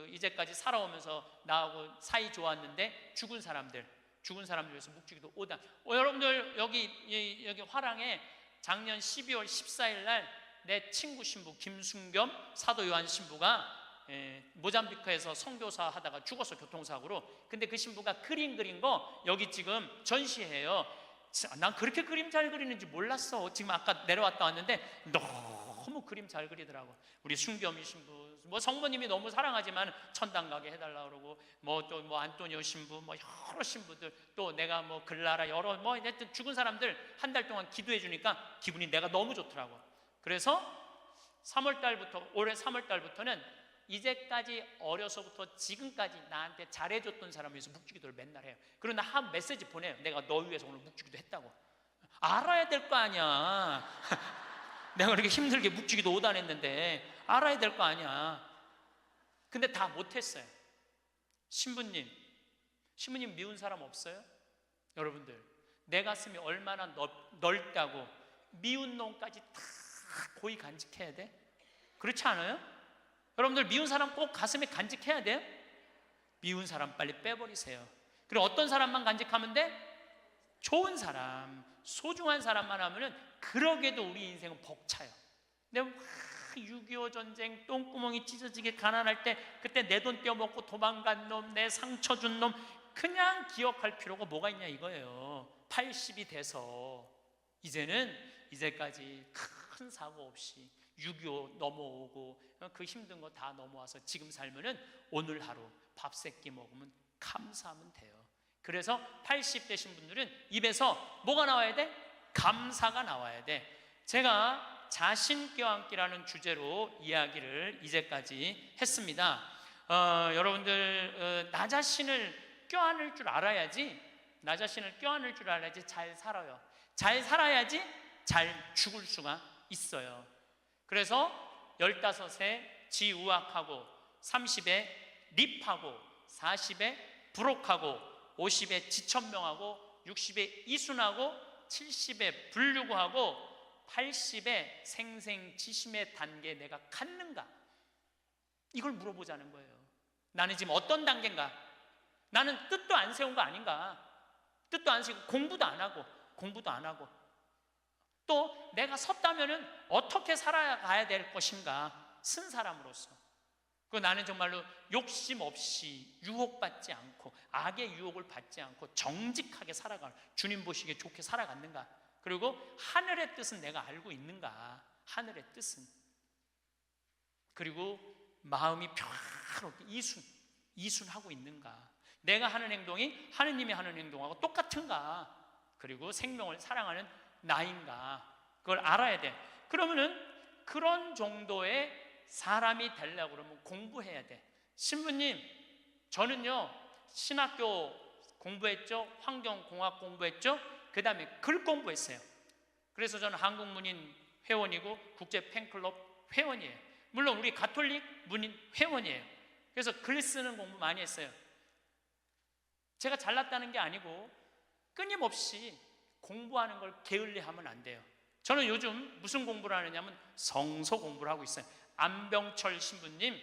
이제까지 살아오면서 나하고 사이 좋았는데 죽은 사람들 위해서 묵주기도 5단. 여러분들 여기 화랑에 작년 12월 14일 날 내 친구 신부 김순겸 사도 요한 신부가 모잠비크에서 선교사 하다가 죽었어, 교통사고로. 근데 그 신부가 그림 그린 거 여기 지금 전시해요. 난 그렇게 그림 잘 그리는지 몰랐어. 지금 아까 내려왔다 왔는데 너무 그림 잘 그리더라고. 우리 순겸이 신부, 뭐 성모님이 너무 사랑하지만 천당 가게 해달라 그러고, 또 안토니오 신부, 여러 신부들, 또 내가 글라라, 여러 죽은 사람들 한 달 동안 기도해 주니까 기분이 내가 너무 좋더라고. 그래서 3월 달부터, 올해 3월 달부터는 이제까지 어려서부터 지금까지 나한테 잘해줬던 사람을 위해서 묵주기도를 맨날 해요. 그리고 나 한 메시지 보내요. 내가 너 위해서 오늘 묵주기도 했다고. 알아야 될 거 아니야. 내가 그렇게 힘들게 묵주기도 5단 했는데 알아야 될 거 아니야. 근데 다 못했어요. 신부님 미운 사람 없어요? 여러분들, 내 가슴이 얼마나 넓다고 미운 놈까지 다 고이 간직해야 돼? 그렇지 않아요? 여러분들, 미운 사람 꼭 가슴에 간직해야 돼요? 미운 사람 빨리 빼버리세요. 그리고 어떤 사람만 간직하면 돼? 좋은 사람, 소중한 사람만 하면은 그러게도 우리 인생은 벅차요. 근데 6.25 전쟁 똥구멍이 찢어지게 가난할 때 그때 내 돈 떼어먹고 도망간 놈, 내 상처 준 놈 그냥 기억할 필요가 뭐가 있냐 이거예요. 80이 돼서 이제까지 큰 사고 없이 6.25 넘어오고 그 힘든 거 다 넘어와서 지금 살면은 오늘 하루 밥 세끼 먹으면 감사하면 돼요. 그래서 80 되신 분들은 입에서 뭐가 나와야 돼? 감사가 나와야 돼. 제가 자신 껴안기라는 주제로 이야기를 이제까지 했습니다. 여러분들, 나 자신을 껴안을 줄 알아야지, 나 자신을 껴안을 줄 알아야지 잘 살아요. 잘 살아야지 잘 죽을 수가 있어요. 그래서 15에 지우학하고, 30에 립하고, 40에 부록하고, 50에 지천명하고, 60에 이순하고, 70에 불류구하고, 80에 생생지심의 단계에 내가 갔는가? 이걸 물어보자는 거예요. 나는 지금 어떤 단계인가? 나는 뜻도 안 세운 거 아닌가? 뜻도 안 세우고 공부도 안 하고 또 내가 섰다면은 어떻게 살아가야 될 것인가? 쓴 사람으로서. 그리고 나는 정말로 욕심 없이 유혹받지 않고 악의 유혹을 받지 않고 정직하게 살아가, 주님 보시기에 좋게 살아갔는가? 그리고 하늘의 뜻은 내가 알고 있는가? 하늘의 뜻은. 그리고 마음이 평화롭게 이순하고 있는가? 내가 하는 행동이 하느님이 하는 행동하고 똑같은가? 그리고 생명을 사랑하는 나인가? 그걸 알아야 돼. 그러면은 그런 정도의 사람이 되려고 그러면 공부해야 돼. 신부님, 저는요 신학교 공부했죠, 환경공학 공부했죠, 그 다음에 글 공부했어요. 그래서 저는 한국문인 회원이고 국제 팬클럽 회원이에요. 물론 우리 가톨릭 문인 회원이에요. 그래서 글 쓰는 공부 많이 했어요. 제가 잘났다는 게 아니고 끊임없이 공부하는 걸 게을리하면 안 돼요. 저는 요즘 무슨 공부를 하느냐면 성서 공부를 하고 있어요. 안병철 신부님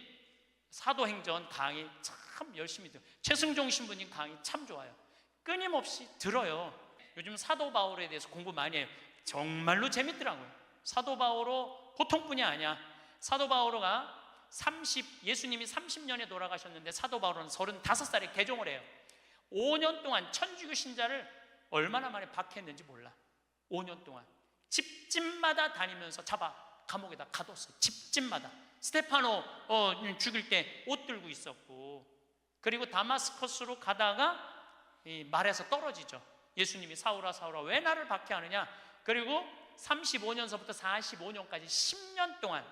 사도행전 강의 참 열심히 들어요. 최승종 신부님 강의 참 좋아요. 끊임없이 들어요. 요즘 사도 바울에 대해서 공부 많이 해요. 정말로 재밌더라고요. 사도 바오로 보통 분이 아니야. 사도 바오로가 예수님이 30년에 돌아가셨는데 사도 바오로는 35살에 개종을 해요. 5년 동안 천주교 신자를 얼마나 만에 박해했는지 몰라. 5년 동안 집집마다 다니면서 잡아 감옥에다 가뒀어요. 집집마다. 스테파노 죽일 때 옷 들고 있었고, 그리고 다마스커스로 가다가 말에서 떨어지죠. 예수님이 사울아 사울아 왜 나를 박해하느냐. 그리고 35년서부터 45년까지 10년 동안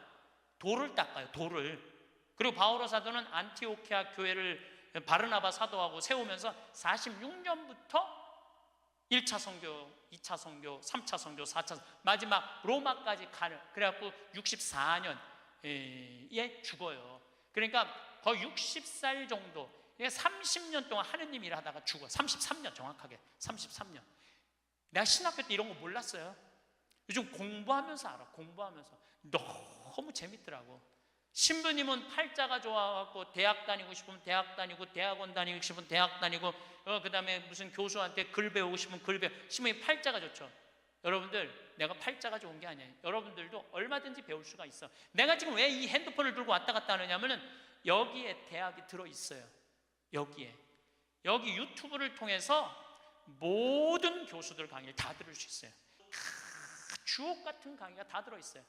돌을 닦아요. 돌을. 그리고 바오로 사도는 안티오키아 교회를 바르나바 사도하고 세우면서 46년부터 1차 선교, 2차 선교, 3차 선교, 4차 마지막 로마까지 가는, 그래갖고 64년에 죽어요. 그러니까 거의 60살 정도, 30년 동안 하느님 일을 하다가 죽어. 33년 정확하게 33년. 내가 신학교 때 이런 거 몰랐어요. 요즘 공부하면서 알아. 공부하면서 너무 재밌더라고. 신부님은 팔자가 좋아갖고 대학 다니고 싶으면 대학 다니고, 대학원 다니고 싶으면 대학 다니고, 그 다음에 무슨 교수한테 글 배우고 싶으면 글 배우고. 신부님 팔자가 좋죠. 여러분들, 내가 팔자가 좋은 게 아니에요. 여러분들도 얼마든지 배울 수가 있어. 내가 지금 왜 이 핸드폰을 들고 왔다 갔다 하느냐면은 여기에 대학이 들어있어요. 여기 유튜브를 통해서 모든 교수들 강의를 다 들을 수 있어요. 주옥 같은 강의가 다 들어있어요.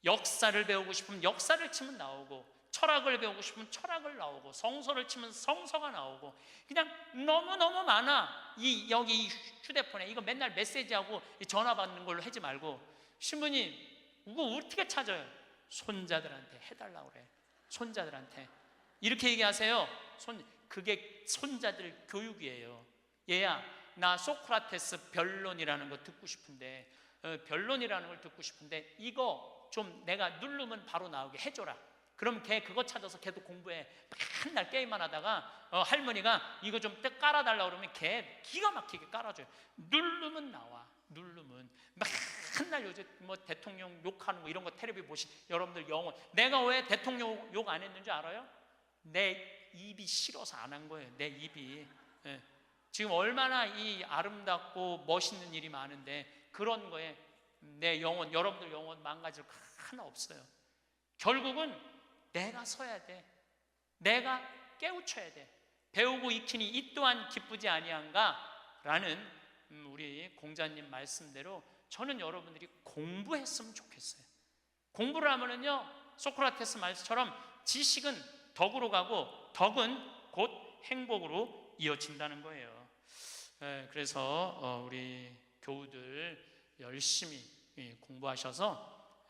역사를 배우고 싶으면 역사를 치면 나오고, 철학을 배우고 싶으면 철학을 나오고, 성서를 치면 성서가 나오고, 그냥 너무너무 많아. 여기 이 휴대폰에 이거 맨날 메시지하고 전화 받는 걸로 하지 말고, 신부님 이거 어떻게 찾아요? 손자들한테 해달라고 그래. 손자들한테. 이렇게 얘기하세요. 그게 손자들 교육이에요. 얘야, 나 소크라테스 변론이라는 거 듣고 싶은데, 변론이라는 걸 듣고 싶은데 이거 좀 내가 누르면 바로 나오게 해줘라. 그럼 걔 그거 찾아서 걔도 공부해. 맨날 게임만 하다가 할머니가 이거 좀 깔아달라고 그러면 걔 기가 막히게 깔아줘요. 누르면 나와. 누르면 맨날 요새 뭐 대통령 욕하는 거 이런 거 텔레비 보시 여러분들 영혼. 내가 왜 대통령 욕 안 했는지 알아요? 내 입이 싫어서 안 한 거예요. 내 입이. 예. 지금 얼마나 이 아름답고 멋있는 일이 많은데 그런 거에 내 영혼, 여러분들 영혼 망가질 거 하나 없어요. 결국은 내가 서야 돼. 내가 깨우쳐야 돼. 배우고 익히니 이 또한 기쁘지 아니한가? 라는 우리 공자님 말씀대로 저는 여러분들이 공부했으면 좋겠어요. 공부를 하면은요, 소크라테스 말씀처럼 지식은 덕으로 가고 덕은 곧 행복으로 이어진다는 거예요. 그래서 우리 교우들 열심히 공부하셔서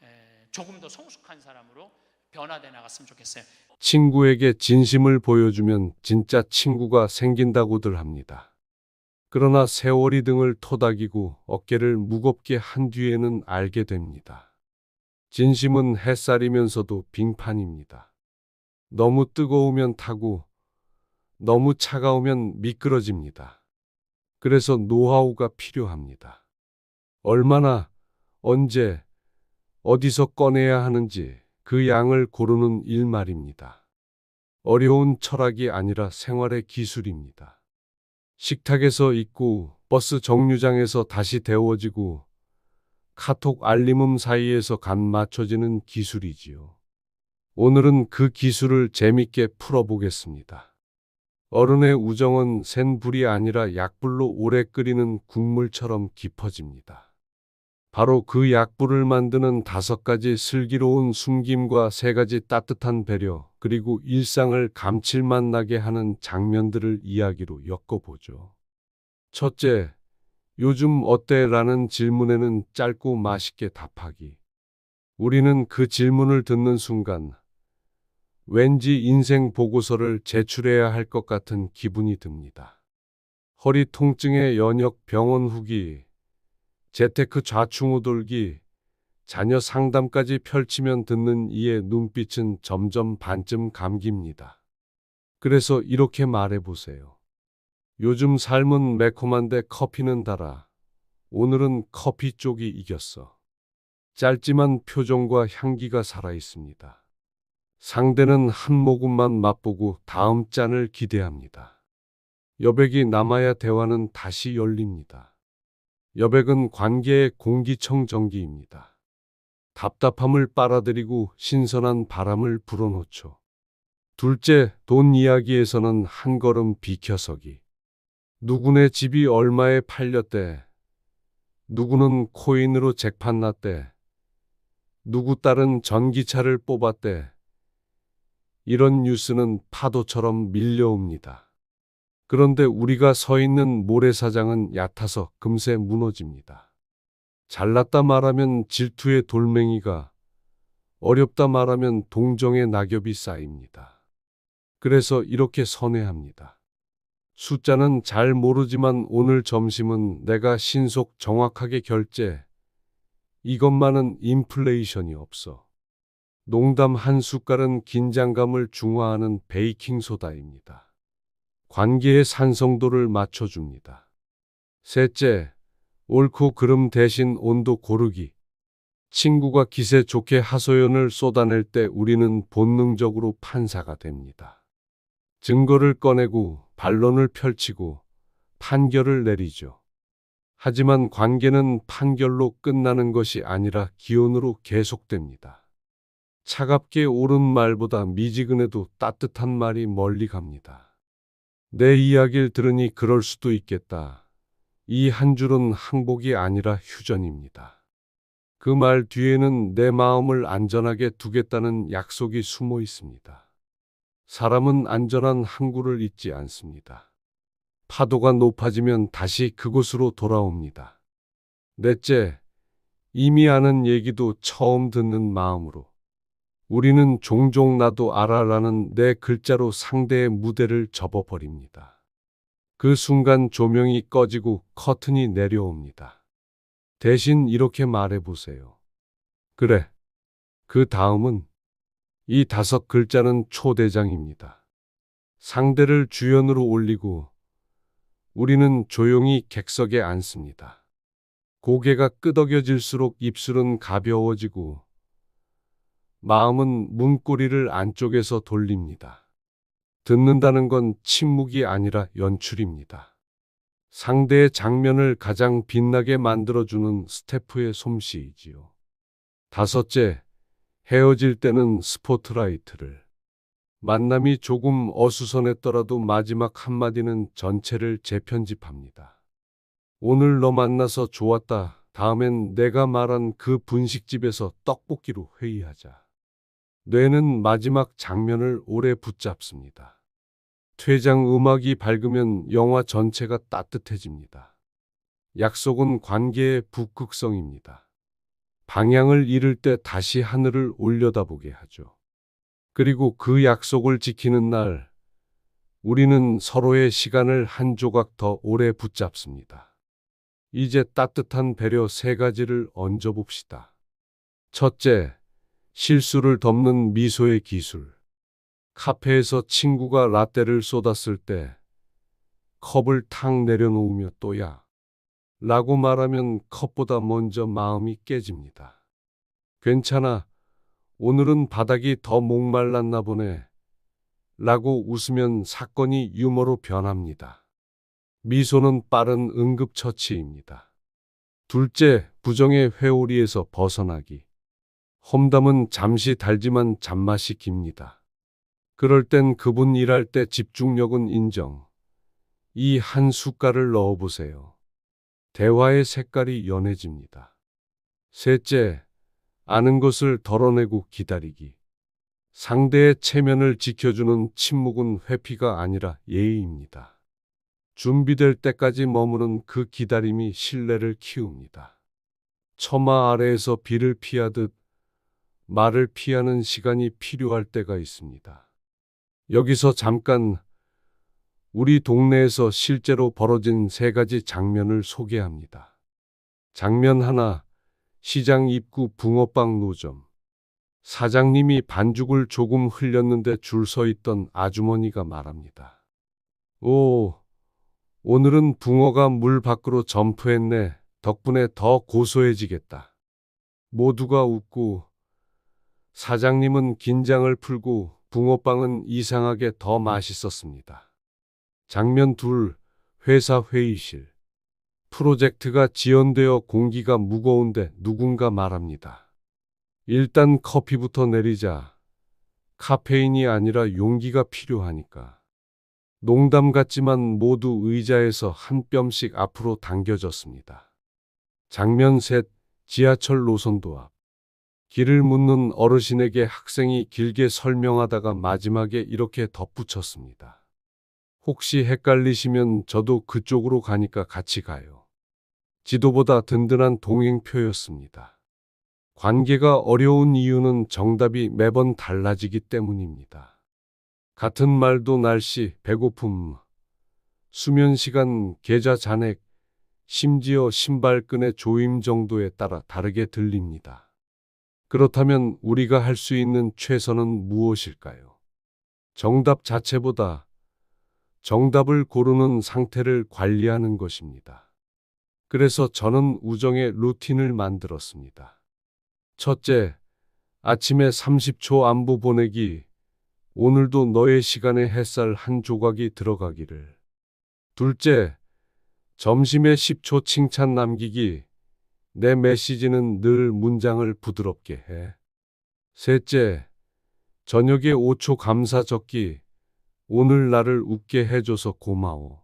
조금 더 성숙한 사람으로 변화돼 나갔으면 좋겠어요. 친구에게 진심을 보여주면 진짜 친구가 생긴다고들 합니다. 그러나 세월이 등을 토닥이고 어깨를 무겁게 한 뒤에는 알게 됩니다. 진심은 햇살이면서도 빙판입니다. 너무 뜨거우면 타고 너무 차가우면 미끄러집니다. 그래서 노하우가 필요합니다. 얼마나, 언제, 어디서 꺼내야 하는지 그 양을 고르는 일 말입니다. 어려운 철학이 아니라 생활의 기술입니다. 식탁에서 익고 버스 정류장에서 다시 데워지고 카톡 알림음 사이에서 간 맞춰지는 기술이지요. 오늘은 그 기술을 재밌게 풀어보겠습니다. 어른의 우정은 센 불이 아니라 약불로 오래 끓이는 국물처럼 깊어집니다. 바로 그 약불을 만드는 5가지 슬기로운 숨김과 3가지 따뜻한 배려, 그리고 일상을 감칠맛 나게 하는 장면들을 이야기로 엮어보죠. 첫째, 요즘 어때? 라는 질문에는 짧고 맛있게 답하기. 우리는 그 질문을 듣는 순간 왠지 인생 보고서를 제출해야 할 것 같은 기분이 듭니다. 허리 통증의 연역 병원 후기, 재테크 좌충우 돌기, 자녀 상담까지 펼치면 듣는 이의 눈빛은 점점 반쯤 감깁니다. 그래서 이렇게 말해보세요. 요즘 삶은 매콤한데 커피는 달아. 오늘은 커피 쪽이 이겼어. 짧지만 표정과 향기가 살아있습니다. 상대는 한 모금만 맛보고 다음 잔을 기대합니다. 여백이 남아야 대화는 다시 열립니다. 여백은 관계의 공기청정기입니다. 답답함을 빨아들이고 신선한 바람을 불어넣죠. 둘째, 돈 이야기에서는 한 걸음 비켜서기. 누구네 집이 얼마에 팔렸대. 누구는 코인으로 잭팟 났대. 누구 딸은 전기차를 뽑았대. 이런 뉴스는 파도처럼 밀려옵니다. 그런데 우리가 서 있는 모래사장은 얕아서 금세 무너집니다. 잘났다 말하면 질투의 돌멩이가, 어렵다 말하면 동정의 낙엽이 쌓입니다. 그래서 이렇게 선회합니다. 숫자는 잘 모르지만 오늘 점심은 내가 신속 정확하게 결제. 이것만은 인플레이션이 없어. 농담 한 숟갈은 긴장감을 중화하는 베이킹소다입니다. 관계의 산성도를 맞춰줍니다. 셋째, 옳고 그름 대신 온도 고르기. 친구가 기세 좋게 하소연을 쏟아낼 때 우리는 본능적으로 판사가 됩니다. 증거를 꺼내고 반론을 펼치고 판결을 내리죠. 하지만 관계는 판결로 끝나는 것이 아니라 기온으로 계속됩니다. 차갑게 오른 말보다 미지근해도 따뜻한 말이 멀리 갑니다. 내 이야기를 들으니 그럴 수도 있겠다. 이 한 줄은 항복이 아니라 휴전입니다. 그 말 뒤에는 내 마음을 안전하게 두겠다는 약속이 숨어 있습니다. 사람은 안전한 항구를 잊지 않습니다. 파도가 높아지면 다시 그곳으로 돌아옵니다. 넷째, 이미 아는 얘기도 처음 듣는 마음으로. 우리는 종종 나도 알아라는 내 글자로 상대의 무대를 접어버립니다. 그 순간 조명이 꺼지고 커튼이 내려옵니다. 대신 이렇게 말해보세요. 그래. 그 다음은 이 5글자는 초대장입니다. 상대를 주연으로 올리고 우리는 조용히 객석에 앉습니다. 고개가 끄덕여질수록 입술은 가벼워지고 마음은 문고리를 안쪽에서 돌립니다. 듣는다는 건 침묵이 아니라 연출입니다. 상대의 장면을 가장 빛나게 만들어주는 스태프의 솜씨이지요. 5째, 헤어질 때는 스포트라이트를. 만남이 조금 어수선했더라도 마지막 한마디는 전체를 재편집합니다. 오늘 너 만나서 좋았다. 다음엔 내가 말한 그 분식집에서 떡볶이로 회의하자. 뇌는 마지막 장면을 오래 붙잡습니다. 퇴장 음악이 밝으면 영화 전체가 따뜻해집니다. 약속은 관계의 북극성입니다. 방향을 잃을 때 다시 하늘을 올려다보게 하죠. 그리고 그 약속을 지키는 날, 우리는 서로의 시간을 한 조각 더 오래 붙잡습니다. 이제 따뜻한 배려 3가지를 얹어봅시다. 첫째, 실수를 덮는 미소의 기술. 카페에서 친구가 라떼를 쏟았을 때 컵을 탁 내려놓으며 또야 라고 말하면 컵보다 먼저 마음이 깨집니다. 괜찮아. 오늘은 바닥이 더 목말랐나 보네. 라고 웃으면 사건이 유머로 변합니다. 미소는 빠른 응급처치입니다. 둘째, 부정의 회오리에서 벗어나기. 험담은 잠시 달지만 잔맛이 깁니다. 그럴 땐 그분 일할 때 집중력은 인정. 이 한 숟갈을 넣어보세요. 대화의 색깔이 연해집니다. 셋째, 아는 것을 덜어내고 기다리기. 상대의 체면을 지켜주는 침묵은 회피가 아니라 예의입니다. 준비될 때까지 머무는 그 기다림이 신뢰를 키웁니다. 처마 아래에서 비를 피하듯 말을 피하는 시간이 필요할 때가 있습니다. 여기서 잠깐 우리 동네에서 실제로 벌어진 3가지 장면을 소개합니다. 장면 하나, 시장 입구 붕어빵 노점. 사장님이 반죽을 조금 흘렸는데 줄 서 있던 아주머니가 말합니다. 오, 오늘은 붕어가 물 밖으로 점프했네. 덕분에 더 고소해지겠다. 모두가 웃고 사장님은 긴장을 풀고 붕어빵은 이상하게 더 맛있었습니다. 장면 2, 회사 회의실. 프로젝트가 지연되어 공기가 무거운데 누군가 말합니다. 일단 커피부터 내리자. 카페인이 아니라 용기가 필요하니까. 농담 같지만 모두 의자에서 한 뼘씩 앞으로 당겨졌습니다. 장면 3, 지하철 노선도 앞. 길을 묻는 어르신에게 학생이 길게 설명하다가 마지막에 이렇게 덧붙였습니다. 혹시 헷갈리시면 저도 그쪽으로 가니까 같이 가요. 지도보다 든든한 동행표였습니다. 관계가 어려운 이유는 정답이 매번 달라지기 때문입니다. 같은 말도 날씨, 배고픔, 수면 시간, 계좌 잔액, 심지어 신발끈의 조임 정도에 따라 다르게 들립니다. 그렇다면 우리가 할 수 있는 최선은 무엇일까요? 정답 자체보다 정답을 고르는 상태를 관리하는 것입니다. 그래서 저는 우정의 루틴을 만들었습니다. 첫째, 아침에 30초 안부 보내기. 오늘도 너의 시간에 햇살 한 조각이 들어가기를. 둘째, 점심에 10초 칭찬 남기기. 내 메시지는 늘 문장을 부드럽게 해. 셋째, 저녁에 5초 감사 적기. 오늘 나를 웃게 해줘서 고마워.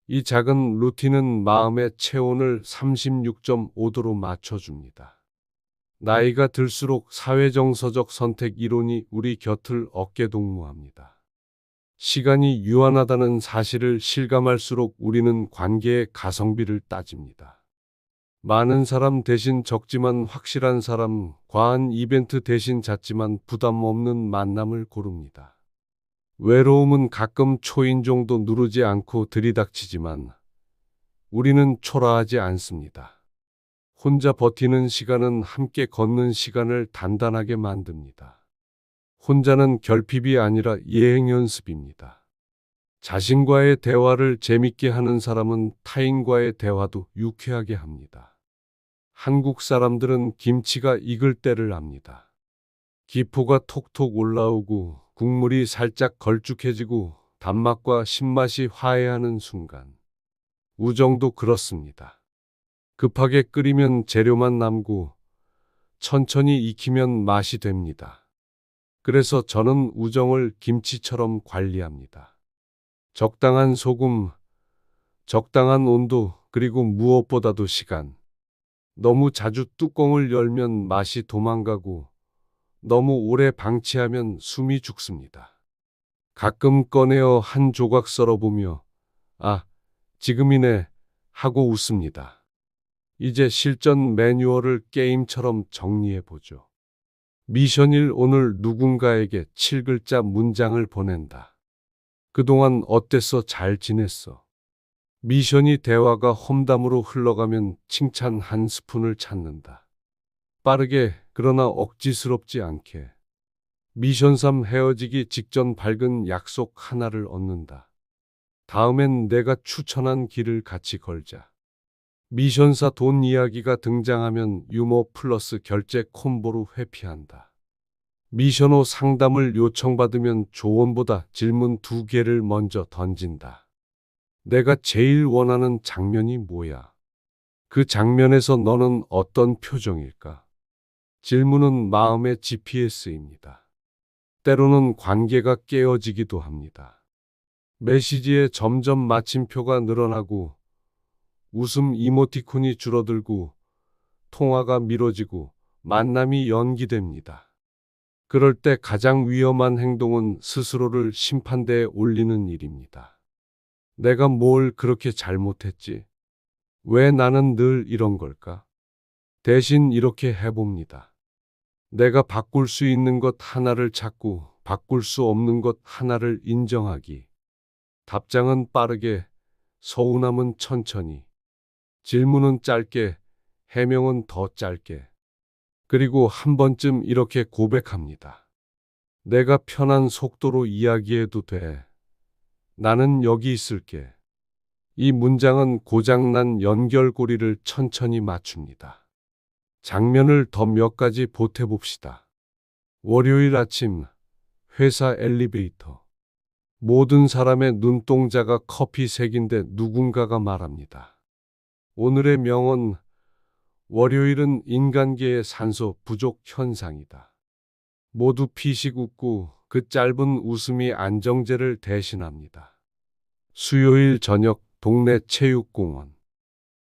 이 작은 루틴은 마음의 체온을 36.5도로 맞춰줍니다. 나이가 들수록 사회정서적 선택 이론이 우리 곁을 어깨동무합니다. 시간이 유한하다는 사실을 실감할수록 우리는 관계의 가성비를 따집니다. 많은 사람 대신 적지만 확실한 사람, 과한 이벤트 대신 잦지만 부담 없는 만남을 고릅니다. 외로움은 가끔 초인종도 누르지 않고 들이닥치지만 우리는 초라하지 않습니다. 혼자 버티는 시간은 함께 걷는 시간을 단단하게 만듭니다. 혼자는 결핍이 아니라 예행 연습입니다. 자신과의 대화를 재밌게 하는 사람은 타인과의 대화도 유쾌하게 합니다. 한국 사람들은 김치가 익을 때를 압니다. 기포가 톡톡 올라오고 국물이 살짝 걸쭉해지고 단맛과 신맛이 화해하는 순간. 우정도 그렇습니다. 급하게 끓이면 재료만 남고 천천히 익히면 맛이 됩니다. 그래서 저는 우정을 김치처럼 관리합니다. 적당한 소금, 적당한 온도, 그리고 무엇보다도 시간. 너무 자주 뚜껑을 열면 맛이 도망가고 너무 오래 방치하면 숨이 죽습니다. 가끔 꺼내어 한 조각 썰어보며 아, 지금이네 하고 웃습니다. 이제 실전 매뉴얼을 게임처럼 정리해보죠. 미션 1 오늘 누군가에게 7글자 문장을 보낸다. 그동안 어땠어? 잘 지냈어? 미션이 대화가 험담으로 흘러가면 칭찬 한 스푼을 찾는다. 빠르게 그러나 억지스럽지 않게. 미션 3 헤어지기 직전 밝은 약속 하나를 얻는다. 다음엔 내가 추천한 길을 같이 걸자. 미션 4 돈 이야기가 등장하면 유머 플러스 결제 콤보로 회피한다. 미션 5 상담을 요청받으면 조언보다 질문 2개를 먼저 던진다. 내가 제일 원하는 장면이 뭐야? 그 장면에서 너는 어떤 표정일까? 질문은 마음의 GPS입니다. 때로는 관계가 깨어지기도 합니다. 메시지에 점점 마침표가 늘어나고 웃음 이모티콘이 줄어들고 통화가 미뤄지고 만남이 연기됩니다. 그럴 때 가장 위험한 행동은 스스로를 심판대에 올리는 일입니다. 내가 뭘 그렇게 잘못했지? 왜 나는 늘 이런 걸까? 대신 이렇게 해봅니다. 내가 바꿀 수 있는 것 하나를 찾고 바꿀 수 없는 것 하나를 인정하기. 답장은 빠르게, 서운함은 천천히, 질문은 짧게, 해명은 더 짧게. 그리고 한 번쯤 이렇게 고백합니다. 내가 편한 속도로 이야기해도 돼. 나는 여기 있을게. 이 문장은 고장난 연결고리를 천천히 맞춥니다. 장면을 더 몇 가지 보태봅시다. 월요일 아침, 회사 엘리베이터. 모든 사람의 눈동자가 커피색인데 누군가가 말합니다. 오늘의 명언, 월요일은 인간계의 산소 부족 현상이다. 모두 피식 웃고 그 짧은 웃음이 안정제를 대신합니다. 수요일 저녁 동네 체육공원.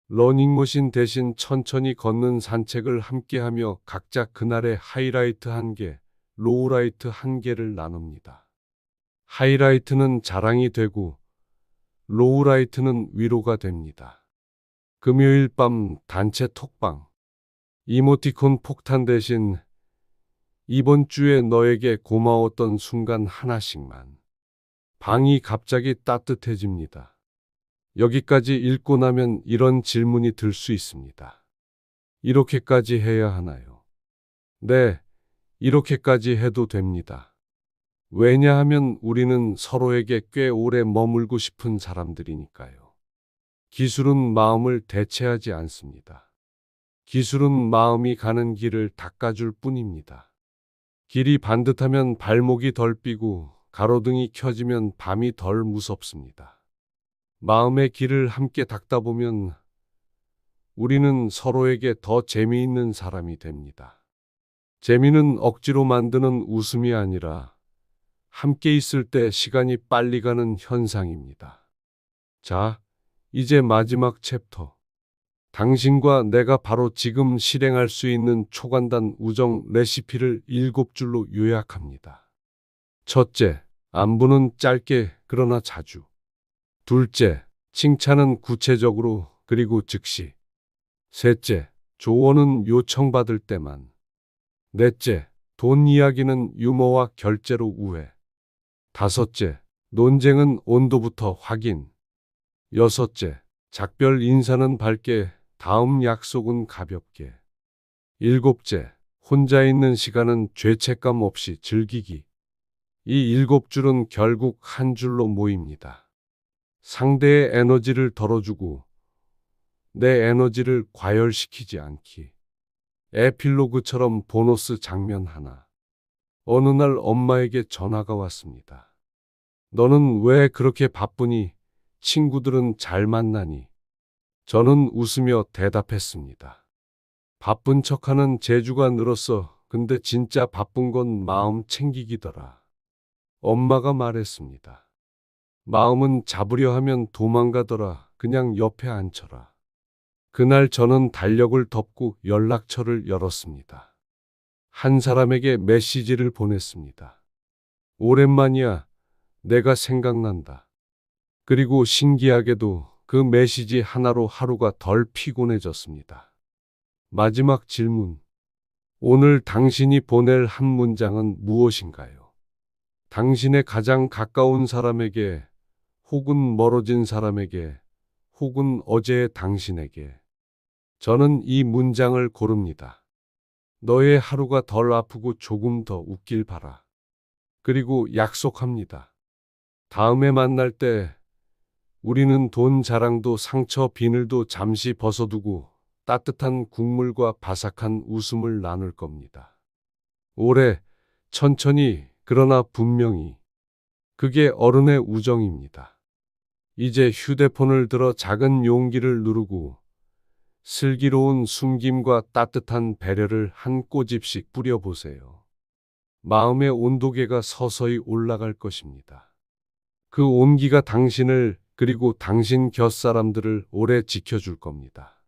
러닝머신 대신 천천히 걷는 산책을 함께하며 각자 그날의 하이라이트 1개, 로우라이트 1개를 나눕니다. 하이라이트는 자랑이 되고 로우라이트는 위로가 됩니다. 금요일 밤 단체 톡방. 이모티콘 폭탄 대신 이번 주에 너에게 고마웠던 순간 하나씩만. 방이 갑자기 따뜻해집니다. 여기까지 읽고 나면 이런 질문이 들 수 있습니다. 이렇게까지 해야 하나요? 네, 이렇게까지 해도 됩니다. 왜냐하면 우리는 서로에게 꽤 오래 머물고 싶은 사람들이니까요. 기술은 마음을 대체하지 않습니다. 기술은 마음이 가는 길을 닦아줄 뿐입니다. 길이 반듯하면 발목이 덜 삐고 가로등이 켜지면 밤이 덜 무섭습니다. 마음의 길을 함께 닦다 보면 우리는 서로에게 더 재미있는 사람이 됩니다. 재미는 억지로 만드는 웃음이 아니라 함께 있을 때 시간이 빨리 가는 현상입니다. 자, 이제 마지막 챕터. 당신과 내가 바로 지금 실행할 수 있는 초간단 우정 레시피를 7줄로 요약합니다. 첫째, 안부는 짧게 그러나 자주. 둘째, 칭찬은 구체적으로 그리고 즉시. 셋째, 조언은 요청받을 때만. 넷째, 돈 이야기는 유머와 결제로 우회. 다섯째, 논쟁은 온도부터 확인. 여섯째, 작별 인사는 밝게, 다음 약속은 가볍게. 일곱째, 혼자 있는 시간은 죄책감 없이 즐기기. 이 일곱 줄은 결국 한 줄로 모입니다. 상대의 에너지를 덜어주고 내 에너지를 과열시키지 않기. 에필로그처럼 보너스 장면 하나. 어느 날 엄마에게 전화가 왔습니다. 너는 왜 그렇게 바쁘니? 친구들은 잘 만나니? 저는 웃으며 대답했습니다. 바쁜 척하는 재주가 늘었어. 근데 진짜 바쁜 건 마음 챙기기더라. 엄마가 말했습니다. 마음은 잡으려 하면 도망가더라. 그냥 옆에 앉혀라. 그날 저는 달력을 덮고 연락처를 열었습니다. 한 사람에게 메시지를 보냈습니다. 오랜만이야. 내가 생각난다. 그리고 신기하게도 그 메시지 하나로 하루가 덜 피곤해졌습니다. 마지막 질문. 오늘 당신이 보낼 한 문장은 무엇인가요? 당신의 가장 가까운 사람에게, 혹은 멀어진 사람에게, 혹은 어제의 당신에게. 저는 이 문장을 고릅니다. 너의 하루가 덜 아프고 조금 더 웃길 바라. 그리고 약속합니다. 다음에 만날 때 우리는 돈 자랑도 상처 비늘도 잠시 벗어두고 따뜻한 국물과 바삭한 웃음을 나눌 겁니다. 오래, 천천히, 그러나 분명히. 그게 어른의 우정입니다. 이제 휴대폰을 들어 작은 용기를 누르고 슬기로운 숨김과 따뜻한 배려를 한 꼬집씩 뿌려보세요. 마음의 온도계가 서서히 올라갈 것입니다. 그 온기가 당신을 그리고 당신 곁 사람들을 오래 지켜줄 겁니다.